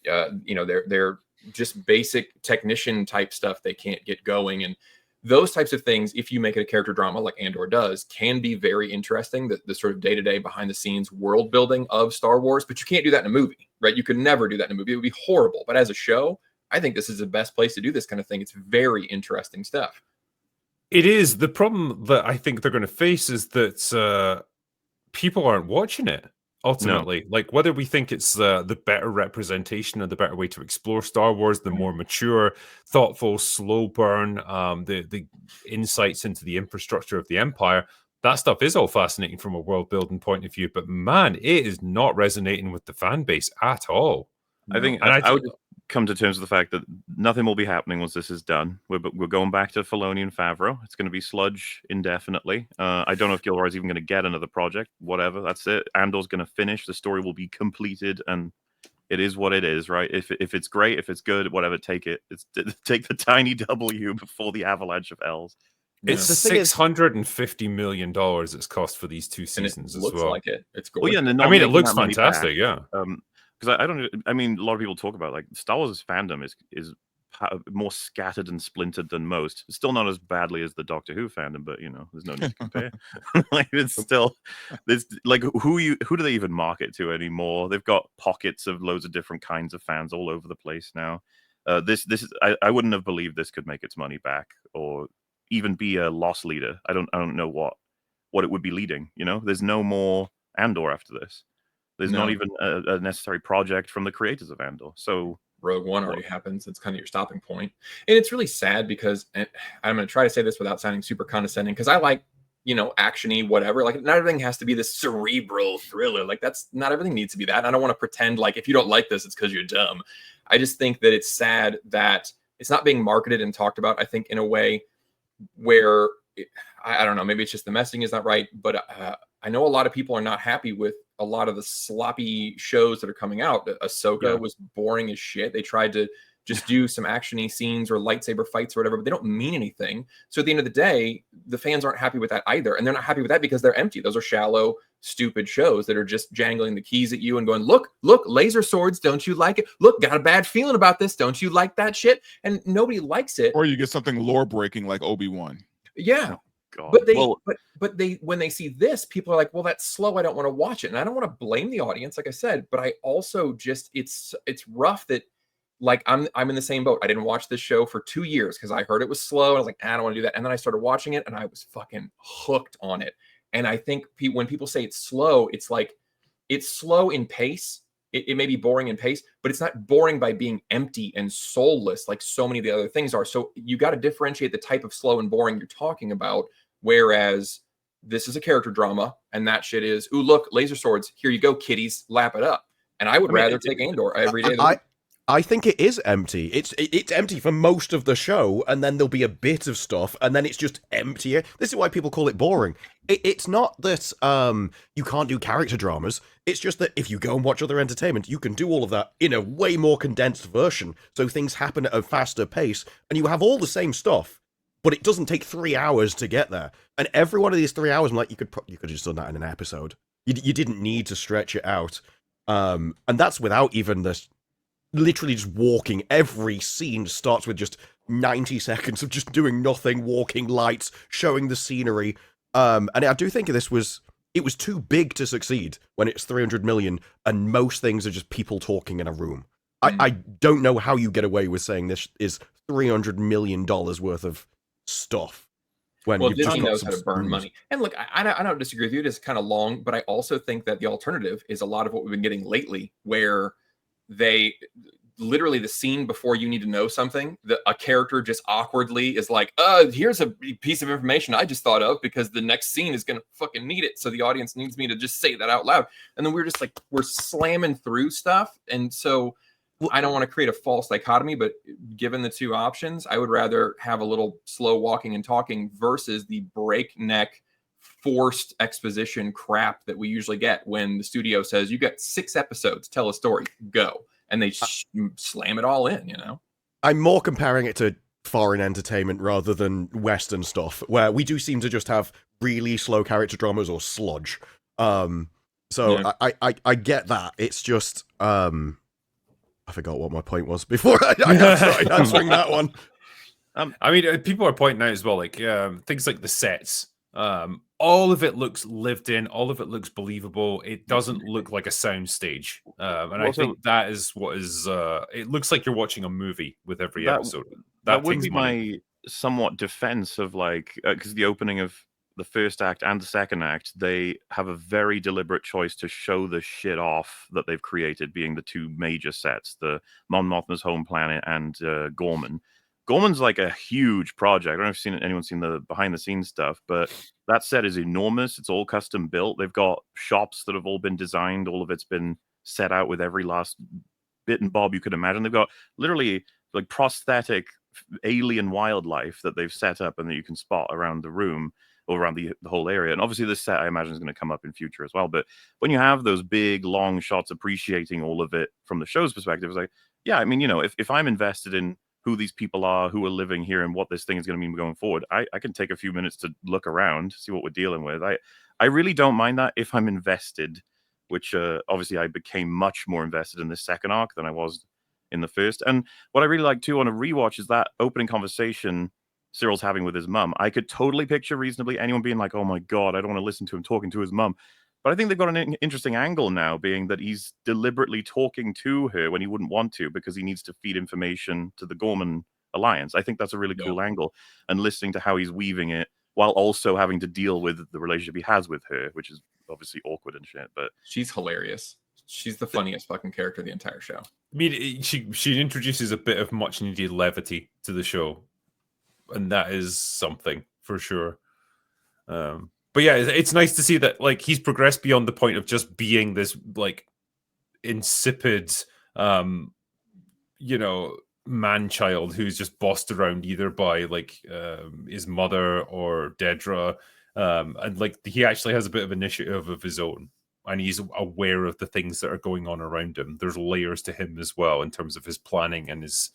Speaker 6: they're just basic technician type stuff they can't get going, and those types of things, if you make it a character drama like Andor does, can be very interesting, the sort of day-to-day behind the scenes world building of Star Wars. But you can't do that in a movie, right? You could never do that in a movie. It would be horrible. But as a show, I think this is the best place to do this kind of thing. It's very interesting stuff.
Speaker 2: It is. The problem that I think they're going to face is that people aren't watching it. Ultimately, like whether we think it's the better representation or the better way to explore Star Wars, the more mature, thoughtful, slow burn, the insights into the infrastructure of the Empire, that stuff is all fascinating from a world building point of view. But man, it is not resonating with the fan base at all.
Speaker 3: I think I would come to terms with the fact that nothing will be happening once this is done. We're going back to Filoni and Favreau. It's going to be sludge indefinitely. I don't know if Gilroy's even going to get another project. Whatever, that's it. Andor's going to finish. The story will be completed, and it is what it is, right? If it's great, if it's good, whatever, take it. Take the tiny W before the avalanche of L's.
Speaker 2: It's $650 million it's cost for these 2 seasons as well.
Speaker 6: Looks like it. It's cool.
Speaker 3: Well, yeah,
Speaker 2: I mean, it looks fantastic. Yeah.
Speaker 3: Because I mean, a lot of people talk about like Star Wars fandom is more scattered and splintered than most. It's still not as badly as the Doctor Who fandom, but there's no need to compare. Like it's still, there's like who do they even market to anymore? They've got pockets of loads of different kinds of fans all over the place now. This is I wouldn't have believed this could make its money back or even be a loss leader. I don't know what it would be leading. There's no more Andor after this. There's not even a necessary project from the creators of Andor. So
Speaker 6: Rogue One already happens. It's kind of your stopping point. And it's really sad because, and I'm going to try to say this without sounding super condescending, because I like actiony, whatever. Like, not everything has to be this cerebral thriller. Like, that's not everything needs to be that. I don't want to pretend like if you don't like this, it's because you're dumb. I just think that it's sad that it's not being marketed and talked about, I think, in a way where I don't know, maybe it's just the messaging is not right, but I know a lot of people are not happy with a lot of the sloppy shows that are coming out. Ahsoka was boring as shit. They tried to just do some actiony scenes or lightsaber fights or whatever, but they don't mean anything. So at the end of the day, the fans aren't happy with that either. And they're not happy with that because they're empty. Those are shallow, stupid shows that are just jangling the keys at you and going, look, laser swords. Don't you like it? Look, got a bad feeling about this. Don't you like that shit? And nobody likes it.
Speaker 4: Or you get something lore breaking like Obi-Wan.
Speaker 6: Yeah.
Speaker 3: God.
Speaker 6: But they when they see this, people are like, well, that's slow. I don't want to watch it. And I don't want to blame the audience, like I said, but I also just it's rough that like I'm in the same boat. I didn't watch this show for 2 years because I heard it was slow. And I was like, I don't want to do that. And then I started watching it and I was fucking hooked on it. And I think when people say it's slow, it's like it's slow in pace. It may be boring in pace, but it's not boring by being empty and soulless like so many of the other things are. So you got to differentiate the type of slow and boring you're talking about. Whereas this is a character drama, and that shit is, ooh, look, laser swords. Here you go, kiddies, lap it up. And I would rather take Andor every day.
Speaker 5: I think it is empty. It's empty for most of the show, and then there'll be a bit of stuff, and then it's just emptier. This is why people call it boring. It's not that you can't do character dramas. It's just that if you go and watch other entertainment, you can do all of that in a way more condensed version. So things happen at a faster pace, and you have all the same stuff, but it doesn't take 3 hours to get there. And every one of these 3 hours, I'm like, you could have just done that in an episode. You didn't need to stretch it out. And that's without even this. Literally just walking. Every scene starts with just 90 seconds of just doing nothing, walking, lights, showing the scenery. And I do think it was too big to succeed when it's 300 million and most things are just people talking in a room. I don't know how you get away with saying this is $300 million worth of stuff. When
Speaker 6: well, Disney knows how to burn money. And look, I don't disagree with you. It is kind of long, but I also think that the alternative is a lot of what we've been getting lately, where they literally the scene before you need to know something, a character just awkwardly is like, here's a piece of information I just thought of because the next scene is going to fucking need it. So the audience needs me to just say that out loud. And then we're just like, we're slamming through stuff. And so I don't want to create a false dichotomy, but given the two options, I would rather have a little slow walking and talking versus the breakneck forced exposition crap that we usually get when the studio says you got 6 episodes, tell a story, go, and they slam it all in, you know.
Speaker 5: I'm more comparing it to foreign entertainment rather than Western stuff, where we do seem to just have really slow character dramas or sludge. I get that. It's just I forgot what my point was before I started answering that one.
Speaker 2: I mean, people are pointing out as well, like things like the sets. All of it looks lived in, all of it looks believable. It doesn't look like a sound stage. And I think that is what is it looks like you're watching a movie with every episode.
Speaker 3: That would be my somewhat defense of like, because the opening of the first act and the second act, they have a very deliberate choice to show the shit off that they've created, being the 2 major sets, the Mon Mothma's home planet and Gorman. Gorman's like a huge project. I don't know if anyone's seen the behind the scenes stuff, but that set is enormous. It's all custom built. They've got shops that have all been designed. All of it's been set out with every last bit and bob you could imagine. They've got literally like prosthetic alien wildlife that they've set up and that you can spot around the room or around the whole area. And obviously this set, I imagine, is going to come up in future as well. But when you have those big, long shots appreciating all of it from the show's perspective, it's like, yeah, I mean, you know, if I'm invested in who these people are, who are living here, and what this thing is going to mean going forward, I can take a few minutes to look around, see what we're dealing with. I really don't mind that if I'm invested, which obviously I became much more invested in this second arc than I was in the first. And what I really like too on a rewatch is that opening conversation Cyril's having with his mum. I could totally picture reasonably anyone being like, oh my God, I don't want to listen to him talking to his mum. But I think they've got an interesting angle now, being that he's deliberately talking to her when he wouldn't want to because he needs to feed information to the Gorman Alliance. I think that's a really cool angle, and listening to how he's weaving it while also having to deal with the relationship he has with her, which is obviously awkward and shit. But
Speaker 6: she's hilarious. She's the funniest fucking character of the entire show.
Speaker 2: I mean, she introduces a bit of much needed levity to the show, and that is something for sure. But yeah, it's nice to see that like he's progressed beyond the point of just being this like insipid, man-child who's just bossed around either by like his mother or Dedra, and like he actually has a bit of initiative of his own, and he's aware of the things that are going on around him. There's layers to him as well in terms of his planning and his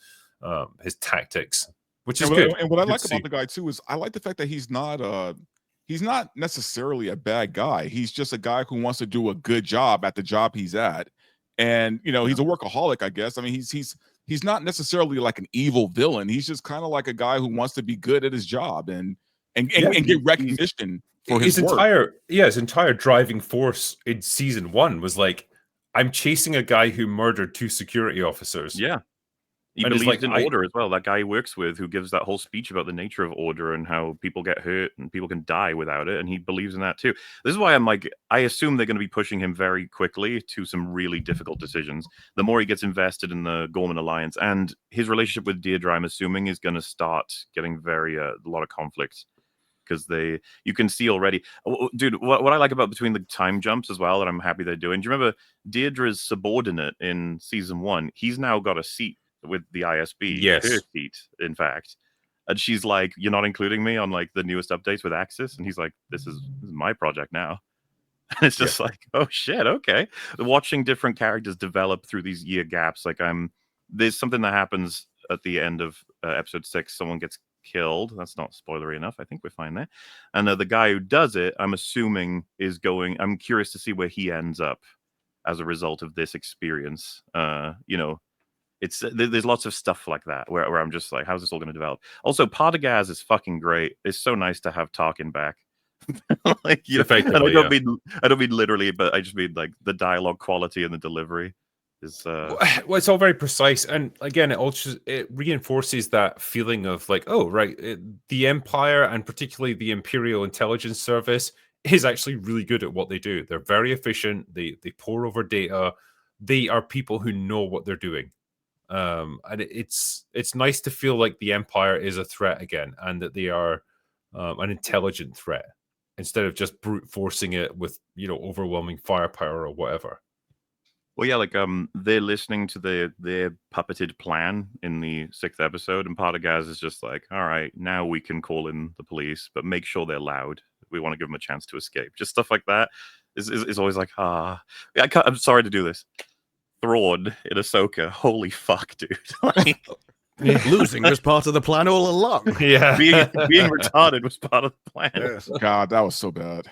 Speaker 2: tactics, which is good.
Speaker 4: And what I like about the guy too is I like the fact that he's not necessarily a bad guy. He's just a guy who wants to do a good job at the job he's at, and he's a workaholic, I guess. I mean, he's not necessarily like an evil villain. He's just kind of like a guy who wants to be good at his job and get recognition for his work.
Speaker 2: His entire driving force in season 1 was like, I'm chasing a guy who murdered 2 security officers.
Speaker 3: Yeah. He believes in order as well. That guy he works with who gives that whole speech about the nature of order and how people get hurt and people can die without it. And he believes in that too. This is why I'm like, I assume they're going to be pushing him very quickly to some really difficult decisions. The more he gets invested in the Gorman Alliance, and his relationship with Deirdre, I'm assuming, is going to start getting a lot of conflicts. Because you can see already, dude, what I like about between the time jumps as well that I'm happy they're doing. Do you remember Deirdre's subordinate in season 1? He's now got a seat with the ISB,
Speaker 2: yes,
Speaker 3: her seat, in fact, and she's like, "You're not including me on like the newest updates with Axis," and he's like, "This is my project now." And it's just like, oh shit, okay. Watching different characters develop through these year gaps, like there's something that happens at the end of episode 6. Someone gets killed. That's not spoilery enough. I think we're fine there. And the guy who does it, I'm assuming, is going. I'm curious to see where he ends up as a result of this experience. There's lots of stuff like that where I'm just like, how's this all going to develop? Also, Partagaz is fucking great. It's so nice to have Tarkin back. Like, I don't mean literally, but I just mean like the dialogue quality and the delivery is.
Speaker 2: Well, it's all very precise, and again, it reinforces that feeling of like, oh right, the Empire and particularly the Imperial Intelligence Service is actually really good at what they do. They're very efficient. They pore over data. They are people who know what they're doing. And it's nice to feel like the Empire is a threat again, and that they are an intelligent threat instead of just brute forcing it with overwhelming firepower or whatever.
Speaker 3: Well, yeah, like they're listening to their puppeted plan in the 6th episode, and Partagaz is just like, all right, now we can call in the police, but make sure they're loud. We want to give them a chance to escape. Just stuff like that is always like, I'm sorry to do this. Thrawn in Ahsoka, holy fuck, dude! Like,
Speaker 5: losing was part of the plan all along.
Speaker 2: Yeah,
Speaker 3: being retarded was part of the plan.
Speaker 5: Yes.
Speaker 4: God, that was so bad.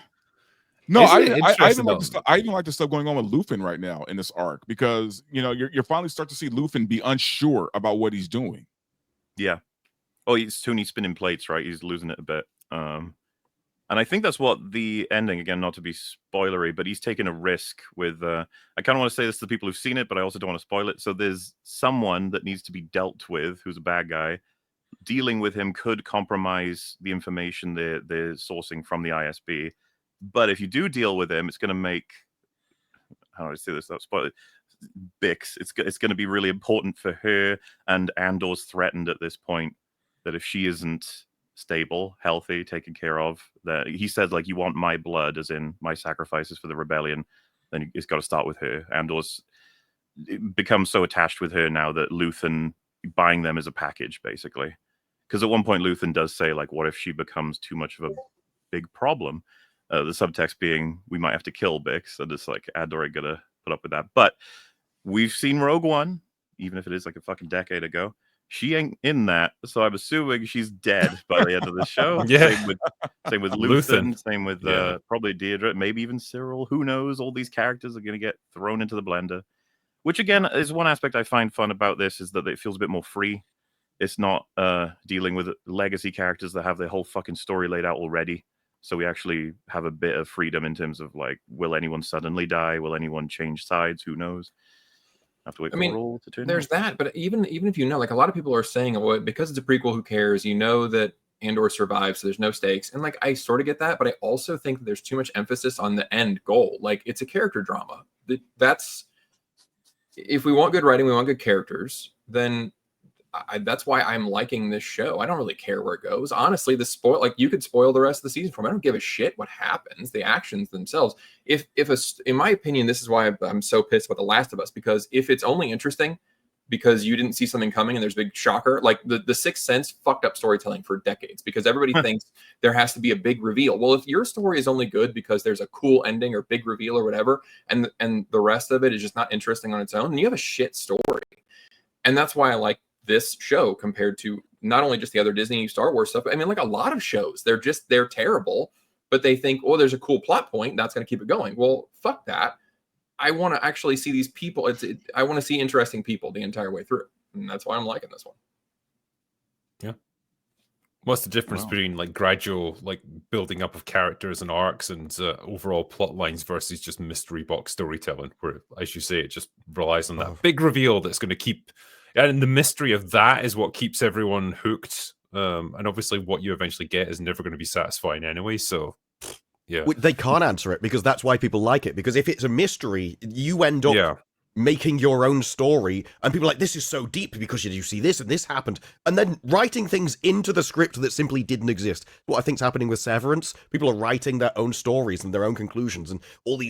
Speaker 4: No, I even like the stuff going on with Luthen right now in this arc, because you're finally starting to see Luthen be unsure about what he's doing.
Speaker 3: Yeah. Oh, he's Toonie spinning plates, right? He's losing it a bit. And I think that's what the ending, again, not to be spoilery, but he's taking a risk with, I kind of want to say this to the people who've seen it, but I also don't want to spoil it. So there's someone that needs to be dealt with who's a bad guy. Dealing with him could compromise the information they're sourcing from the ISB. But if you do deal with him, it's going to make, how do I say this? Not spoil it. Bix. It's going to be really important for her, and Andor's threatened at this point that if she isn't stable, healthy, taken care of, that he says, like, you want my blood, as in my sacrifices for the rebellion, then it's got to start with her. Andor's become so attached with her now that Luthen buying them as a package, basically. Because at one point Luthen does say, like, what if she becomes too much of a big problem? The subtext being, we might have to kill Bix, and it's like, Andor ain't gonna put up with that. But we've seen Rogue One, even if it is like a fucking decade ago. She ain't in that, so I'm assuming she's dead by the end of the show.
Speaker 2: Yeah.
Speaker 3: Same with Luthen. Same with probably Deirdre, maybe even Cyril. Who knows? All these characters are going to get thrown into the blender. Which, again, is one aspect I find fun about this, is that it feels a bit more free. It's not dealing with legacy characters that have their whole fucking story laid out already. So we actually have a bit of freedom in terms of, like, will anyone suddenly die? Will anyone change sides? Who knows? Have to wait for the roll to turn.
Speaker 6: There's that, but even if like, a lot of people are saying, well, because it's a prequel, who cares? That Andor survives, so there's no stakes. And like, I sort of get that, but I also think that there's too much emphasis on the end goal. Like, it's a character drama. That's, if we want good writing, we want good characters, then that's why I'm liking this show. I don't really care where it goes. Honestly, you could spoil the rest of the season for me. I don't give a shit what happens. The actions themselves. In my opinion, this is why I'm so pissed about The Last of Us, because if it's only interesting because you didn't see something coming and there's a big shocker, like the Sixth Sense fucked up storytelling for decades because everybody thinks there has to be a big reveal. Well, if your story is only good because there's a cool ending or big reveal or whatever, and the rest of it is just not interesting on its own, then you have a shit story. And that's why I like this show compared to not only just the other Disney Star Wars stuff. I mean, like a lot of shows, they're terrible, but they think, oh, there's a cool plot point that's going to keep it going. Well, fuck that. I want to actually see these people. I want to see interesting people the entire way through, and that's why I'm liking this one.
Speaker 2: Yeah. What's the difference between like gradual like building up of characters and arcs and overall plot lines versus just mystery box storytelling, where, as you say, it just relies on that big reveal that's going to keep, and the mystery of that is what keeps everyone hooked. And obviously, what you eventually get is never going to be satisfying anyway. So. Yeah.
Speaker 5: They can't answer it because that's why people like it. Because if it's a mystery, you end up making your own story, and people are like, this is so deep because you see this and this happened, and then writing things into the script that simply didn't exist. What I think's happening with Severance, people are writing their own stories and their own conclusions and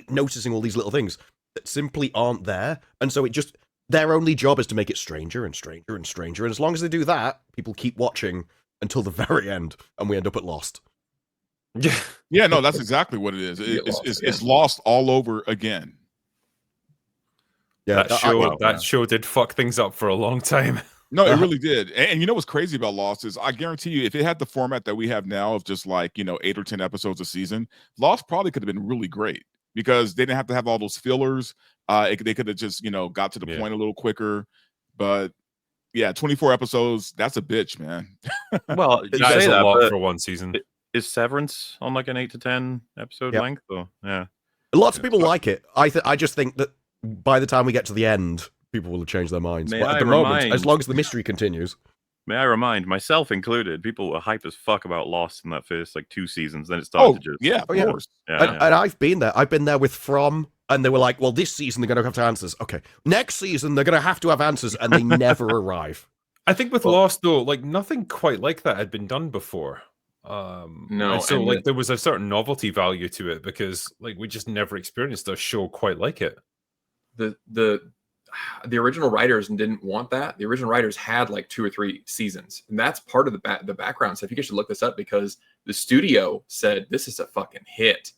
Speaker 5: noticing all these little things that simply aren't there, and so their only job is to make it stranger and stranger and stranger, and as long as they do that, people keep watching until the very end, and we end up at Lost.
Speaker 4: Yeah, no, that's exactly what it is. It's Lost all over again.
Speaker 2: Yeah, that show did fuck things up for a long time.
Speaker 4: No, it really did. And you know what's crazy about Lost is I guarantee you, if it had the format that we have now of just like 8 or 10 episodes a season, Lost probably could have been really great because they didn't have to have all those fillers. They could have just got to the point a little quicker. But yeah, 24 episodes, that's a bitch, man.
Speaker 3: Well, you
Speaker 2: that
Speaker 3: say
Speaker 2: is
Speaker 3: that,
Speaker 2: a lot for one season.
Speaker 3: Is Severance on like an 8 to 10 episode length? Or yeah,
Speaker 5: lots of people like it. I just think that by the time we get to the end, people will have changed their minds. But at the moment, as long as the mystery continues.
Speaker 3: May I remind, myself included, people were hype as fuck about Lost in that first like 2 seasons. Then it started to just...
Speaker 4: of course.
Speaker 5: Yeah, and I've been there. I've been there with From, and they were like, well, this season they're going to have to answers. Okay, next season they're going to have answers, and they never arrive.
Speaker 2: I think with Lost, though, like nothing quite like that had been done before.
Speaker 6: No,
Speaker 2: so like there was a certain novelty value to it because like we just never experienced a show quite like it.
Speaker 6: The original writers didn't want that. The original writers had like 2 or 3 seasons, and that's part of the background stuff. You guys should look this up because the studio said this is a fucking hit.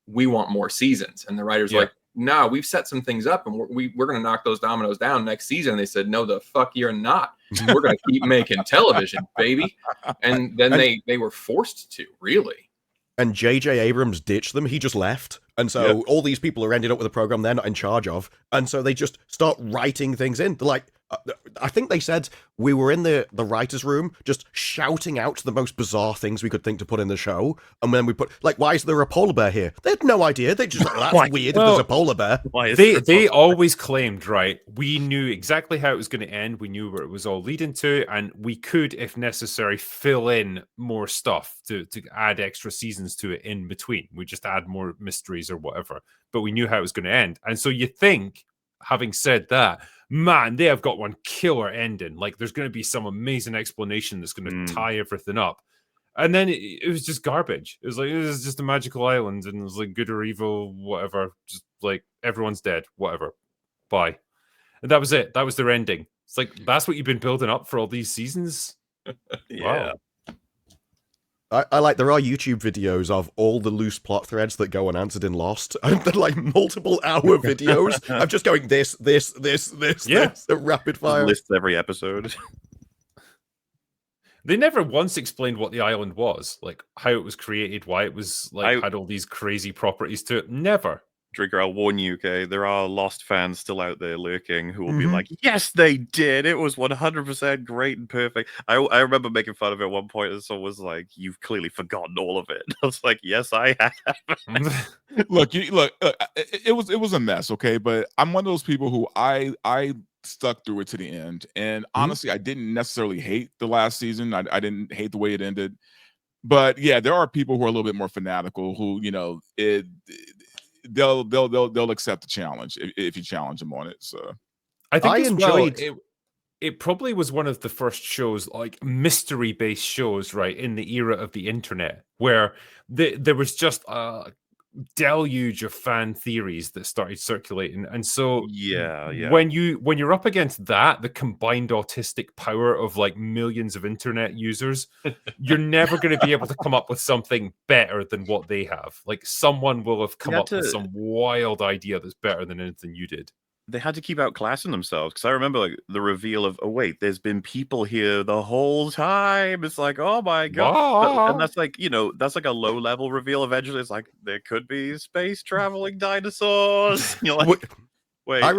Speaker 6: We want more seasons, and the writers were like, no, we've set some things up, and we're going to knock those dominoes down next season. And they said, no, the fuck you're not. We're going to keep making television, baby. And then they were forced to, really.
Speaker 5: And J.J. Abrams ditched them. He just left. And so all these people are ended up with a program they're not in charge of. And so they just start writing things in. They're like, I think they said we were in the writer's room just shouting out the most bizarre things we could think to put in the show. And then we put, like, why is there a polar bear here? They had no idea. They just, that's weird if there's a polar bear.
Speaker 2: They always claimed, right, we knew exactly how it was going to end. We knew where it was all leading to. And we could, if necessary, fill in more stuff to add extra seasons to it in between. We just add more mysteries or whatever. But we knew how it was going to end. And so you think, having said that, man, they have got one killer ending. Like, there's going to be some amazing explanation that's going to tie everything up. And then it was just garbage. It was like, it was just a magical island, and it was like good or evil, whatever. Just like, everyone's dead, whatever. Bye. And that was it. That was their ending. It's like, that's what you've been building up for all these seasons?
Speaker 3: Yeah.
Speaker 2: Wow.
Speaker 5: I like, there are YouTube videos of all the loose plot threads that go unanswered in Lost. And they're like multiple hour videos. I'm just going this, a rapid fire.
Speaker 3: Lists every episode.
Speaker 2: They never once explained what the island was, like how it was created, why it was like had all these crazy properties to it. Never.
Speaker 3: Drinker, I'll warn you, okay? There are Lost fans still out there lurking who will be like, yes, they did. It was 100% great and perfect. I remember making fun of it at one point, and someone was like, you've clearly forgotten all of it. I was like, yes, I have.
Speaker 4: Look, it was a mess, okay? But I'm one of those people who I stuck through it to the end. And honestly, I didn't necessarily hate the last season. I didn't hate the way it ended. But yeah, there are people who are a little bit more fanatical who, they'll accept the challenge if you challenge them on it. So
Speaker 2: I think it probably was one of the first shows, like mystery-based shows, right, in the era of the internet, where there was just a deluge of fan theories that started circulating. And so when you're up against that, the combined autistic power of like millions of internet users, you're never going to be able to come up with something better than what they have. Like someone will have come up with some wild idea that's better than anything you did.
Speaker 3: They had to keep outclassing themselves, because I remember like the reveal of, oh wait, there's been people here the whole time. It's like, oh my god. And that's like, that's like a low level reveal. Eventually it's like, there could be space traveling dinosaurs. You're like, wait.
Speaker 5: I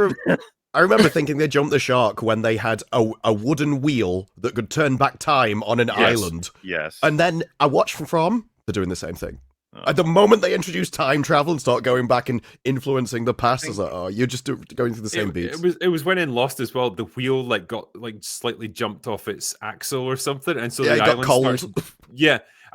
Speaker 5: remember thinking they jumped the shark when they had a wooden wheel that could turn back time on an island.
Speaker 3: Yes.
Speaker 5: And then I watched From, they're doing the same thing. At the moment they introduce time travel and start going back and influencing the past, I was like, oh, you're just going through the same beats.
Speaker 2: It was when in Lost as well, the wheel like got like slightly jumped off its axle or something, and so the island starts,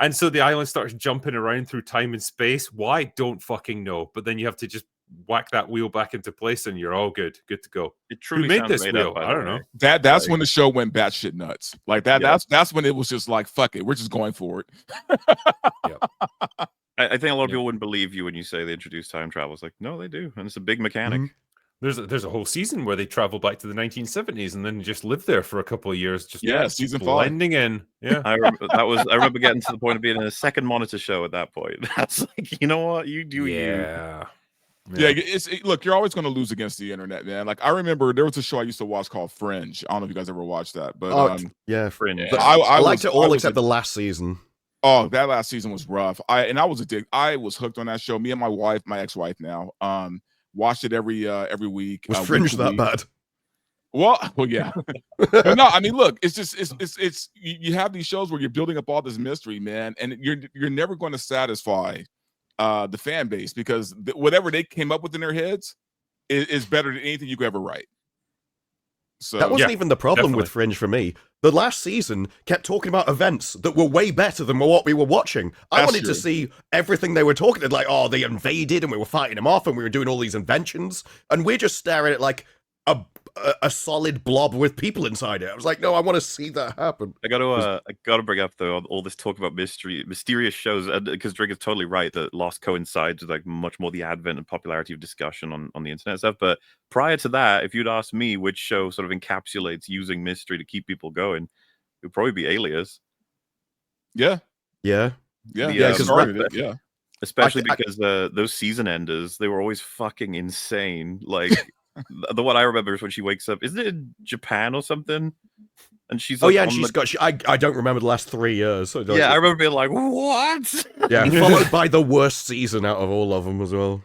Speaker 2: and so the island starts jumping around through time and space. Why? Don't fucking know. But then you have to just whack that wheel back into place, and you're all good to go.
Speaker 3: It truly
Speaker 2: Who made this wheel? I don't know.
Speaker 4: That's when the show went batshit nuts. Like that. Yeah. That's when it was just like, fuck it, we're just going for it.
Speaker 3: I think a lot of people wouldn't believe you when you say they introduce time travel. It's like, no, they do, and it's a big mechanic.
Speaker 2: Mm-hmm. There's a whole season where they travel back to the 1970s and then just live there for a couple of years, just
Speaker 4: season
Speaker 2: blending 5. In. Yeah,
Speaker 3: I remember getting to the point of being in a second monitor show at that point. That's like, you know what, you do.
Speaker 2: Yeah.
Speaker 4: Look, you're always going to lose against the internet, man. Like I remember there was a show I used to watch called Fringe. I don't know if you guys ever watched that, but
Speaker 5: Fringe.
Speaker 4: But
Speaker 5: I liked it all except the last season.
Speaker 4: Oh, that last season was rough. I was addicted. I was hooked on that show. Me and my wife, my ex-wife now, watched it every week.
Speaker 5: Was Fringe that bad?
Speaker 4: Well, yeah. No, I mean, look, it's just it's you have these shows where you're building up all this mystery, man, and you're never going to satisfy the fan base, because whatever they came up with in their heads is better than anything you could ever write. So
Speaker 5: that wasn't even the problem with Fringe for me. The last season kept talking about events that were way better than what we were watching. I wanted to see everything they were talking about, like, oh, they invaded and we were fighting them off and we were doing all these inventions, and we're just staring at like a solid blob with people inside it. I was like, no, I want to see that happen.
Speaker 3: I gotta bring up though all this talk about mysterious shows, because Drake is totally right that Lost coincides with like much more the advent and popularity of discussion on the internet stuff. But prior to that, if you'd asked me which show sort of encapsulates using mystery to keep people going, it would probably be Alias. Especially because those season enders, they were always fucking insane. Like the one I remember is when she wakes up. Isn't it in Japan or something? And she's like,
Speaker 5: I don't remember the last 3 years. So
Speaker 3: I remember being like, what?
Speaker 5: Yeah, followed by the worst season out of all of them as well.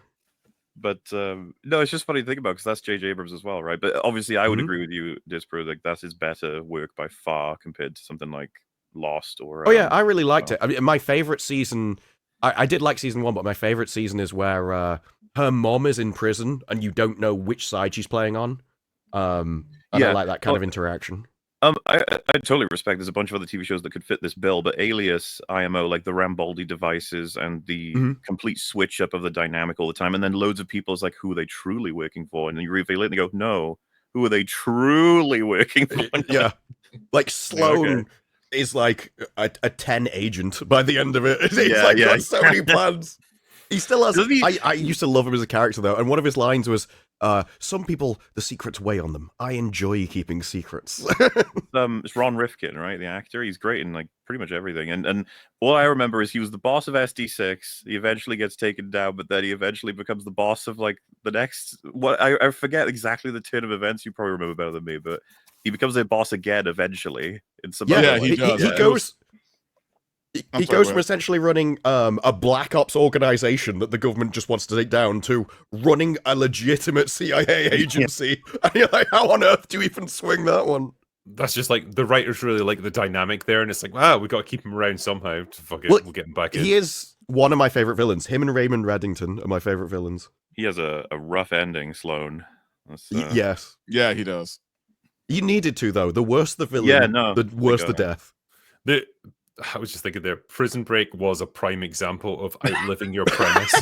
Speaker 3: But no, it's just funny to think about, because that's J.J. Abrams as well, right? But obviously, I would agree with you, Disparu. Like that's his better work by far compared to something like Lost or.
Speaker 5: I really liked it. I mean, my favorite season. I did like season 1, but my favorite season is where her mom is in prison and you don't know which side she's playing on. I like that kind of interaction.
Speaker 3: I totally respect there's a bunch of other TV shows that could fit this bill, but Alias, IMO, like the Rambaldi devices and the complete switch up of the dynamic all the time, and then loads of people is like, who are they truly working for? And then you reveal it and you go, no, who are they truly working for?
Speaker 5: Like Sloane is like a 10 agent by the end of it. He's got so many plans. He still has. I used to love him as a character though, and one of his lines was, "Some people, the secrets weigh on them. I enjoy keeping secrets."
Speaker 3: It's Ron Rifkin, right? The actor. He's great in like pretty much everything. And all I remember is he was the boss of SD6. He eventually gets taken down, but then he eventually becomes the boss of like the next. What I forget exactly the turn of events. You probably remember better than me, but he becomes a boss again eventually. In some
Speaker 5: he does. He goes. He goes from essentially running a black ops organization that the government just wants to take down to running a legitimate CIA agency. And you're like, how on earth do you even swing that one?
Speaker 2: That's just like the writers really like the dynamic there, and it's like, wow, we got to keep him around somehow. We'll get him back in.
Speaker 5: He is one of my favorite villains. Him and Raymond Reddington are my favorite villains.
Speaker 3: He has a rough ending, Sloane.
Speaker 5: Yes.
Speaker 4: Yeah, he does.
Speaker 5: You needed to, though. The worse the villain, the worse the death.
Speaker 2: I was just thinking there, Prison Break was a prime example of outliving your premise.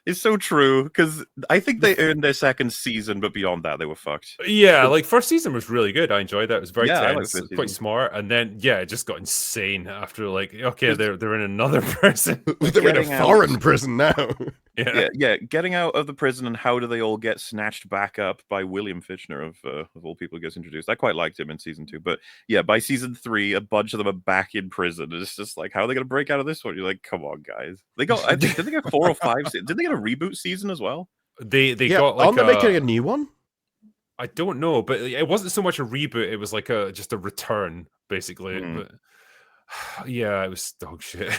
Speaker 3: It's so true, because I think they earned their second season, but beyond that, they were fucked.
Speaker 2: Yeah, like first season was really good. I enjoyed that. It was very tense, quite
Speaker 3: season.
Speaker 2: smart, and then it just got insane after like, okay, they're in another prison.
Speaker 5: They're in a foreign prison now.
Speaker 3: Yeah, getting out of the prison, and how do they all get snatched back up by William Fichtner of all people who gets introduced. I quite liked him in season 2, but yeah, by season 3, a bunch of them are back in prison. It's just like, how are they going to break out of this one? You're like, come on, guys. They got, I think, did they get 4 or 5? Did they get a reboot season as well?
Speaker 2: They got like,
Speaker 5: aren't they making a new one?
Speaker 2: I don't know, but it wasn't so much a reboot. It was like just a return, basically. But yeah, it was dog shit.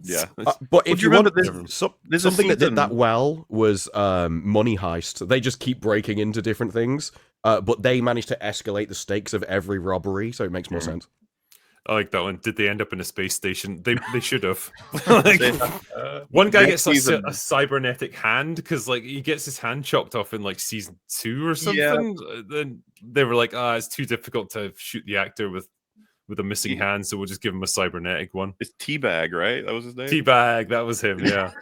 Speaker 3: Yeah,
Speaker 5: but if you remember,
Speaker 3: there's
Speaker 5: something that did that well was Money Heist. They just keep breaking into different things, but they managed to escalate the stakes of every robbery, so it makes more sense.
Speaker 2: I like that one. Did they end up in a space station? They should have. Like, one guy gets a cybernetic hand because like he gets his hand chopped off in like season 2 or something. Yeah. Then they were like, it's too difficult to shoot the actor with a missing hand, so we'll just give him a cybernetic one.
Speaker 3: It's Teabag, right? That was his name?
Speaker 2: Teabag, that was him, yeah.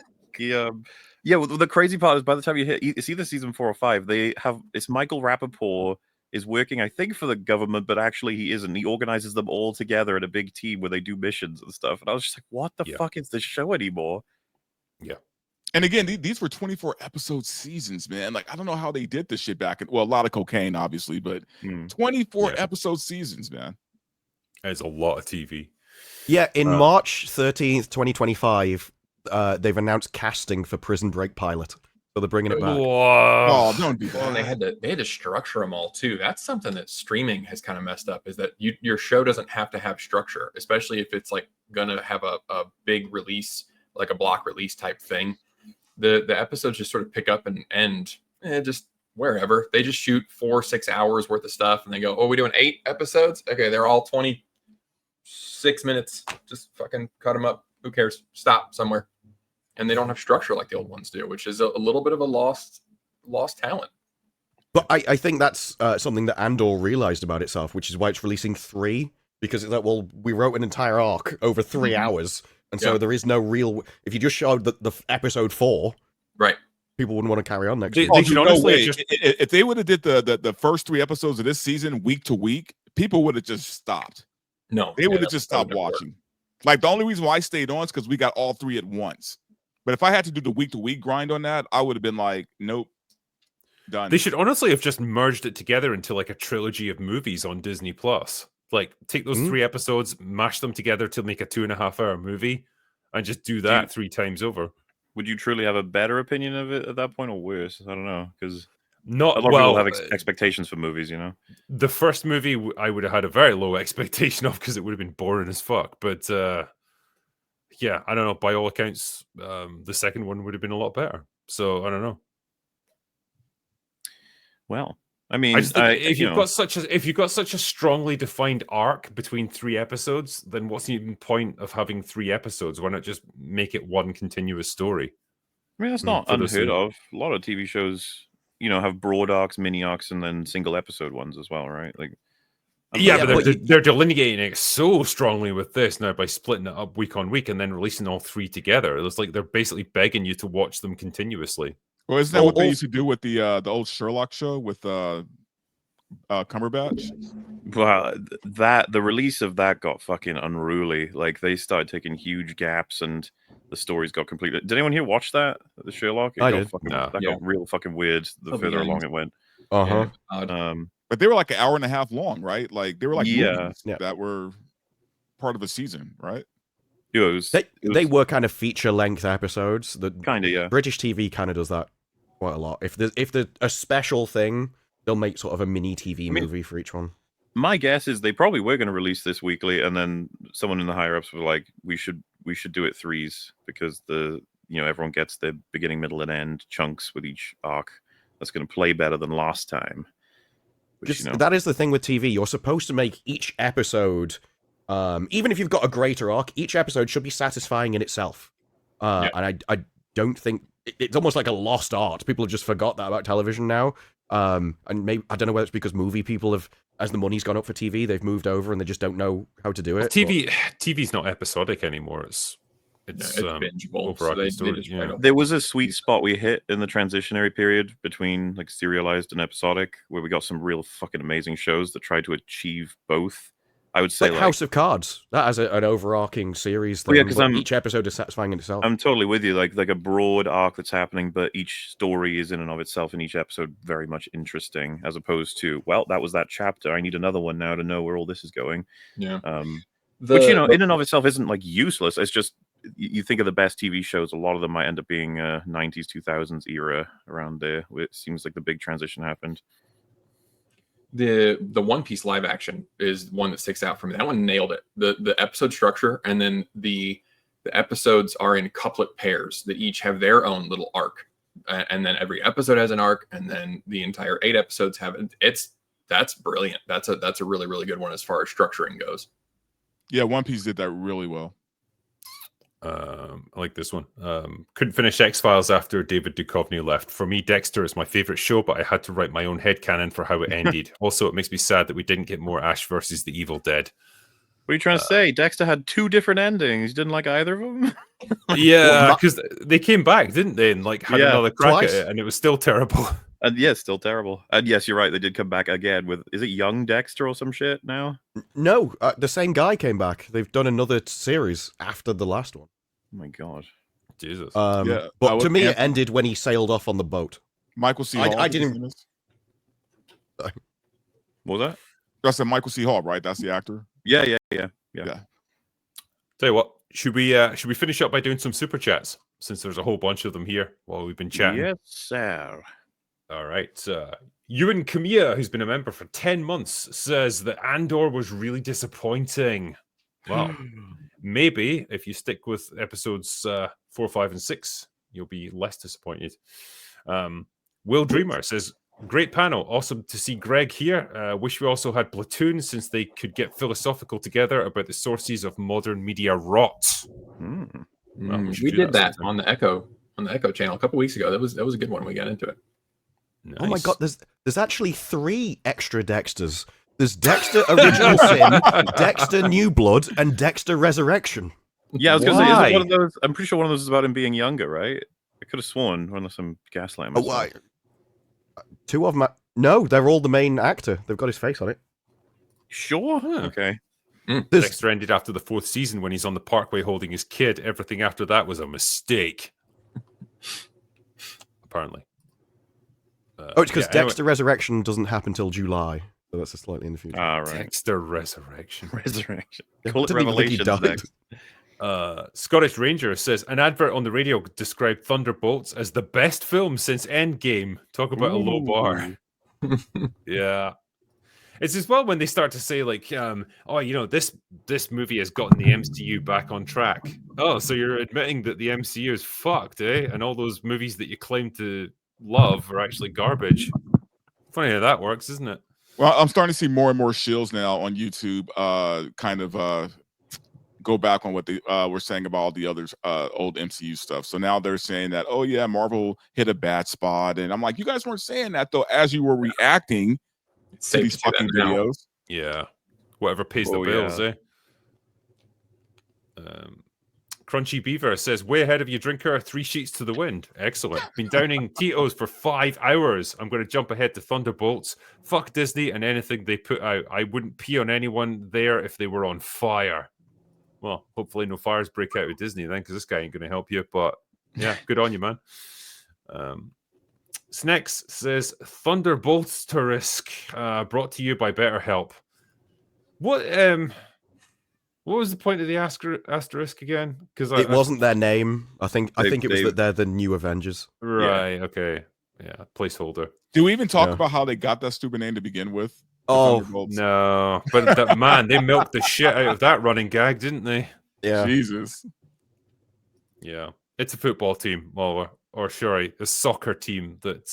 Speaker 3: Well, the crazy part is by the time you hit, it's either season 4 or 5, it's Michael Rappaport is working, I think, for the government, but actually he isn't. He organizes them all together in a big team where they do missions and stuff. And I was just like, what the fuck is this show anymore?
Speaker 2: Yeah.
Speaker 4: And again, these were 24 episode seasons, man. Like, I don't know how they did this shit back. Well, a lot of cocaine, obviously, but 24 episode seasons, man.
Speaker 2: There's a lot of TV.
Speaker 5: Yeah, in March 13th, 2025, they've announced casting for Prison Break pilot. So they're bringing it back.
Speaker 2: Whoa.
Speaker 4: Oh, don't do that.
Speaker 6: Well, and they had to structure them all too. That's something that streaming has kind of messed up, is that your show doesn't have to have structure, especially if it's like gonna have a big release, like a block release type thing. The episodes just sort of pick up and end just wherever. They just shoot 4-6 hours worth of stuff and they go, we're doing 8 episodes? Okay, they're all 26 minutes. Just fucking cut them up. Who cares? Stop somewhere. And they don't have structure like the old ones do, which is a little bit of a lost talent.
Speaker 5: But I think that's something that Andor realized about itself, which is why it's releasing 3, because it's like, well, we wrote an entire arc over 3 hours, and so there is no real. If you just showed the episode 4,
Speaker 6: right,
Speaker 5: people wouldn't want to carry on next.
Speaker 2: They should honestly
Speaker 4: if they would have did the first 3 episodes of this season week to week, people would have just stopped.
Speaker 6: No,
Speaker 4: they would have just stopped watching. Like, the only reason why I stayed on is because we got all 3 at once. But if I had to do the week-to-week grind on that, I would have been like, nope, done.
Speaker 2: They should honestly have just merged it together into like a trilogy of movies on Disney Plus. Like, take those 3 episodes, mash them together to make a 2.5-hour movie, and just do that 3 times over.
Speaker 3: Would you truly have a better opinion of it at that point, or worse? I don't know, because a
Speaker 2: lot
Speaker 3: of people have expectations for movies, you know.
Speaker 2: The first movie I would have had a very low expectation of because it would have been boring as fuck. But yeah, I don't know. By all accounts, the second one would have been a lot better. So I don't know.
Speaker 3: Well, I mean,
Speaker 2: if you've got such a strongly defined arc between 3 episodes, then what's the even point of having 3 episodes? Why not just make it one continuous story?
Speaker 3: I mean, that's not unheard of. A lot of TV shows, have broad arcs, mini arcs, and then single episode ones as well, right? Like.
Speaker 2: But they're delineating it so strongly with this now by splitting it up week on week and then releasing all 3 together. It's like they're basically begging you to watch them continuously.
Speaker 4: Well, isn't that what they used to do with the old Sherlock show with Cumberbatch?
Speaker 3: Well, the release of that got fucking unruly. Like, they started taking huge gaps and the stories got completely. Did anyone here watch that? The Sherlock?
Speaker 5: That
Speaker 3: got real fucking weird the further along it went.
Speaker 4: But they were like an hour and a half long, right? Like, they were like movies
Speaker 5: Yeah.
Speaker 4: that were part of a season, right?
Speaker 5: They were kind of feature-length episodes.
Speaker 3: Yeah.
Speaker 5: British TV kind of does that quite a lot. If there's a special thing, they'll make sort of a mini TV movie for each one.
Speaker 3: My guess is they probably were going to release this weekly, and then someone in the higher ups were like, "We should do it 3s because everyone gets the beginning, middle, and end chunks with each arc. That's going to play better than last time." Which,
Speaker 5: that is the thing with TV. You're supposed to make each episode, even if you've got a greater arc, each episode should be satisfying in itself. And I don't think it's almost like a lost art. People have just forgot that about television now. And maybe I don't know whether it's because movie people have, as the money's gone up for TV, they've moved over and they just don't know how to do it.
Speaker 2: TV's not episodic anymore. It's
Speaker 6: bingeable. So
Speaker 3: there was a sweet spot we hit in the transitionary period between like serialized and episodic, where we got some real fucking amazing shows that tried to achieve both. I would say
Speaker 5: like House of Cards, that has an overarching series thing.
Speaker 3: Yeah, because
Speaker 5: each episode is satisfying in itself.
Speaker 3: I'm totally with you. Like a broad arc that's happening, but each story is in and of itself, in each episode very much interesting, as opposed to, well, that was that chapter. I need another one now to know where all this is going.
Speaker 6: Yeah.
Speaker 3: Which, you know, in and of itself isn't like useless. It's just you think of the best TV shows, a lot of them might end up being 90s, 2000s era around there. It seems like the big transition happened.
Speaker 6: The One Piece live action is one that sticks out for me. That one nailed it. The episode structure, and then the episodes are in couplet pairs that each have their own little arc, and then every episode has an arc, and then the entire 8 episodes have it. That's brilliant. That's a really, really good one as far as structuring goes.
Speaker 4: Yeah, One Piece did that really well.
Speaker 2: I like this one. Couldn't finish X-Files after David Duchovny left. For me, Dexter is my favorite show, but I had to write my own headcanon for how it ended. Also, it makes me sad that we didn't get more Ash versus the Evil Dead.
Speaker 3: What are you trying to say? Dexter had 2 different endings. You didn't like either of them?
Speaker 2: Yeah, because they came back, didn't they? And like had another crack
Speaker 5: twice.
Speaker 2: at it, and it was still terrible.
Speaker 3: And yes, still terrible. And yes, you're right. They did come back again with, is it young Dexter or some shit now?
Speaker 5: No, the same guy came back. They've done another series after the last one.
Speaker 3: Oh my god,
Speaker 2: Jesus.
Speaker 5: But to me, it ended when he sailed off on the boat.
Speaker 4: Michael C. Hall.
Speaker 5: I didn't.
Speaker 3: What was that?
Speaker 4: That's the Michael C. Hall, right? That's the actor.
Speaker 3: Yeah.
Speaker 2: Tell you what, should we finish up by doing some super chats, since there's a whole bunch of them here while we've been chatting?
Speaker 3: Yes, sir.
Speaker 2: All right. Ewan Kamiya, who's been a member for 10 months, says that Andor was really disappointing. Well, maybe if you stick with episodes 4, 5, and 6, you'll be less disappointed. Will Dreamer says, great panel. Awesome to see Greg here. Wish we also had Platoon, since they could get philosophical together about the sources of modern media rot. Well,
Speaker 6: we did that on the Echo channel a couple weeks ago. That was a good one. We got into it.
Speaker 2: Nice.
Speaker 5: Oh my god, there's actually 3 extra Dexters. There's Dexter Original Sin, Dexter New Blood, and Dexter Resurrection.
Speaker 3: Yeah, I was going to say, is it one of those? I'm pretty sure one of those is about him being younger, right? I could have sworn, unless I'm gaslighting myself.
Speaker 5: 2 of them. No, they're all the main actor. They've got his face on it.
Speaker 3: Sure.
Speaker 2: Huh.
Speaker 3: Okay.
Speaker 2: Dexter ended after the 4th season when he's on the parkway holding his kid. Everything after that was a mistake. Apparently.
Speaker 5: It's because Dexter Resurrection doesn't happen till July. So that's slightly in the future.
Speaker 3: All right.
Speaker 2: Dexter Resurrection.
Speaker 3: Call it Revelation.
Speaker 2: Scottish Ranger says, an advert on the radio described Thunderbolts as the best film since Endgame. Talk about a low bar. Yeah. It's as well when they start to say like, this movie has gotten the MCU back on track. Oh, so you're admitting that the MCU is fucked, eh? And all those movies that you claim to love are actually garbage. Funny how that works, isn't it?
Speaker 4: Well, I'm starting to see more and more shills now on YouTube go back on what they were saying about all the other old MCU stuff. So now they're saying that, oh yeah, Marvel hit a bad spot. And I'm like, you guys weren't saying that though, as you were reacting to these fucking videos.
Speaker 2: Yeah. Whatever pays the bills, eh? Crunchy Beaver says, way ahead of you, drinker. 3 sheets to the wind. Excellent. Been downing Tito's for 5 hours. I'm going to jump ahead to Thunderbolts. Fuck Disney and anything they put out. I wouldn't pee on anyone there if they were on fire. Well, hopefully no fires break out with Disney then, because this guy ain't going to help you. But yeah, good on you, man. Snex says, Thunderbolts to risk. Brought to you by BetterHelp. What was the point of the asterisk again? Because
Speaker 5: it wasn't their name. I think it was that they're the new Avengers.
Speaker 2: Right. Yeah. Okay. Yeah. Placeholder.
Speaker 4: Do we even talk about how they got that stupid name to begin with?
Speaker 2: Oh no! But man, they milked the shit out of that running gag, didn't they?
Speaker 5: Yeah.
Speaker 4: Jesus.
Speaker 2: Yeah, it's a football team, or sorry, a soccer team that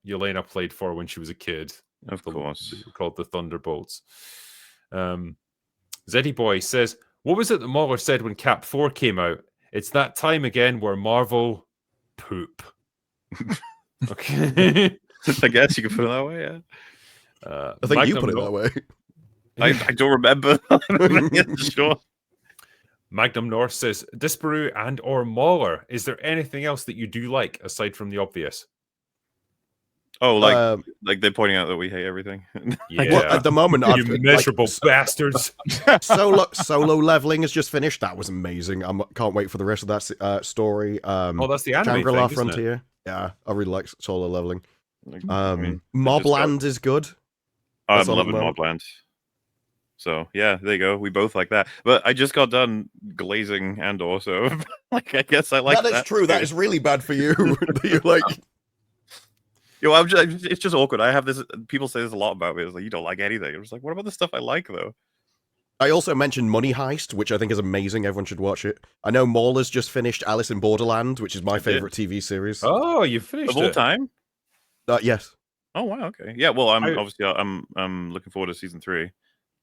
Speaker 2: Yelena played for when she was a kid.
Speaker 3: Of course,
Speaker 2: called the Thunderbolts. Zeddy Boy says, what was it that MauLer said when Cap 4 came out? It's that time again where Marvel poop. Okay.
Speaker 3: I guess you can put it that way. Yeah.
Speaker 5: I think you put it that way.
Speaker 3: I don't remember. Sure.
Speaker 2: Magnum North says, Disparu and or MauLer. Is there anything else that you do like aside from the obvious?
Speaker 3: Oh, like they're pointing out that we hate everything.
Speaker 2: Yeah.
Speaker 5: Well, at the moment,
Speaker 2: you miserable bastards.
Speaker 5: Solo leveling has just finished. That was amazing. I can't wait for the rest of that story.
Speaker 2: That's the anime
Speaker 5: Shangri-La
Speaker 2: thing,
Speaker 5: Frontier. Yeah, I really like solo leveling.
Speaker 3: I
Speaker 5: Mobland is good.
Speaker 3: I'm loving Mobland. So yeah, there you go. We both like that. But I just got done glazing Andor, so like I guess I like that.
Speaker 5: That is true. That is really bad for you. You're like,
Speaker 3: it's just awkward. I have this. People say this a lot about me. It's like you don't like anything. I'm just like, what about the stuff I like though?
Speaker 5: I also mentioned Money Heist, which I think is amazing. Everyone should watch it. I know MauLer's just finished Alice in Borderland, which is my favorite TV series.
Speaker 2: Oh, you finished
Speaker 3: of all time?
Speaker 5: Yes.
Speaker 3: Oh wow. Okay. Yeah. Well, I'm looking forward to season 3.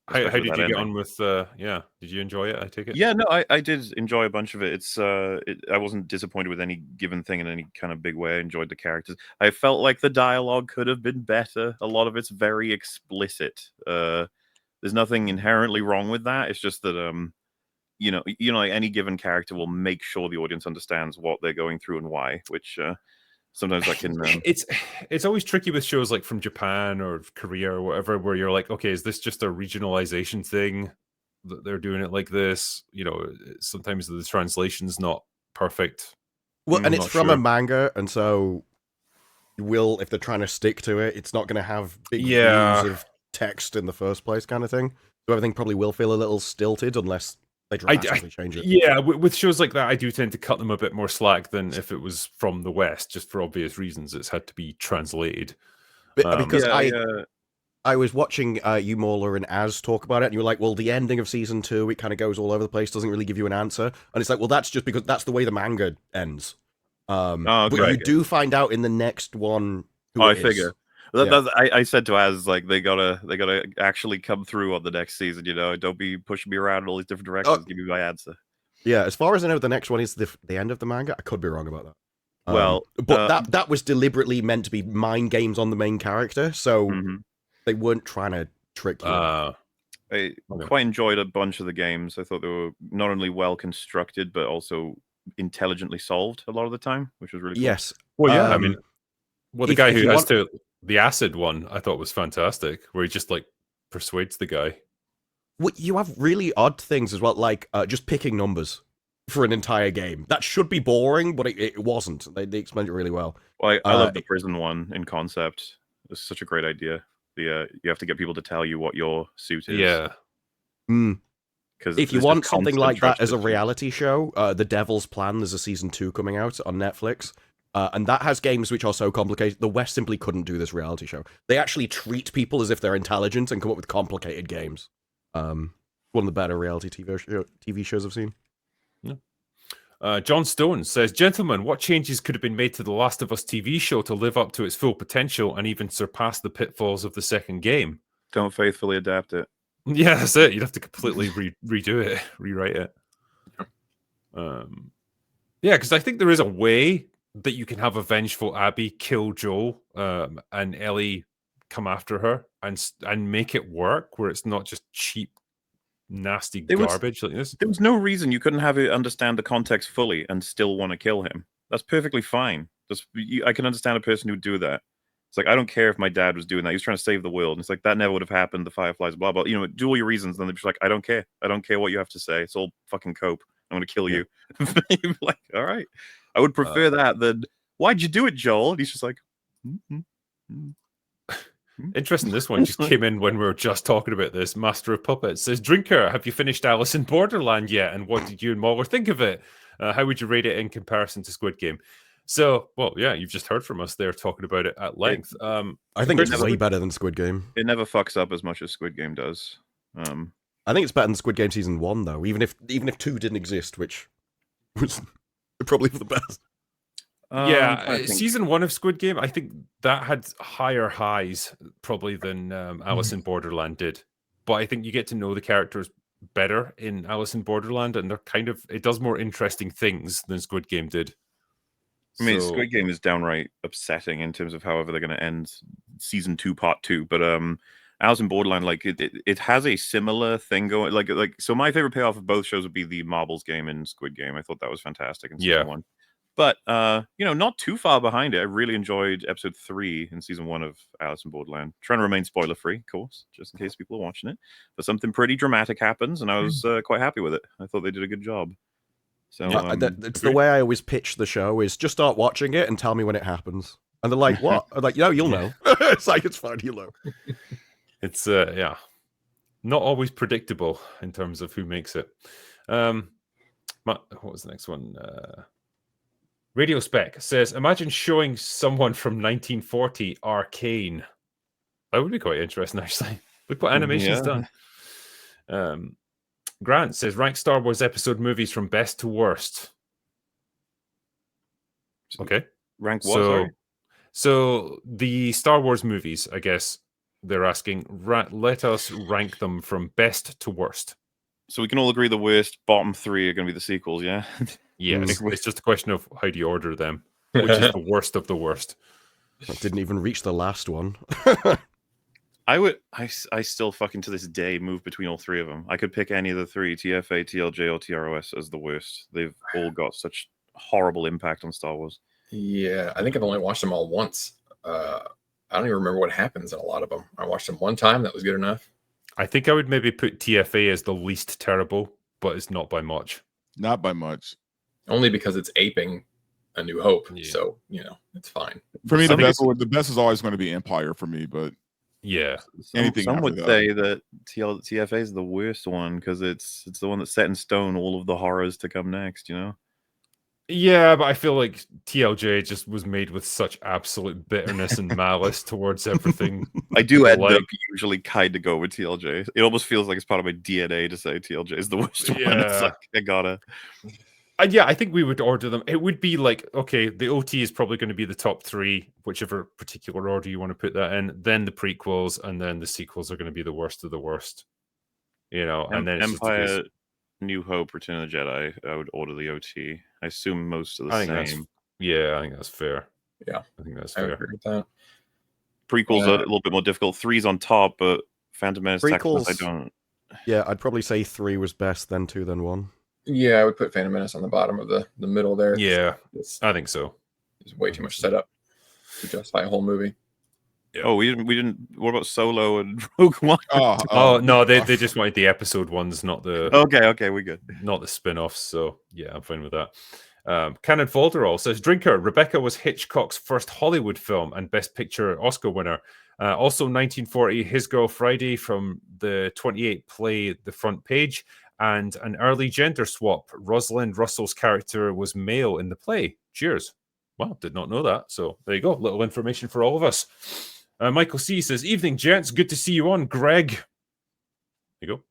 Speaker 2: How did you get on with? Did you enjoy it? I take it.
Speaker 3: Yeah, no, I did enjoy a bunch of it. It's I wasn't disappointed with any given thing in any kind of big way. I enjoyed the characters. I felt like the dialogue could have been better. A lot of it's very explicit. There's nothing inherently wrong with that. It's just that like any given character will make sure the audience understands what they're going through and why, which sometimes I can.
Speaker 2: It's always tricky with shows like from Japan or Korea or whatever, where you're like, okay, is this just a regionalization thing that they're doing it like this? Sometimes the translation's not perfect.
Speaker 5: Well, and it's from a manga, and so if they're trying to stick to it, it's not going to have big views of text in the first place, kind of thing. So everything probably will feel a little stilted unless they drastically change it.
Speaker 2: Yeah, with shows like that, I do tend to cut them a bit more slack than if it was from the West, just for obvious reasons. It's had to be translated.
Speaker 5: Because I was watching you, MauLer, and Az talk about it, and you were like, well, the ending of season 2, it kind of goes all over the place, doesn't really give you an answer. And it's like, well, that's just because that's the way the manga ends. But you do find out in the next one who it is.
Speaker 3: Figure. I said to Az, like, they gotta actually come through on the next season, don't be pushing me around in all these different directions. Give me my answer.
Speaker 5: Yeah, as far as I know, the next one is the end of the manga. I could be wrong about that.
Speaker 3: But
Speaker 5: that was deliberately meant to be mind games on the main character, so they weren't trying to trick you.
Speaker 3: I quite enjoyed a bunch of the games. I thought they were not only well constructed, but also intelligently solved a lot of the time, which was really cool.
Speaker 5: Yes.
Speaker 2: Well, yeah, the guy who has the acid one, I thought was fantastic, where he just like persuades the guy.
Speaker 5: Well, you have really odd things as well, like just picking numbers for an entire game. That should be boring, but it wasn't. They explained it really well.
Speaker 3: Well, I love the prison one in concept. It's such a great idea. You have to get people to tell you what your suit is.
Speaker 2: Yeah.
Speaker 5: Because if you want something like that as a reality show, The Devil's Plan, there's a season 2 coming out on Netflix. And that has games which are so complicated. The West simply couldn't do this reality show. They actually treat people as if they're intelligent and come up with complicated games. One of the better reality TV shows I've seen.
Speaker 2: Yeah. John Stone says, gentlemen, what changes could have been made to the Last of Us TV show to live up to its full potential and even surpass the pitfalls of the second game?
Speaker 3: Don't faithfully adapt it.
Speaker 2: Yeah, that's it. You'd have to completely redo it, rewrite it. Yeah, because I think there is a way that you can have a vengeful Abby kill Joel and Ellie come after her and make it work where it's not just cheap, nasty garbage like this.
Speaker 3: There was no reason you couldn't have it understand the context fully and still want to kill him. That's perfectly fine. I can understand a person who'd do that. It's like, I don't care if my dad was doing that. He was trying to save the world. And it's like, that never would have happened. The Fireflies, blah, blah. Do all your reasons. And then they're just like, I don't care. I don't care what you have to say. It's all fucking cope. I'm going to kill you. Like, all right. I would prefer that than, why'd you do it, Joel? And he's just like,
Speaker 2: Interesting. This one just came in when we were just talking about this. Master of Puppets says, Drinker, have you finished Alice in Borderland yet? And what did you and MauLer think of it? How would you rate it in comparison to Squid Game? So, well, yeah, you've just heard from us there talking about it at length.
Speaker 5: I think it's way better than Squid Game.
Speaker 3: It never fucks up as much as Squid Game does.
Speaker 5: I think it's better than Squid Game Season 1, though, even if 2 didn't exist, which was probably for the best.
Speaker 2: Season 1 of Squid Game, I think that had higher highs probably than Alice in Borderland did. But I think you get to know the characters better in Alice in Borderland, and it does more interesting things than Squid Game did.
Speaker 3: I mean, Squid Game is downright upsetting in terms of however they're going to end season 2, part 2. But Alice in Borderland, like it has a similar thing going. Like so, my favorite payoff of both shows would be the marbles game and Squid Game. I thought that was fantastic in season 1. But not too far behind it. I really enjoyed episode 3 in season 1 of Alice in Borderland. Trying to remain spoiler free, of course, just in case people are watching it. But something pretty dramatic happens, and I was quite happy with it. I thought they did a good job. So
Speaker 5: it's the way I always pitch the show: is just start watching it and tell me when it happens. And they're like, "What?" I'm like, "No, you'll know." It's like it's fine, you'll know.
Speaker 2: It's not always predictable in terms of who makes it. What was the next one? Radio Spec says, imagine showing someone from 1940 Arcane. That would be quite interesting, actually. Look what animation's done. Grant says, rank Star Wars episode movies from best to worst. Okay.
Speaker 3: Rank what?
Speaker 2: So the Star Wars movies, I guess they're asking, let us rank them from best to worst.
Speaker 3: So we can all agree the worst bottom 3 are going to be the sequels, yeah?
Speaker 2: Yes, it's just a question of how do you order them, which is the worst of the worst.
Speaker 5: I didn't even reach the last one.
Speaker 3: I still fucking to this day move between all 3 of them. I could pick any of the 3, TFA, TLJ, or TROS as the worst. They've all got such horrible impact on Star Wars.
Speaker 6: Yeah, I think I've only watched them all once. I don't even remember what happens in a lot of them. I watched them one time. That was good enough.
Speaker 2: I think I would maybe put TFA as the least terrible, but it's not by much.
Speaker 4: Not by much.
Speaker 6: Only because it's aping A New Hope. Yeah. So, it's fine.
Speaker 4: For me, the best is always going to be Empire for me, but
Speaker 2: yeah.
Speaker 3: Some would say that TFA is the worst one because it's the one that's set in stone all of the horrors to come next,
Speaker 2: Yeah, but I feel like TLJ just was made with such absolute bitterness and malice towards everything.
Speaker 3: I do end up usually kind of go with TLJ. It almost feels like it's part of my DNA to say TLJ is the worst one. It's like, I gotta.
Speaker 2: Yeah, I think we would order them. It would be like, okay, the OT is probably going to be the top 3, whichever particular order you want to put that in. Then the prequels, and then the sequels are going to be the worst of the worst. And then it's
Speaker 3: Empire, New Hope, Return of the Jedi. I would order the OT. I assume most of the same.
Speaker 2: I think that's fair.
Speaker 6: Yeah,
Speaker 2: I think that's
Speaker 6: fair.
Speaker 2: I
Speaker 6: agree with that.
Speaker 3: Prequels are a little bit more difficult. 3's on top, but Phantom Menace,
Speaker 5: prequels,
Speaker 3: I don't.
Speaker 5: Yeah, I'd probably say 3 was best, then 2, then 1.
Speaker 6: Yeah, I would put Phantom Menace on the bottom of the middle there.
Speaker 2: Yeah, I think so.
Speaker 6: There's way too much setup to justify a whole movie.
Speaker 3: Yeah. Oh, we didn't. What about Solo and Rogue One?
Speaker 2: No, they just wanted the episode ones, not the.
Speaker 3: Okay, we good.
Speaker 2: Not the spin-offs. So yeah, I'm fine with that. Canon Folderall says, Drinker, Rebecca was Hitchcock's first Hollywood film and Best Picture Oscar winner. Also 1940, His Girl Friday from the 28 play The Front Page, and an early gender swap. Rosalind Russell's character was male in the play. Cheers. Wow, did not know that. So there you go. Little information for all of us. Michael C says, evening, gents. Good to see you on, Greg. There you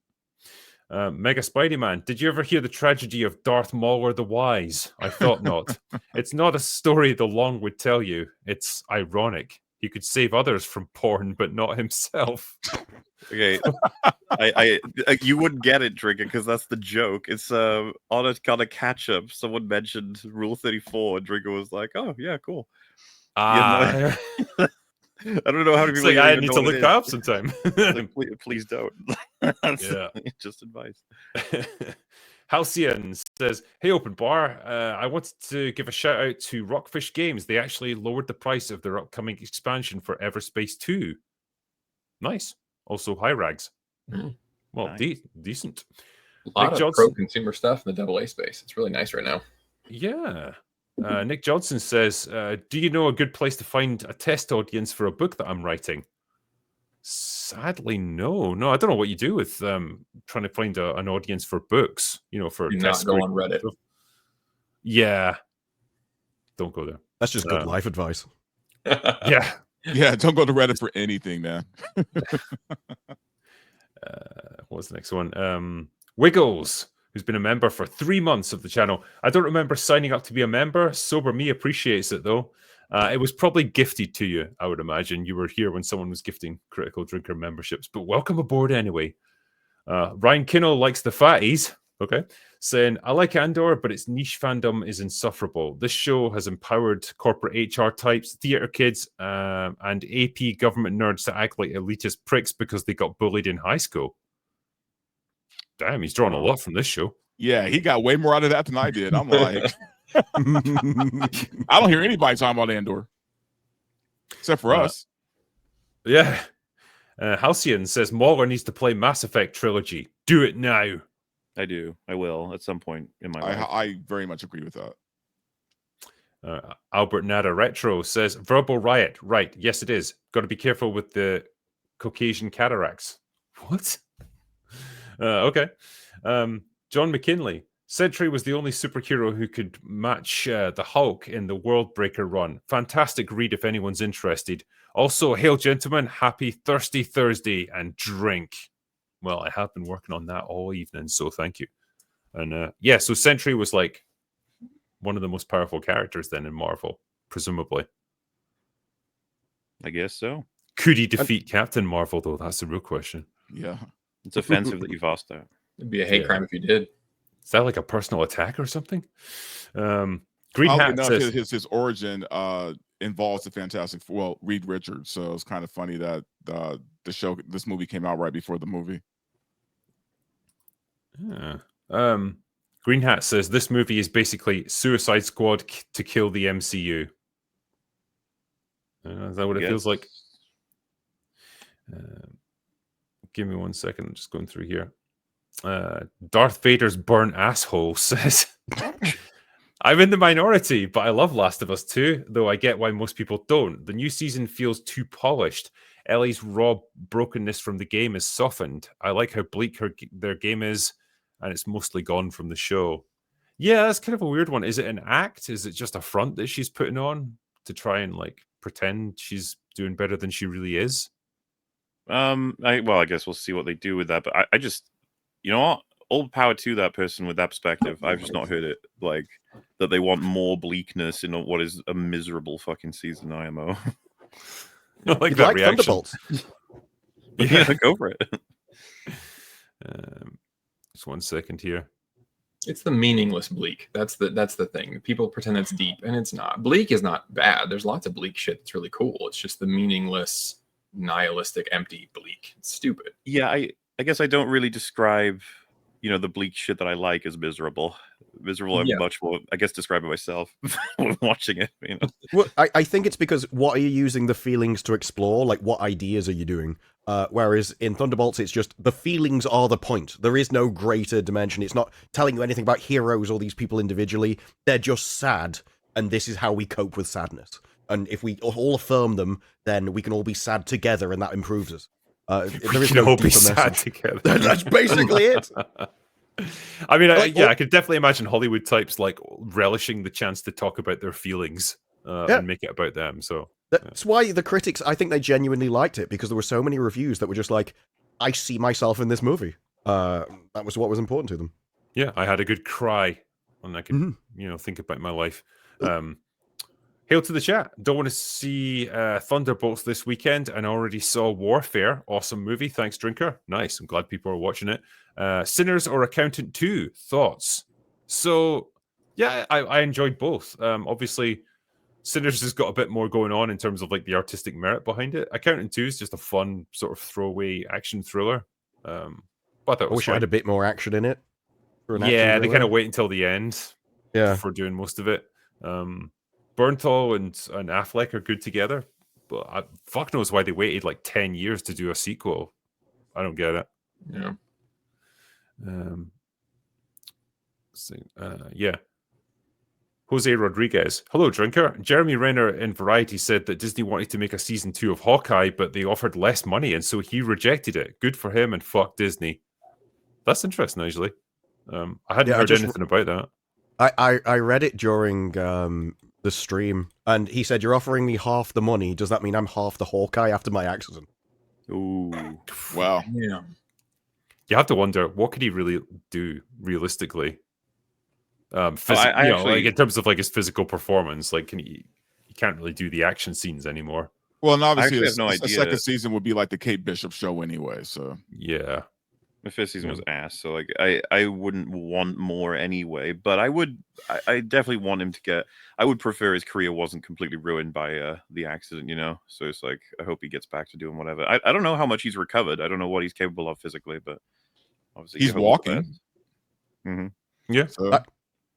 Speaker 2: go. Mega Spidey-Man, did you ever hear the tragedy of Darth MauLer the Wise? I thought not. It's not a story the long would tell you. It's ironic. He could save others from porn, but not himself.
Speaker 3: Okay, I you wouldn't get it, Drinker, because that's the joke. It's on a kind of catch up. Someone mentioned Rule 34, and Drinker was like, "Oh yeah, cool." I don't know how many people.
Speaker 2: Like, I need to look that up sometime.
Speaker 3: Like, please don't. Just advice.
Speaker 2: Halcyon says, hey, Open Bar, I wanted to give a shout out to Rockfish Games. They actually lowered the price of their upcoming expansion for Everspace 2. Nice. Also, High Rags. Well, nice. Decent.
Speaker 6: A lot of pro-consumer stuff in the AA space. It's really nice right now.
Speaker 2: Yeah. Nick Johnson says, do you know a good place to find a test audience for a book that I'm writing? Sadly, no. I don't know what you do with trying to find an audience for books. For
Speaker 6: not go on Reddit.
Speaker 2: Yeah, don't go there.
Speaker 5: That's just good life advice.
Speaker 2: Yeah,
Speaker 4: don't go to Reddit for anything, man.
Speaker 2: What's the next one? Wiggles, who's been a member for 3 months of the channel. I don't remember signing up to be a member. Sober Me appreciates it though. It was probably gifted to you, I would imagine. You were here when someone was gifting Critical Drinker memberships, but welcome aboard anyway. Ryan Kinnell likes the fatties. Okay. Saying, I like Andor, but its niche fandom is insufferable. This show has empowered corporate HR types, theater kids, and AP government nerds to act like elitist pricks because they got bullied in high school. Damn, he's drawn a lot from this show.
Speaker 4: Yeah, he got way more out of that than I did. I'm like, I don't hear anybody talking about Andor. Except for us.
Speaker 2: Yeah. Halcyon says, MauLer needs to play Mass Effect Trilogy. Do it now.
Speaker 3: I do. I will at some point in my life.
Speaker 4: I very much agree with that.
Speaker 2: Albert Nada Retro says, Verbal Riot. Right. Yes, it is. Got to be careful with the Caucasian cataracts. What? Okay. John McKinley. Sentry was the only superhero who could match the Hulk in the Worldbreaker run. Fantastic read if anyone's interested. Also, hail gentlemen, happy Thirsty Thursday and drink. Well, I have been working on that all evening, so thank you. And yeah, so Sentry was like one of the most powerful characters then in Marvel, presumably.
Speaker 3: I guess so.
Speaker 2: Could he defeat Captain Marvel, though? That's the real question.
Speaker 4: Yeah.
Speaker 3: It's offensive that you've asked that.
Speaker 6: It'd be a hate crime if you did.
Speaker 2: Is that like a personal attack or something? Green Hat says
Speaker 4: his origin involves the Fantastic Four, well, Reed Richards. So it's kind of funny that this movie came out right before the movie.
Speaker 2: Yeah. Green Hat says this movie is basically Suicide Squad to kill the MCU. Is that what it feels like? Give me 1 second. I'm just going through here. Darth Vader's burnt asshole says, I'm in the minority, but I love Last of Us 2, though I get why most people don't. The new season feels too polished. Ellie's raw brokenness from the game is softened. I like how bleak their game is, and it's mostly gone from the show. Yeah, that's kind of a weird one. Is it an act? Is it just a front that she's putting on to try and like pretend she's doing better than she really is?
Speaker 3: I guess we'll see what they do with that. But I just, you know what? All power to that person with that perspective. I've just not heard it like that they want more bleakness in what is a miserable fucking season IMO.
Speaker 2: I like that reaction.
Speaker 5: Thunderbolts.
Speaker 3: Yeah, go for it.
Speaker 2: Just 1 second here.
Speaker 6: It's the meaningless bleak. That's the thing. People pretend it's deep, and it's not. Bleak is not bad. There's lots of bleak shit that's really cool. It's just the meaningless, nihilistic, empty bleak. It's stupid.
Speaker 3: Yeah, I guess I don't really describe, the bleak shit that I like as miserable. I'm much more, I guess, describe it myself when watching it.
Speaker 5: Well, I think it's because what are you using the feelings to explore? Like, what ideas are you doing? Whereas in Thunderbolts, it's just the feelings are the point. There is no greater dimension. It's not telling you anything about heroes or these people individually. They're just sad, and this is how we cope with sadness. And if we all affirm them, then we can all be sad together, and that improves us.
Speaker 2: There is no be sad together.
Speaker 5: That's basically it.
Speaker 2: I mean, I could definitely imagine Hollywood types like relishing the chance to talk about their feelings and make it about them. So
Speaker 5: that's why the critics, I think they genuinely liked it, because there were so many reviews that were just like, I see myself in this movie. That was what was important to them.
Speaker 2: Yeah, I had a good cry when I could, think about my life. Hail to the chat. Don't want to see Thunderbolts this weekend and already saw Warfare. Awesome movie. Thanks, Drinker. Nice. I'm glad people are watching it. Sinners or Accountant 2. Thoughts? So, yeah, I enjoyed both. Obviously, Sinners has got a bit more going on in terms of like the artistic merit behind it. Accountant 2 is just a fun sort of throwaway action thriller. But I thought it was
Speaker 5: wish I had a bit more action in it.
Speaker 2: Yeah, they kind of wait until the end
Speaker 5: for
Speaker 2: doing most of it. Bernthal and Affleck are good together, but fuck knows why they waited like 10 years to do a sequel. I don't get it.
Speaker 6: Yeah.
Speaker 2: Yeah. Jose Rodriguez. Hello, Drinker. Jeremy Renner in Variety said that Disney wanted to make a season 2 of Hawkeye, but they offered less money, and so he rejected it. Good for him, and fuck Disney. That's interesting, actually. I hadn't heard anything about that.
Speaker 5: I read it during the stream, and he said, "You're offering me half the money. Does that mean I'm half the Hawkeye after my accident?"
Speaker 3: Ooh,
Speaker 4: wow.
Speaker 6: Yeah.
Speaker 2: You have to wonder, what could he really do realistically?
Speaker 3: Actually,
Speaker 2: like in terms of like his physical performance, like he can't really do the action scenes anymore.
Speaker 4: Well, and obviously, a second season would be like the Kate Bishop show anyway. So
Speaker 2: yeah.
Speaker 3: The first season was ass, so like I wouldn't want more anyway. But I definitely want him to get. I would prefer his career wasn't completely ruined by the accident, you know. So it's like I hope he gets back to doing whatever. I don't know how much he's recovered. I don't know what he's capable of physically, but obviously
Speaker 4: he's walking.
Speaker 3: Mm-hmm.
Speaker 2: Yeah.
Speaker 4: So.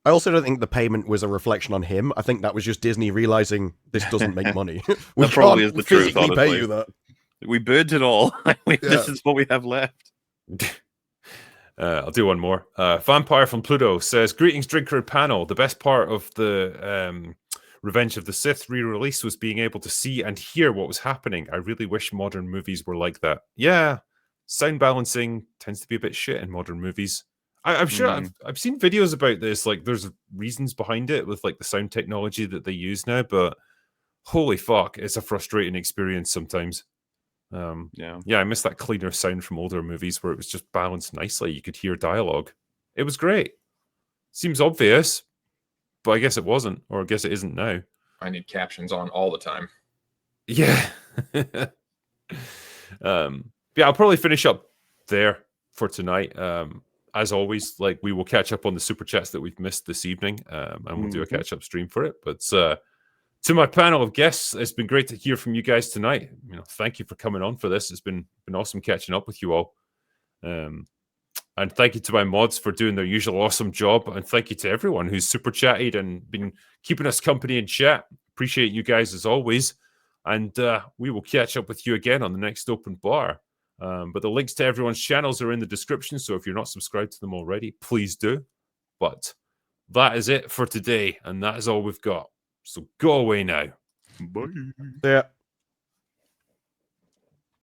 Speaker 5: I also don't think the payment was a reflection on him. I think that was just Disney realizing this doesn't make money. We
Speaker 3: That probably
Speaker 5: can't
Speaker 3: is the truth,
Speaker 5: physically pay
Speaker 3: honestly.
Speaker 5: you that.
Speaker 3: We burned it all. This is what we have left.
Speaker 2: I'll do one more. Vampire from Pluto says, "Greetings, drinker panel. The best part of the Revenge of the Sith re-release was being able to see and hear what was happening. I really wish modern movies were like that." Yeah, sound balancing tends to be a bit shit in modern movies. I'm sure I've seen videos about this. Like, there's reasons behind it with like the sound technology that they use now, but holy fuck, it's a frustrating experience sometimes. Yeah, I miss that cleaner sound from older movies where it was just balanced nicely. You could hear dialogue. It was great. Seems obvious, but I guess it wasn't, or I guess it isn't now.
Speaker 6: I need captions on all the time.
Speaker 2: Yeah. Yeah, I'll probably finish up there for tonight. As always, like, we will catch up on the super chats that we've missed this evening, and we'll do a catch up stream for it. But to my panel of guests, it's been great to hear from you guys tonight. You know, thank you for coming on for this. It's been awesome catching up with you all. And thank you to my mods for doing their usual awesome job. And thank you to everyone who's super chatted and been keeping us company in chat. Appreciate you guys as always. And we will catch up with you again on the next open bar. But the links to everyone's channels are in the description. So if you're not subscribed to them already, please do. But that is it for today. And that is all we've got. So go away now.
Speaker 3: Bye.
Speaker 5: Yeah.